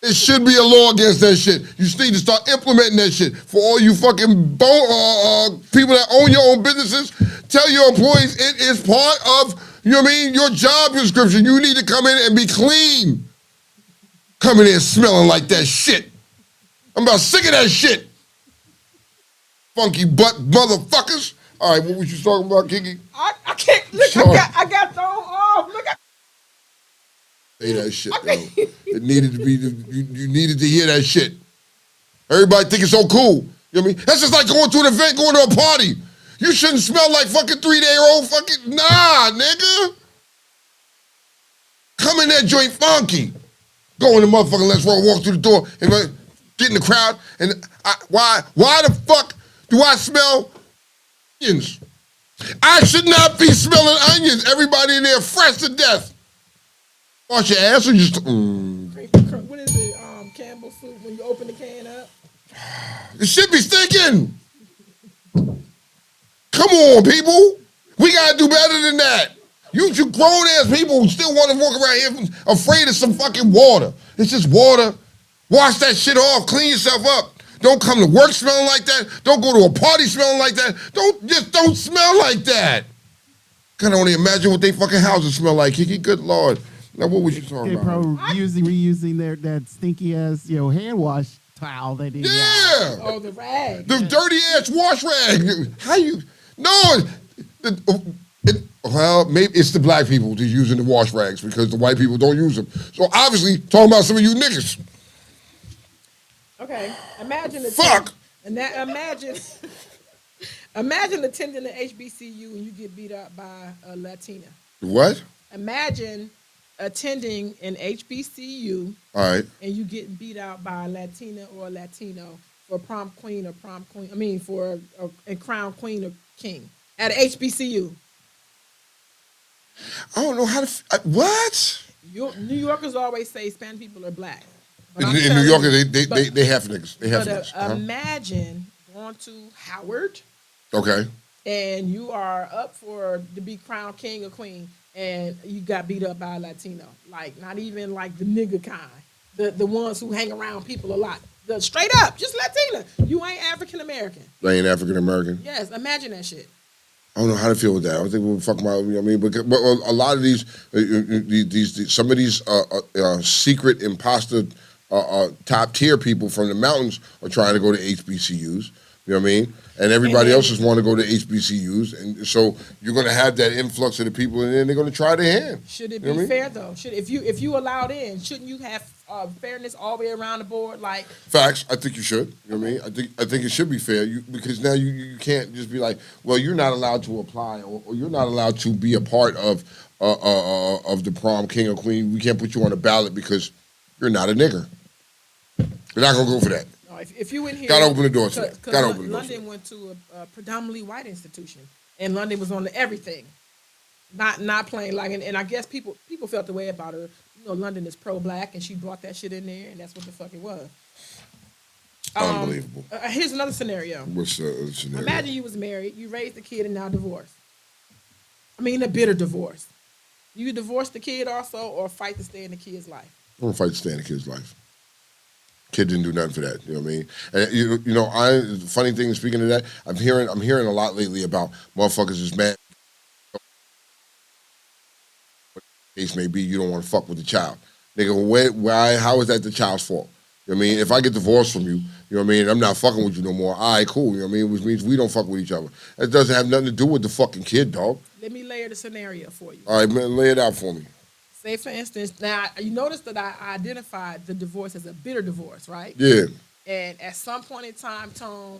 S4: It should be a law against that shit. You just need to start implementing that shit. For all you fucking people that own your own businesses, tell your employees it is part of, you know what I mean, your job description. You need to come in and be clean. Coming in smelling like that shit. I'm about sick of that shit. Funky butt motherfuckers. All right, what was you talking about, Kiki?
S5: I can't. Look, I got thrown off. Look,
S4: say that shit, though. It needed to be. You needed to hear that shit. Everybody think it's so cool. You know what I mean? That's just like going to an event, going to a party. You shouldn't smell like fucking 3-day-old fucking. Nah, nigga. Come in that joint funky. Go in the motherfucking let's roll, walk through the door, and get in the crowd. And why the fuck do I smell onions? I should not be smelling onions. Everybody in there fresh to death. Wash your ass or just.
S5: What is it? Campbell soup when you open the can up?
S4: It should be stinking. Come on, people. We gotta do better than that. You grown-ass people who still want to walk around here afraid of some fucking water. It's just water. Wash that shit off. Clean yourself up. Don't come to work smelling like that. Don't go to a party smelling like that. Don't smell like that. Can only imagine what they fucking houses smell like, Kiki. Good Lord. Now, what was you talking about?
S3: Reusing that stinky ass, hand wash towel that they
S4: Yeah.
S5: Oh, the rag.
S4: The dirty ass wash rag. How you? No. Well, maybe it's the black people who's using the wash rags because the white people don't use them. So obviously, talking about some of you niggas.
S5: Okay, imagine the
S4: fuck.
S5: Imagine attending the HBCU and you get beat up by a Latina.
S4: What?
S5: Imagine attending an HBCU.
S4: All right.
S5: And you getting beat out by a Latina or a Latino for prom queen or prom queen. I mean, for a crown queen or king at an HBCU.
S4: I don't know how to. What?
S5: New Yorkers always say Spanish people are black.
S4: In New York, they have niggas. They have niggas.
S5: Imagine going to Howard.
S4: Okay.
S5: And you are up to be crowned king or queen, and you got beat up by a Latino. Like, not even like the nigga kind. The ones who hang around people a lot. Straight up, just Latina. You ain't African American.
S4: They ain't African American?
S5: Yes, imagine that shit.
S4: I don't know how to feel with that. I don't think we'll fuck about, you know what I mean? But a lot of these some of these secret imposter top tier people from the mountains are trying to go to HBCUs. You know what I mean? And everybody else is want to go to HBCUs. And so you're going to have that influx of the people, and then they're going to try their hand.
S5: Should it be fair, though? If you allowed in, shouldn't you have fairness all the way around the board? Like
S4: facts. I think you should. You know what I mean? I think it should be fair because now you can't just be like, well, you're not allowed to apply or you're not allowed to be a part of the prom king or queen. We can't put you on the ballot because you're not a nigger. You're not going to go for that.
S5: If you in here,
S4: gotta open the doors for that. Gotta open the doors.
S5: London went to a predominantly white institution, and London was on the everything, not playing like. And I guess people felt the way about her. You know, London is pro-black, and she brought that shit in there, and that's what the fuck it was.
S4: Unbelievable.
S5: Here's another scenario.
S4: What's the scenario?
S5: Imagine you was married, you raised a kid, and now divorced. I mean, a bitter divorce. You divorce the kid also, or fight to stay in the kid's life.
S4: I'm gonna fight to stay in the kid's life. Kid didn't do nothing for that. You know what I mean? And you know, the funny thing, speaking of that, I'm hearing a lot lately about motherfuckers is mad. Case may be, you don't want to fuck with the child. Nigga, why? How is that the child's fault? You know what I mean? If I get divorced from you, you know what I mean? I'm not fucking with you no more. All right, cool. You know what I mean? Which means we don't fuck with each other. That doesn't have nothing to do with the fucking kid, dog.
S5: Let me layer the scenario for you.
S4: All right, man, lay it out for me.
S5: Say, for instance, now you notice that I identified the divorce as a bitter divorce, right?
S4: Yeah.
S5: And at some point in time, Tone,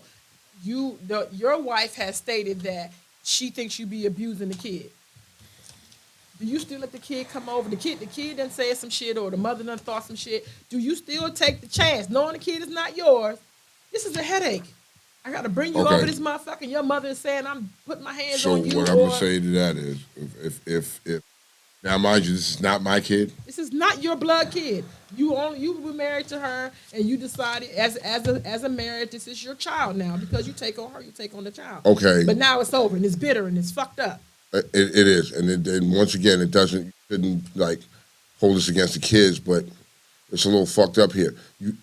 S5: your wife has stated that she thinks you be abusing the kid. Do you still let the kid come over? The kid done said some shit, or the mother done thought some shit. Do you still take the chance, knowing the kid is not yours? This is a headache. I got to bring you over this motherfucker. And your mother is saying I'm putting my hands on you.
S4: So what I'm gonna say to that is, if now, mind you, this is not my kid.
S5: This is not your blood kid. You were married to her, and you decided as a marriage, this is your child now because you take on her, you take on the child.
S4: Okay.
S5: But now it's over, and it's bitter, and it's fucked up.
S4: It is, and once again, it shouldn't like hold us against the kids, but it's a little fucked up here.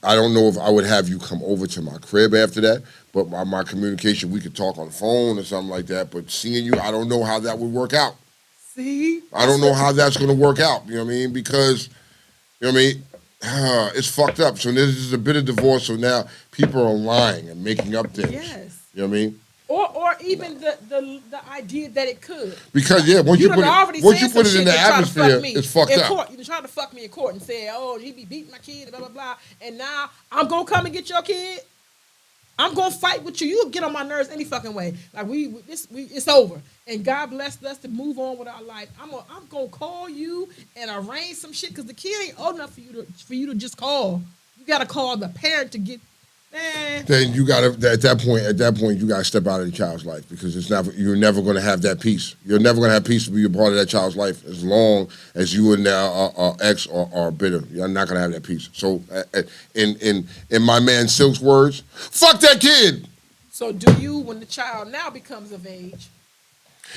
S4: I don't know if I would have you come over to my crib after that, but my communication, we could talk on the phone or something like that. But seeing you, I don't know how that would work out.
S5: See?
S4: I don't know how that's going to work out, you know what I mean? Because, you know what I mean? It's fucked up. So this is a bit of divorce, so now people are lying and making up things.
S5: Yes.
S4: You know what I mean?
S5: Or even the idea that it could.
S4: Because, yeah, once you put it in the atmosphere, it's fucked up.
S5: Court. You trying to fuck me in court and say, oh, he be beating my kid, blah, blah, blah. And now I'm going to come and get your kid? I'm gonna fight with you. You get on my nerves any fucking way. Like it's over. And God blessed us to move on with our life. I'm gonna call you and arrange some shit because the kid ain't old enough for you to just call. You gotta call the parent to get.
S4: Then you gotta at that point you gotta step out of the child's life because you're never gonna have that peace. You're never gonna have peace to be a part of that child's life as long as you and are ex or bitter. You're not gonna have that peace. So in my man Silk's words, fuck that kid.
S5: So do you, when the child now becomes of age,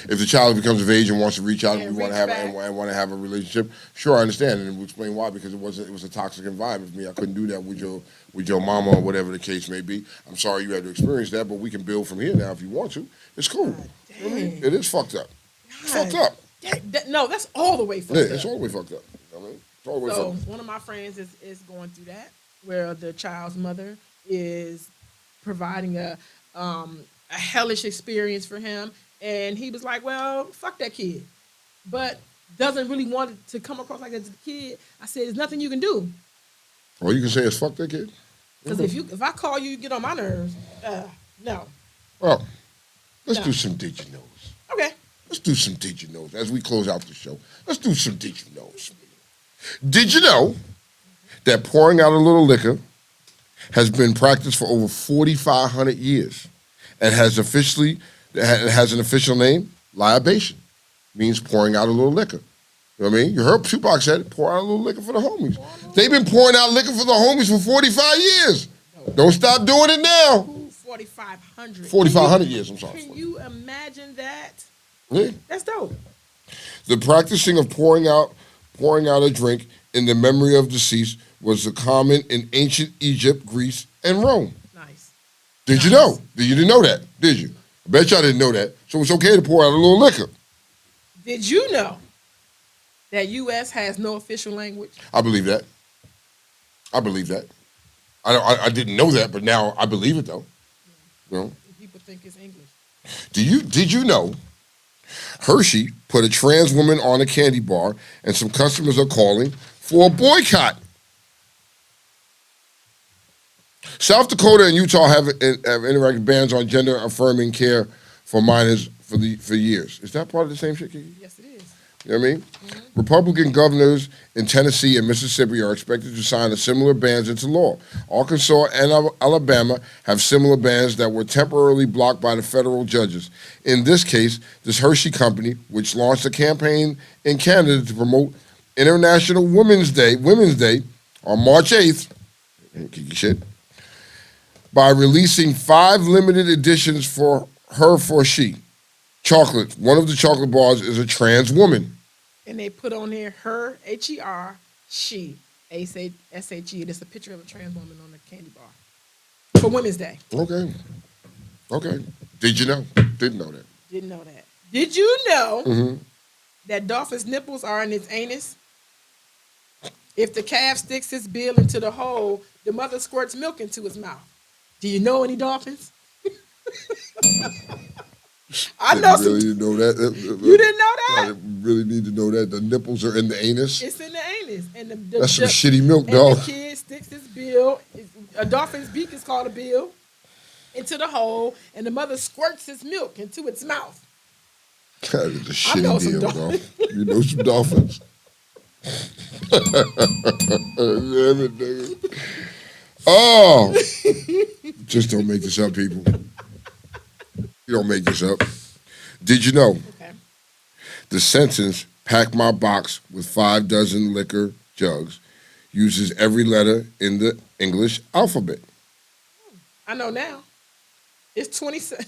S4: If the child becomes of age and wants to reach out and
S5: And
S4: we want to
S5: reach
S4: have
S5: back.
S4: and want to have a relationship, sure, I understand, and we'll explain why, because it was a toxic environment for me. I couldn't do that with your mama or whatever the case may be. I'm sorry you had to experience that, but we can build from here now if you want to. It's cool. You know what I mean? It is fucked up. It's fucked up.
S5: No, that's all the way fucked up.
S4: It's all the way fucked up. You know what I mean? It's all the way
S5: So
S4: fucked up.
S5: one of my friends is going through that, where the child's mother is providing a hellish experience for him, and he was like, "Well, fuck that kid," but doesn't really want it to come across like it's a kid. I said, "There's nothing you can do."
S4: All you can say is fuck that kid.
S5: Because if I call you, you get on my nerves. No.
S4: Well, let's
S5: No.
S4: do some did you knows.
S5: Okay.
S4: Let's do some did you knows as we close out the show. Let's do some did you knows. Did you know that pouring out a little liquor has been practiced for over 4,500 years and has an official name? Libation. Means pouring out a little liquor. You know what I mean? You heard Tupac said it, pour out a little liquor for the homies. They've been pouring out liquor for the homies for 45 years. Don't stop doing it now.
S5: 4,500.
S4: 4,500 years, I'm sorry.
S5: Can you imagine that?
S4: Yeah.
S5: That's dope.
S4: The practicing of pouring out a drink in the memory of deceased was common in ancient Egypt, Greece, and Rome.
S5: Nice.
S4: Did you know? You didn't know that, did you? I bet y'all didn't know that. So it's okay to pour out a little liquor.
S5: Did you know that U.S. has no official language?
S4: I believe that. I believe that. I didn't know that, but now I believe it though. You know?
S5: People think it's English.
S4: Did you know Hershey put a trans woman on a candy bar and some customers are calling for a boycott? South Dakota and Utah have enacted bans on gender-affirming care for minors for years. Is that part of the same shit, Kiki?
S5: Yes, it is.
S4: You know what I mean? Mm-hmm. Republican governors in Tennessee and Mississippi are expected to sign a similar bans into law. Arkansas and Alabama have similar bans that were temporarily blocked by the federal judges. In this case, this Hershey company, which launched a campaign in Canada to promote International Women's Day on March 8th, Kiki shit, by releasing 5 limited editions for she. Chocolate. One of the chocolate bars is a trans woman.
S5: And they put on there her, H-E-R, she, S-H-E. It's a picture of a trans woman on the candy bar for Women's Day.
S4: Okay. Did you know? Didn't know that.
S5: Didn't know that. Did you know that dolphin's nipples are in its anus? If the calf sticks its bill into the hole, the mother squirts milk into its mouth. Do you know any dolphins? I know some.
S4: Really didn't know that.
S5: You didn't know that?
S4: I really need to know that. The nipples are in the anus.
S5: It's in the anus. And
S4: That's some shitty milk, dog.
S5: And the kid sticks his bill, a dolphin's beak is called a bill, into the hole, and the mother squirts his milk into its mouth.
S4: That is a shitty deal, dog. You know some dolphins. Damn it, nigga. Oh. Just don't make this up, people. You don't make this up. Did you know the sentence, pack my box with 5 dozen liquor jugs, uses every letter in the English alphabet?
S5: I know now. It's 27.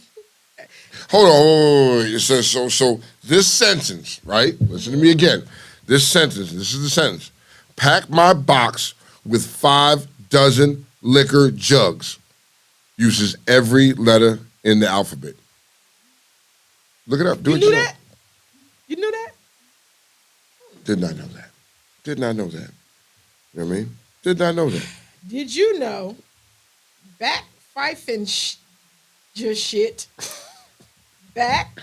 S4: Hold on. It says, so this sentence, right? Listen to me again. This is the sentence. Pack my box with 5 dozen liquor jugs, uses every letter in the alphabet. Look it up. Do
S5: you
S4: it
S5: knew
S4: yourself.
S5: that? You knew that?
S4: Did not know that. Did not know that. You know what I mean? Did not know that.
S5: Did you know back pfeifen just shit? Back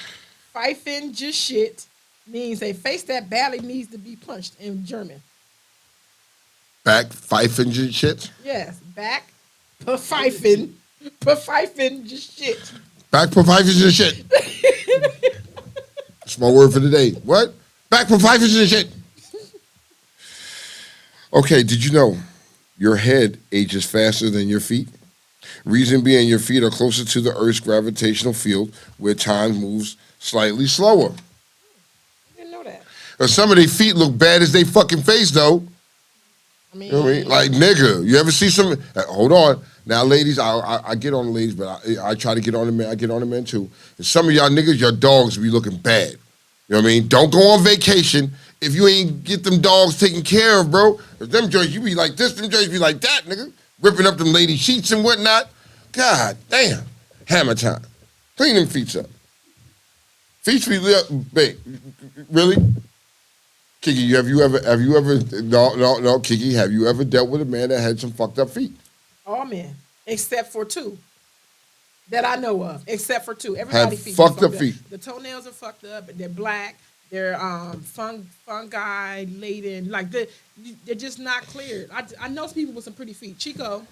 S5: pfeifen just shit means a face that badly needs to be punched in German.
S4: Back pfeifen shit?
S5: Yes, back pfeifen just shit.
S4: Back pfeifen shit. That's my word for the day. What? Back pfeifen shit. Okay, did you know your head ages faster than your feet? Reason being, your feet are closer to the Earth's gravitational field, where time moves slightly slower.
S5: I didn't know that.
S4: But some of their feet look bad as they fucking face, though.
S5: I mean,
S4: You know what I mean? Like, nigga, you ever see some... Hold on. Now, ladies, I get on the ladies, but I try to get on the men. I get on the men too. And some of y'all niggas, your dogs be looking bad. You know what I mean? Don't go on vacation if you ain't get them dogs taken care of, bro. If them joints, you be like this, them joints be like that, nigga. Ripping up them lady sheets and whatnot. God damn. Hammer time. Clean them feet up. Feet be up, babe. Really? Kiki, have you ever, no, Kiki, have you ever dealt with a man that had some fucked up feet?
S5: All men, except for two that I know of, except for two. Everybody
S4: feet fucked up feet.
S5: The toenails are fucked up. They're black. They're fungi laden. Like they're just not cleared. I know some people with some pretty feet. Chico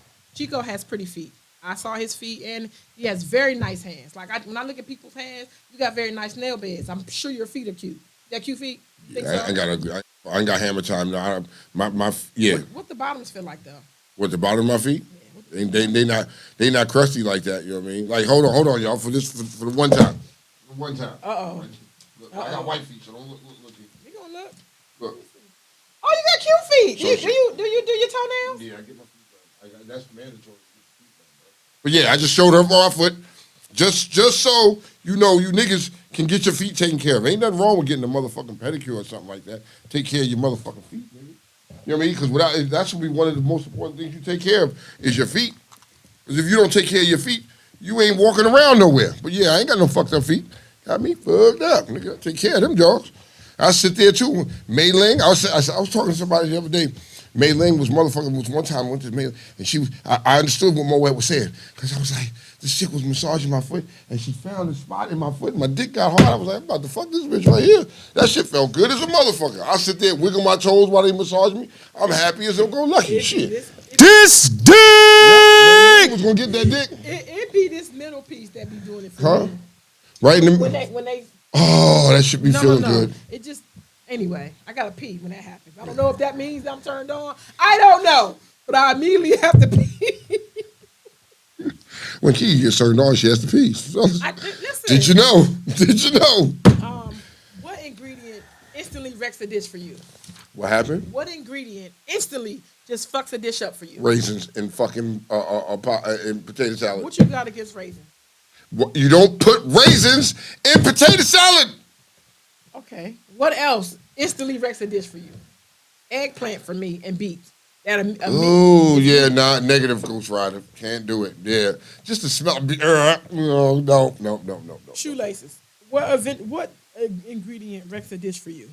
S5: has pretty feet. I saw his feet, and he has very nice hands. Like when I look at people's hands, you got very nice nail beds. I'm sure your feet are cute. That cute feet?
S4: Yeah, I ain't got hammer time. No, yeah.
S5: What the bottoms feel like though?
S4: What the bottom of my feet? Yeah, they not crusty like that. You know what I mean? Like hold on, y'all, for the one time. For one time.
S5: Uh-oh.
S4: I got white feet, so don't look.
S5: You gonna look?
S4: Look.
S5: Oh, you got cute feet. Do you do your toenails?
S4: Yeah, I get my feet done. That's mandatory. But yeah, I just showed her my foot, just so you know, you niggas can get your feet taken care of. Ain't nothing wrong with getting a motherfucking pedicure or something like that. Take care of your motherfucking feet, nigga. You know what I mean? Because that's what be one of the most important things you take care of is your feet. Because if you don't take care of your feet, you ain't walking around nowhere. But yeah, I ain't got no fucked up feet. Got me fucked up, nigga. Take care of them dogs. I sit there too. Mei Ling, I was talking to somebody the other day. Mei Ling was one time I went to Mei Ling, and I understood what Moet was saying. Because I was like, this chick was massaging my foot, and she found a spot in my foot, and my dick got hard. I was like, I'm about to fuck this bitch right here. That shit felt good as a motherfucker. I sit there, wiggle my toes while they massage me. I'm happy as go lucky. Shit.
S1: This dick!
S4: Yeah, was gonna get that dick.
S5: It be this middle piece that be doing it for
S4: Huh?
S5: me.
S4: Right in the
S5: When they
S4: oh, that should be feeling good.
S5: It just anyway, I gotta pee when that happens. I don't know if that means I'm turned on. I don't know. But I immediately have to pee.
S4: When Kiki gets turned on, she has to pee.
S5: Listen,
S4: Did you know? Did you know?
S5: What ingredient instantly wrecks a dish for you?
S4: What happened?
S5: What ingredient instantly just fucks a dish up for you?
S4: Raisins and fucking and potato salad.
S5: What you got against raisins?
S4: You don't put raisins in potato salad.
S5: Okay. What else instantly wrecks a dish for you? Eggplant for me and beets.
S4: Oh yeah, negative Ghost Rider. Can't do it. Yeah, just the smell. No.
S5: Shoelaces. What ingredient wrecks a dish for you?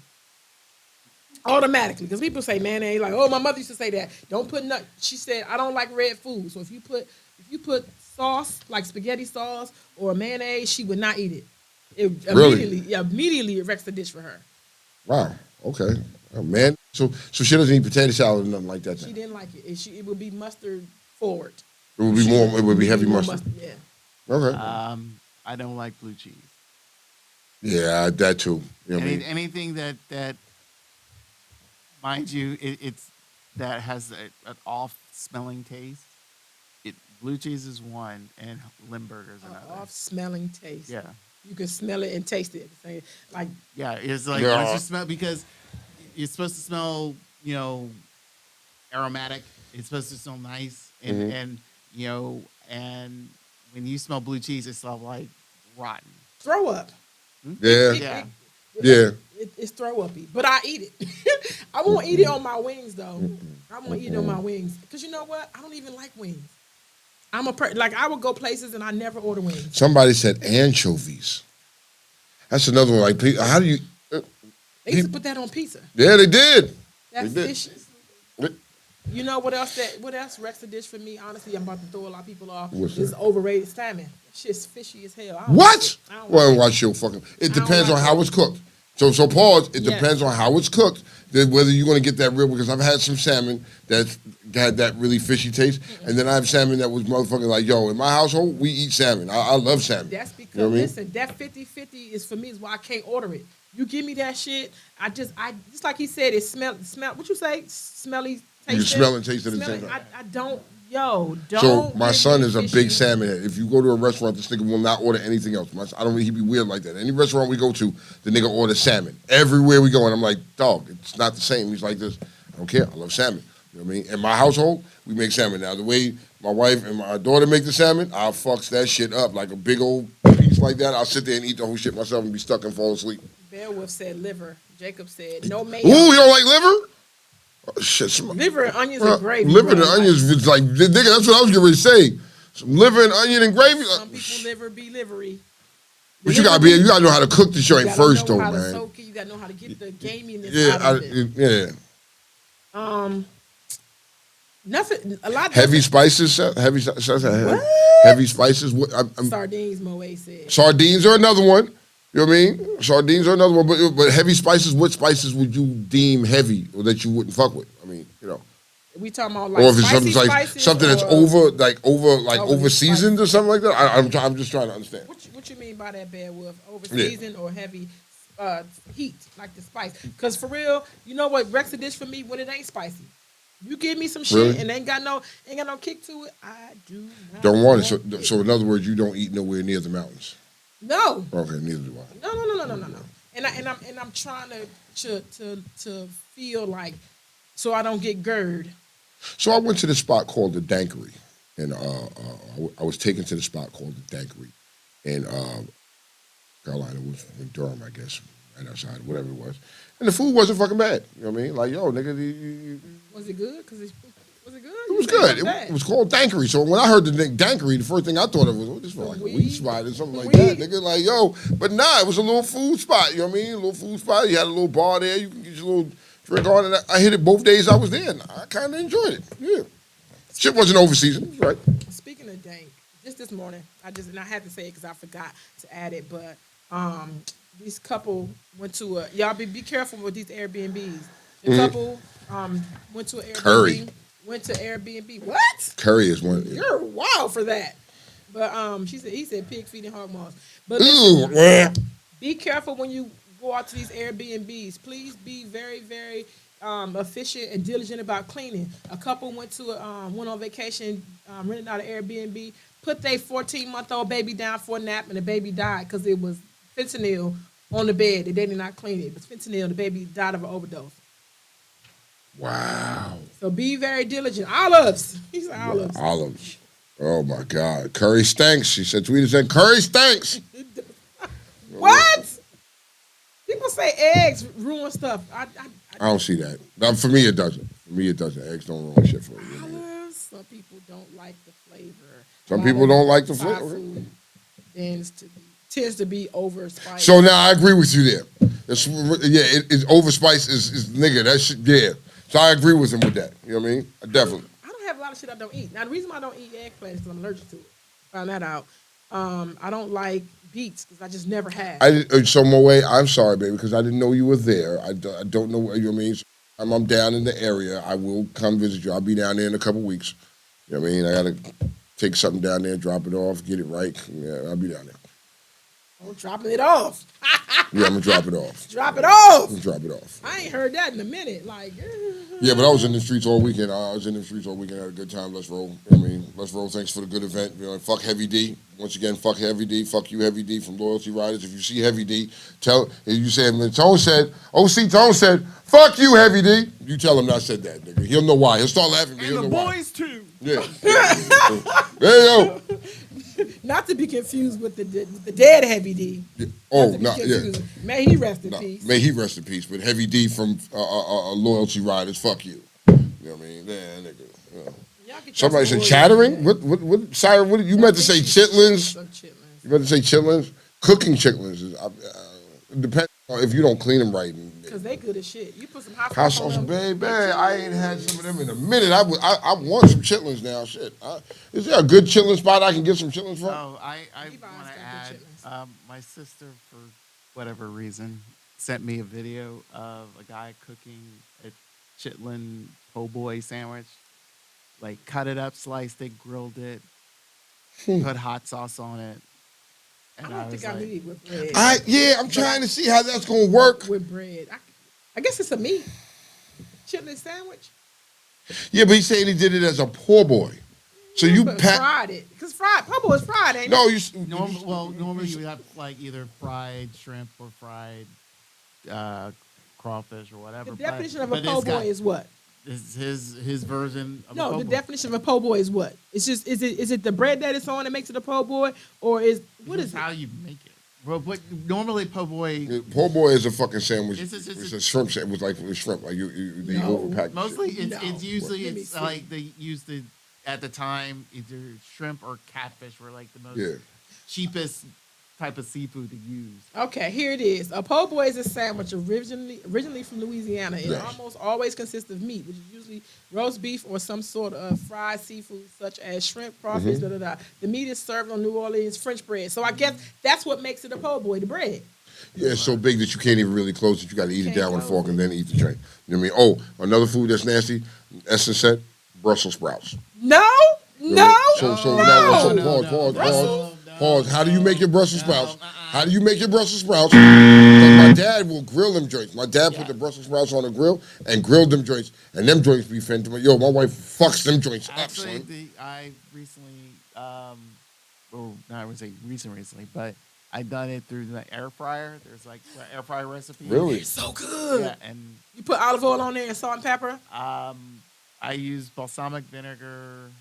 S5: Automatically, because people say mayonnaise. Like, oh, my mother used to say that. Don't put nut. She said I don't like red food. So if you put sauce like spaghetti sauce or mayonnaise, she would not eat it. Immediately it wrecks the dish for her.
S4: Wow. Okay. Oh, man. So she doesn't eat potato salad or nothing like that.
S5: She didn't like it. It would be mustard forward.
S4: It would be more. It would be heavy mustard.
S5: Yeah.
S4: Okay.
S3: I don't like blue cheese.
S4: Yeah, that too. You know
S3: anything that, mind you, it's that has an off-smelling taste. Blue cheese is one, and Limburger is another.
S5: Off-smelling taste.
S3: Yeah.
S5: You can smell it and taste it. Like
S3: yeah, it's like once you smell because you're supposed to smell, aromatic. It's supposed to smell nice, and and when you smell blue cheese, it smells like rotten.
S5: Throw up.
S4: Yeah.
S5: It's throw uppy, but I eat it. I won't eat it on my wings though. I won't eat it on my wings because you know what? I don't even like wings. I'm I would go places and I never order wings.
S4: Somebody said anchovies. That's another one. Like, how do you?
S5: They used to put that on pizza.
S4: Yeah, they did.
S5: That's fishy. You know what else wrecks the dish for me? Honestly, I'm about to throw a lot of people off. Is overrated salmon. Shit's fishy as hell.
S4: What? Well, watch your fucking. It depends on how it's cooked. So pause. It depends on how it's cooked. Whether you're going to get that real, because I've had some salmon that had that really fishy taste, and then I have salmon that was motherfucking like, yo, in my household, we eat salmon. I love salmon.
S5: That's because, listen, that 50-50 is for me is why I can't order it. You give me that shit, I just like he said, it smell, what you say? Smelly taste.
S4: You smell and taste it at the same time.
S5: I don't. Don't.
S4: So my son is a big salmon head. If you go to a restaurant, this nigga will not order anything else. He be weird like that. Any restaurant we go to, the nigga orders salmon. Everywhere we go, and I'm like, dog, it's not the same. He's like this. I don't care. I love salmon. You know what I mean? In my household, we make salmon. Now, the way my wife and my daughter make the salmon, I'll fucks that shit up like a big old piece like that. I'll sit there and eat the whole shit myself and be stuck and fall asleep.
S5: Beowulf said liver. Jacob said no mayo.
S4: Ooh, you don't like liver? Oh, shit.
S5: Liver and onions and gravy.
S4: Liver and onions was like, nigga, that's what I was getting ready to say. Some liver and onion and gravy.
S5: Some people liver be livery.
S4: But you gotta know how to cook the joint first, though, man.
S5: You gotta know how to get the gaminess out of it.
S4: Yeah.
S5: Nothing. A lot.
S4: Heavy spices. Heavy spices.
S5: Sardines. Moe said.
S4: Sardines are another one. You know what I mean? Sardines are another one. But heavy spices. What spices would you deem heavy or that you wouldn't fuck with? I mean, you know.
S5: We talking about like
S4: or if it's something that's over seasoned or something like that. I'm just trying to understand.
S5: What you mean by that, Beowulf? Over seasoned or heavy heat, like the spice? Because for real, you know what wrecks a dish for me when it ain't spicy. You give me some shit and ain't got no kick to it. I do not.
S4: Don't want it. So in other words, you don't eat nowhere near the mountains.
S5: No.
S4: Okay, neither do I.
S5: No. And I'm trying to feel like so I don't get GERD.
S4: So I went to this spot called the Dankery, and I was taken to the spot called the Dankery, in Carolina, was in Durham, I guess, right outside, whatever it was, and the food wasn't fucking bad. You know what I mean? Like, yo, nigga,
S5: was it good? Was it good?
S4: It was good. It was called Dankery. So when I heard the name Dankery, the first thing I thought of was, this was like a weed spot or something like that, nigga. Like, yo, but nah, it was a little food spot. You know what I mean? A little food spot. You had a little bar there. You can get your little drink on, and I hit it both days I was there, and I kind of enjoyed it. Yeah, shit wasn't overseasoned, right?
S5: Speaking of dank, just this morning, and I had to say it because I forgot to add it, but this couple went to y'all be careful with these Airbnbs. The couple went to an Airbnb.
S4: Curry.
S5: Went to Airbnb. What?
S4: Curry is one.
S5: You're wild for that. But he said pig feet and hog maws. But
S4: listen,
S5: be careful when you go out to these Airbnbs. Please be very, very efficient and diligent about cleaning. A couple went on vacation, rented out an Airbnb, put their 14-month-old baby down for a nap, and the baby died because it was fentanyl on the bed. They did not clean it. It was fentanyl. The baby died of an overdose.
S4: Wow.
S5: So be very diligent. Olives. He said olives.
S4: Olives. Oh my God. Curry stinks. She said, Tweety said, Curry stinks.
S5: What? People say eggs ruin stuff. I
S4: don't see that. Now, for me, it doesn't. For me, it doesn't. Eggs don't ruin shit for you.
S5: Olives. Some people don't like the flavor.
S4: Some people don't like the flavor.
S5: Food tends to be overspiced.
S4: So now I agree with you there. It's overspiced is nigga. That shit, yeah. So I agree with him with that. You know what I mean? Definitely.
S5: I don't have a lot of shit I don't eat. Now, the reason why I don't eat eggplant is because I'm allergic to it. Found that out. I don't like beets because I just never have.
S4: So, Moe, I'm sorry, baby, because I didn't know you were there. I don't know what you know what I mean. So I'm down in the area. I will come visit you. I'll be down there in a couple weeks. You know what I mean? I got to take something down there, drop it off, get it right. Yeah, I'll be down there.
S5: I'm dropping it off.
S4: Yeah, I'm going to drop it off.
S5: Drop it off.
S4: I'm drop it off.
S5: I ain't heard that in a minute. Like,
S4: yeah, but I was in the streets all weekend. I was in the streets all weekend. Had a good time. Let's roll. You know what I mean? Let's roll. Thanks for the good event. You know, fuck Heavy D. Once again, fuck Heavy D. Fuck you, Heavy D from Loyalty Riders. If you see Heavy D, if you say, Tone said, OC Tone said, fuck you, Heavy D. You tell him I said that, nigga. He'll know why. He'll start laughing.
S3: And the boys, too.
S4: Yeah. There you go.
S5: Not to be confused with the dead Heavy D.
S4: Yeah. Oh, no, yeah.
S5: May he rest in peace.
S4: May he rest in peace. But Heavy D from Loyalty Riders, fuck you. You know what I mean? Yeah, nigga. Yeah. Somebody said chattering? What Sarah, what you meant to say chitlins? You meant to say chitlins? Cooking chitlins depends on if you don't clean them right.
S5: Because they good as shit. You put some hot
S4: sauce on them. Baby, I ain't had some of them in a minute. I want some chitlins now. Shit. Is there a good chitlin spot I can get some chitlins from?
S3: Oh, I want to add, my sister, for whatever reason, sent me a video of a guy cooking a chitlin po' boy sandwich. Like, cut it up, sliced it, grilled it, put hot sauce on it. And
S5: I don't think I need it with bread.
S4: I'm trying to see how that's going to work.
S5: With bread. I guess it's a meat. Chitlin sandwich.
S4: Yeah, but he's saying he did it as a poor boy. So you
S5: fried it. Because po' boy is fried, ain't
S4: it?
S3: Normally you would have like either fried shrimp or fried crawfish or whatever.
S5: The definition of a po' boy is what?
S3: his version of a
S5: No,
S3: po'
S5: the
S3: boy.
S5: definition of a po' boy is what? It's just is it the bread that it's on that makes it a po' boy, or is what
S3: This
S5: is
S3: is
S5: it?
S3: how you make it. Well, but normally po' boy
S4: Po' boy is a fucking sandwich.
S3: It's
S4: It's a shrimp sandwich, like with shrimp. Like they
S5: No.
S4: overpack.
S3: mostly
S4: shit.
S3: it's usually
S5: Let me
S3: it's
S5: see.
S3: like they use the at the time either shrimp or catfish were like the most
S4: Yeah.
S3: cheapest type of seafood to use.
S5: Okay, here it is. A po' boy is a sandwich originally from Louisiana. It
S4: Yes.
S5: almost always consists of meat, which is usually roast beef or some sort of fried seafood, such as shrimp, crawfish,
S4: Mm-hmm.
S5: The meat is served on New Orleans French bread. So I guess that's what makes it a po' boy, the bread.
S4: Yeah, it's so big that you can't even really close it. You got to eat it
S5: Can't
S4: down with a
S5: close
S4: fork and then eat the tray. You know what I mean? Oh, another food that's nasty. Essence said Brussels sprouts.
S5: No,
S4: You know what I mean?
S5: no.
S4: So pause. How do you make your Brussels sprouts? How do you make your Brussels sprouts? 'Cause my dad will grill them joints. My dad put the Brussels sprouts on a grill and grilled them joints, and them joints be fantastic. Yo, my wife fucks them joints up,
S3: Actually,
S4: son.
S3: I recently, well, not I say recently, but I done it through the air fryer. There's like an air fryer recipe.
S4: Really?
S5: So good.
S3: Yeah, and
S5: You put olive oil on there and salt and pepper.
S3: I use balsamic vinegar.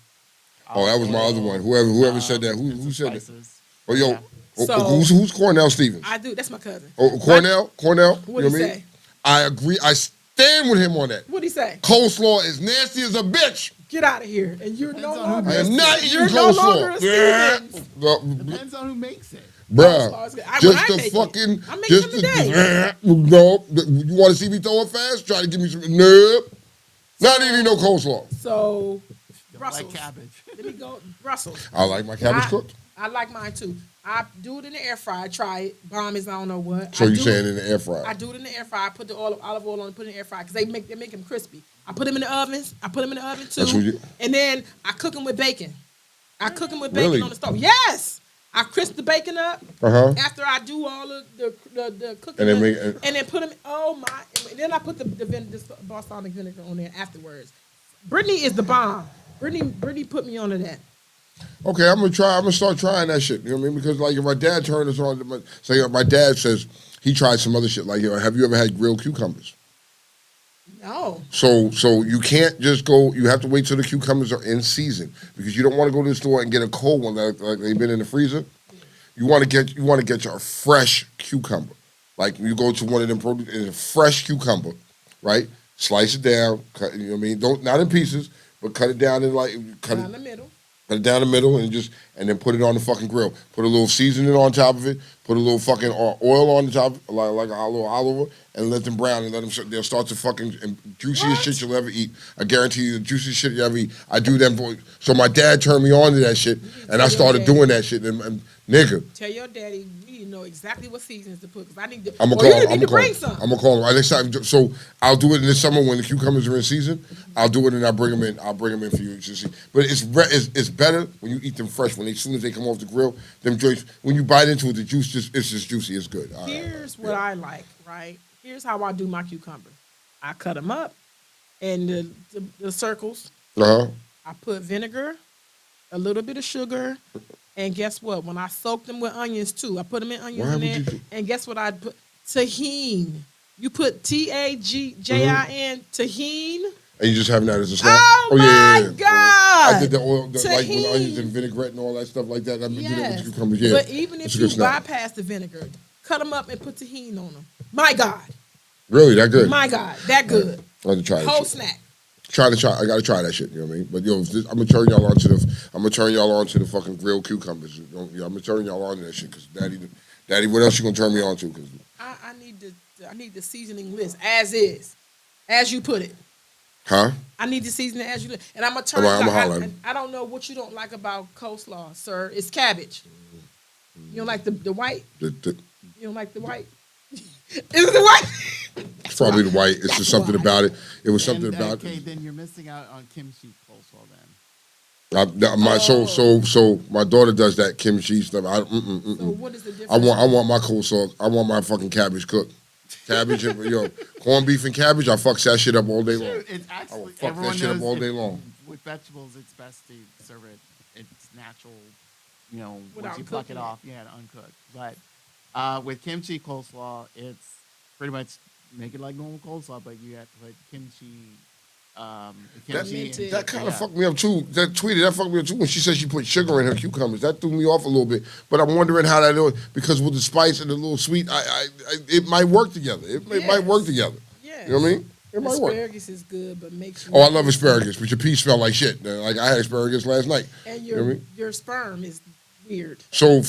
S4: Oh, that was my other one. Whoever said that.
S3: and
S4: Who
S3: some
S4: said that?
S3: spices.
S4: Oh, yo.
S3: Yeah.
S5: So-
S4: Who's Cornell Stevens?
S5: I do. That's my cousin.
S4: Oh, Cornell?
S5: What'd
S4: you know
S5: he
S4: what I mean?
S5: say?
S4: I agree. I stand with him on that.
S5: What'd he say?
S4: Coleslaw is nasty as a bitch.
S5: Get out of here. And you're no
S3: Depends on who
S5: longer.
S4: I am not eating
S5: You're no longer a
S4: coleslaw.
S5: Stevens.
S3: Depends on who makes it.
S4: Bruh,
S5: Coleslaw is good.
S4: just
S5: When I
S4: the
S5: make it,
S4: fucking,
S5: I make it
S4: just
S5: today.
S4: no. You want to see me throw it fast? Try to give me some. Nope. Not eating no coleslaw.
S5: So,
S3: Don't
S5: Brussels.
S3: like cabbage.
S5: Let me go. Brussels.
S4: I like my cabbage cooked.
S5: I like mine too. I do it in the air fryer. Try it. Bomb is I don't know what.
S4: So
S5: I
S4: you
S5: do
S4: saying
S5: it-
S4: in the air fryer?
S5: I do it in the air fryer. I put the olive oil on and put it in the air fryer because they make them crispy. I put them in the ovens. I put them in the oven too.
S4: That's what you-
S5: And then I cook them with bacon. I cook them with bacon
S4: Really?
S5: on the stove. Yes. I crisp the bacon up after I do all of the cooking,
S4: And then
S5: and then put them. Oh my! And then I put the balsamic vinegar on there afterwards. Brittany is the bomb. Brittany put me onto that.
S4: Okay, I'm gonna start trying that shit. You know what I mean? Because like if my dad turned us on, say my dad says he tried some other shit. Like, have you ever had grilled cucumbers?
S5: No.
S4: So you can't just go. You have to wait till the cucumbers are in season because you don't want to go to the store and get a cold one like they've been in the freezer. You want to get you a fresh cucumber. Like you go to one of them produce, it's a fresh cucumber, right? Slice it down. Cut. You know what I mean? Don't not in pieces, but cut it down in
S5: Down the middle.
S4: Cut it down the middle and then put it on the fucking grill. Put a little seasoning on top of it. Put a little fucking oil on the top, like a little olive oil, and let them brown and let them. They'll start to fucking juiciest shit you'll ever eat. I guarantee you, the juiciest shit you ever eat. I do them. So my dad turned me on to that shit, and I started doing that shit. And nigga,
S5: Tell your daddy we need to know exactly what seasons to put because I need to.
S4: I'm
S5: or
S4: gonna
S5: you
S4: call him.
S5: need to bring some.
S4: I'm gonna call him. Next time, so I'll do it in the summer when the cucumbers are in season. I'll do it and I'll bring them in. I'll bring them in for you to see. But it's better when you eat them fresh. As soon as they come off the grill, them joints. When you bite into it, the juice it's just juicy. It's good.
S5: Here's what I like. Right. Here's how I do my cucumber. I cut them up, and the circles.
S4: Uh huh.
S5: I put vinegar, a little bit of sugar, and guess what? When I soak them with onions too, I put them in onions
S4: Why
S5: in
S4: would
S5: there.
S4: you do-
S5: And guess what? I put tahini. You put TAGJIN tahini.
S4: And you just having that as a snack?
S5: Oh my God!
S4: I did the oil, like with
S5: Tahini.
S4: onions and vinaigrette and all that stuff like that. I've been doing that with
S5: Yes.
S4: cucumbers. Yeah.
S5: But even
S4: It's
S5: if
S4: a
S5: you
S4: good snack.
S5: bypass the vinegar, cut them up and put tahini on them. My God.
S4: Really, that good?
S5: My God. That good.
S4: I have to try that
S5: Whole
S4: shit.
S5: snack.
S4: I gotta try that shit. You know what I mean? But yo, I'm gonna turn y'all on to the fucking grilled cucumbers. I'm gonna turn y'all on to that shit because daddy, what else you gonna turn me on to? Cause
S5: I need the seasoning list as is, as you put it.
S4: huh?
S5: I need the seasoning as you. And I'm gonna turn.
S4: I'ma holler at him.
S5: I don't know what you don't like about coleslaw, sir. It's cabbage. You don't like the white. You don't like the white. Is it the white?
S4: It's probably the white. It's just something
S5: why.
S4: about it. It was something
S3: And,
S4: about
S3: okay,
S4: it.
S3: then you're missing out on kimchi coleslaw then.
S4: So my daughter does that kimchi stuff.
S5: So what is the difference?
S4: I want my coleslaw. I want my fucking cabbage cooked. Cabbage, corned beef and cabbage. I fuck that shit up all day long.
S3: Dude, it's
S4: I will
S3: actually
S4: fuck
S3: everyone
S4: that shit up
S3: knows
S4: all day long.
S3: With vegetables, it's best to serve it. It's natural,
S5: Without
S3: once you pluck it
S5: cooking it.
S3: off, uncooked. But with kimchi coleslaw, it's pretty much make it like normal coleslaw, but you have to put kimchi
S4: That kind of fucked me up too. That fucked me up too when she said she put sugar in her cucumbers. That threw me off a little bit. But I'm wondering how that is because with the spice and the little sweet, it might work together. It might work together.
S5: Yes.
S4: You know what I mean? It might work.
S5: Asparagus is good, but makes you.
S4: Oh, I love asparagus, but your pee smell like shit. Like I had asparagus last night.
S5: And
S4: you know what I mean?
S5: Your sperm is weird.
S4: So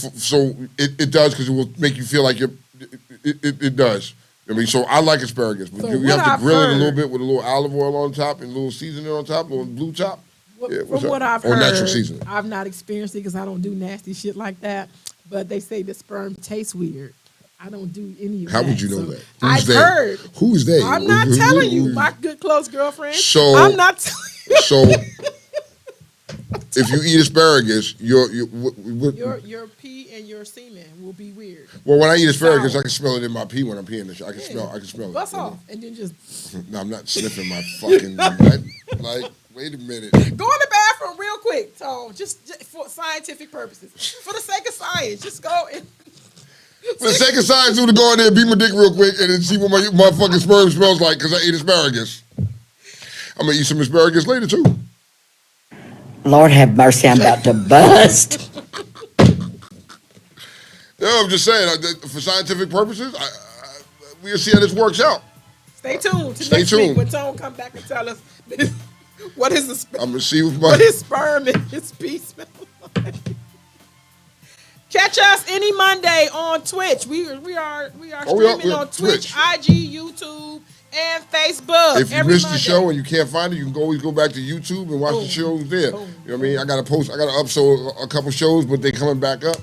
S4: it does because it will make you feel like it does. I mean, so I like asparagus, but you have to grill it a little bit with a little olive oil on top and a little seasoning on top, a little blue top.
S5: From what I've heard,
S4: natural seasoning.
S5: I've not experienced it because I don't do nasty shit like that. But they say the sperm tastes weird. I don't do any of that.
S4: How would you know that?
S5: I've heard.
S4: Who's they?
S5: I'm not telling you, my good close girlfriend.
S4: So
S5: I'm not telling you.
S4: So if you eat asparagus, your
S5: pee and your semen will be weird.
S4: Well, when I eat asparagus, I can smell it in my pee when I'm peeing. I can smell it.
S5: Bust off and then just.
S4: No, I'm not sniffing my fucking. Wait a minute.
S5: Go in the bathroom real quick, Tone. Just for scientific purposes, for the sake of science, just go and.
S4: For the sake of science, I'm gonna go in there, beat my dick real quick, and then see what my motherfucking sperm smells like because I ate asparagus. I'm gonna eat some asparagus later too.
S7: Lord have mercy, I'm about to bust.
S4: I'm just saying, for scientific purposes, we'll see how this works out.
S5: Stay tuned. Next week when Tone come back and tell us what is the
S4: I'm gonna see
S5: what his sperm and his pee smell like. Catch us any Monday on Twitch. We are streaming on Twitch, IG, YouTube, and Facebook.
S4: If you missed the show and you can't find it, you can always go back to YouTube and watch the shows there. You know what I mean? I gotta upload a couple shows, but they coming back up.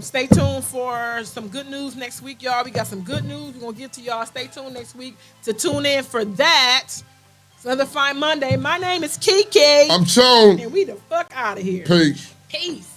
S5: Stay tuned for some good news next week, y'all. We got some good news we're gonna give to y'all. Stay tuned next week to tune in for that. It's another fine Monday. My name is Kiki.
S4: I'm Tone.
S5: And we the fuck out of here.
S4: Peace.
S5: Peace.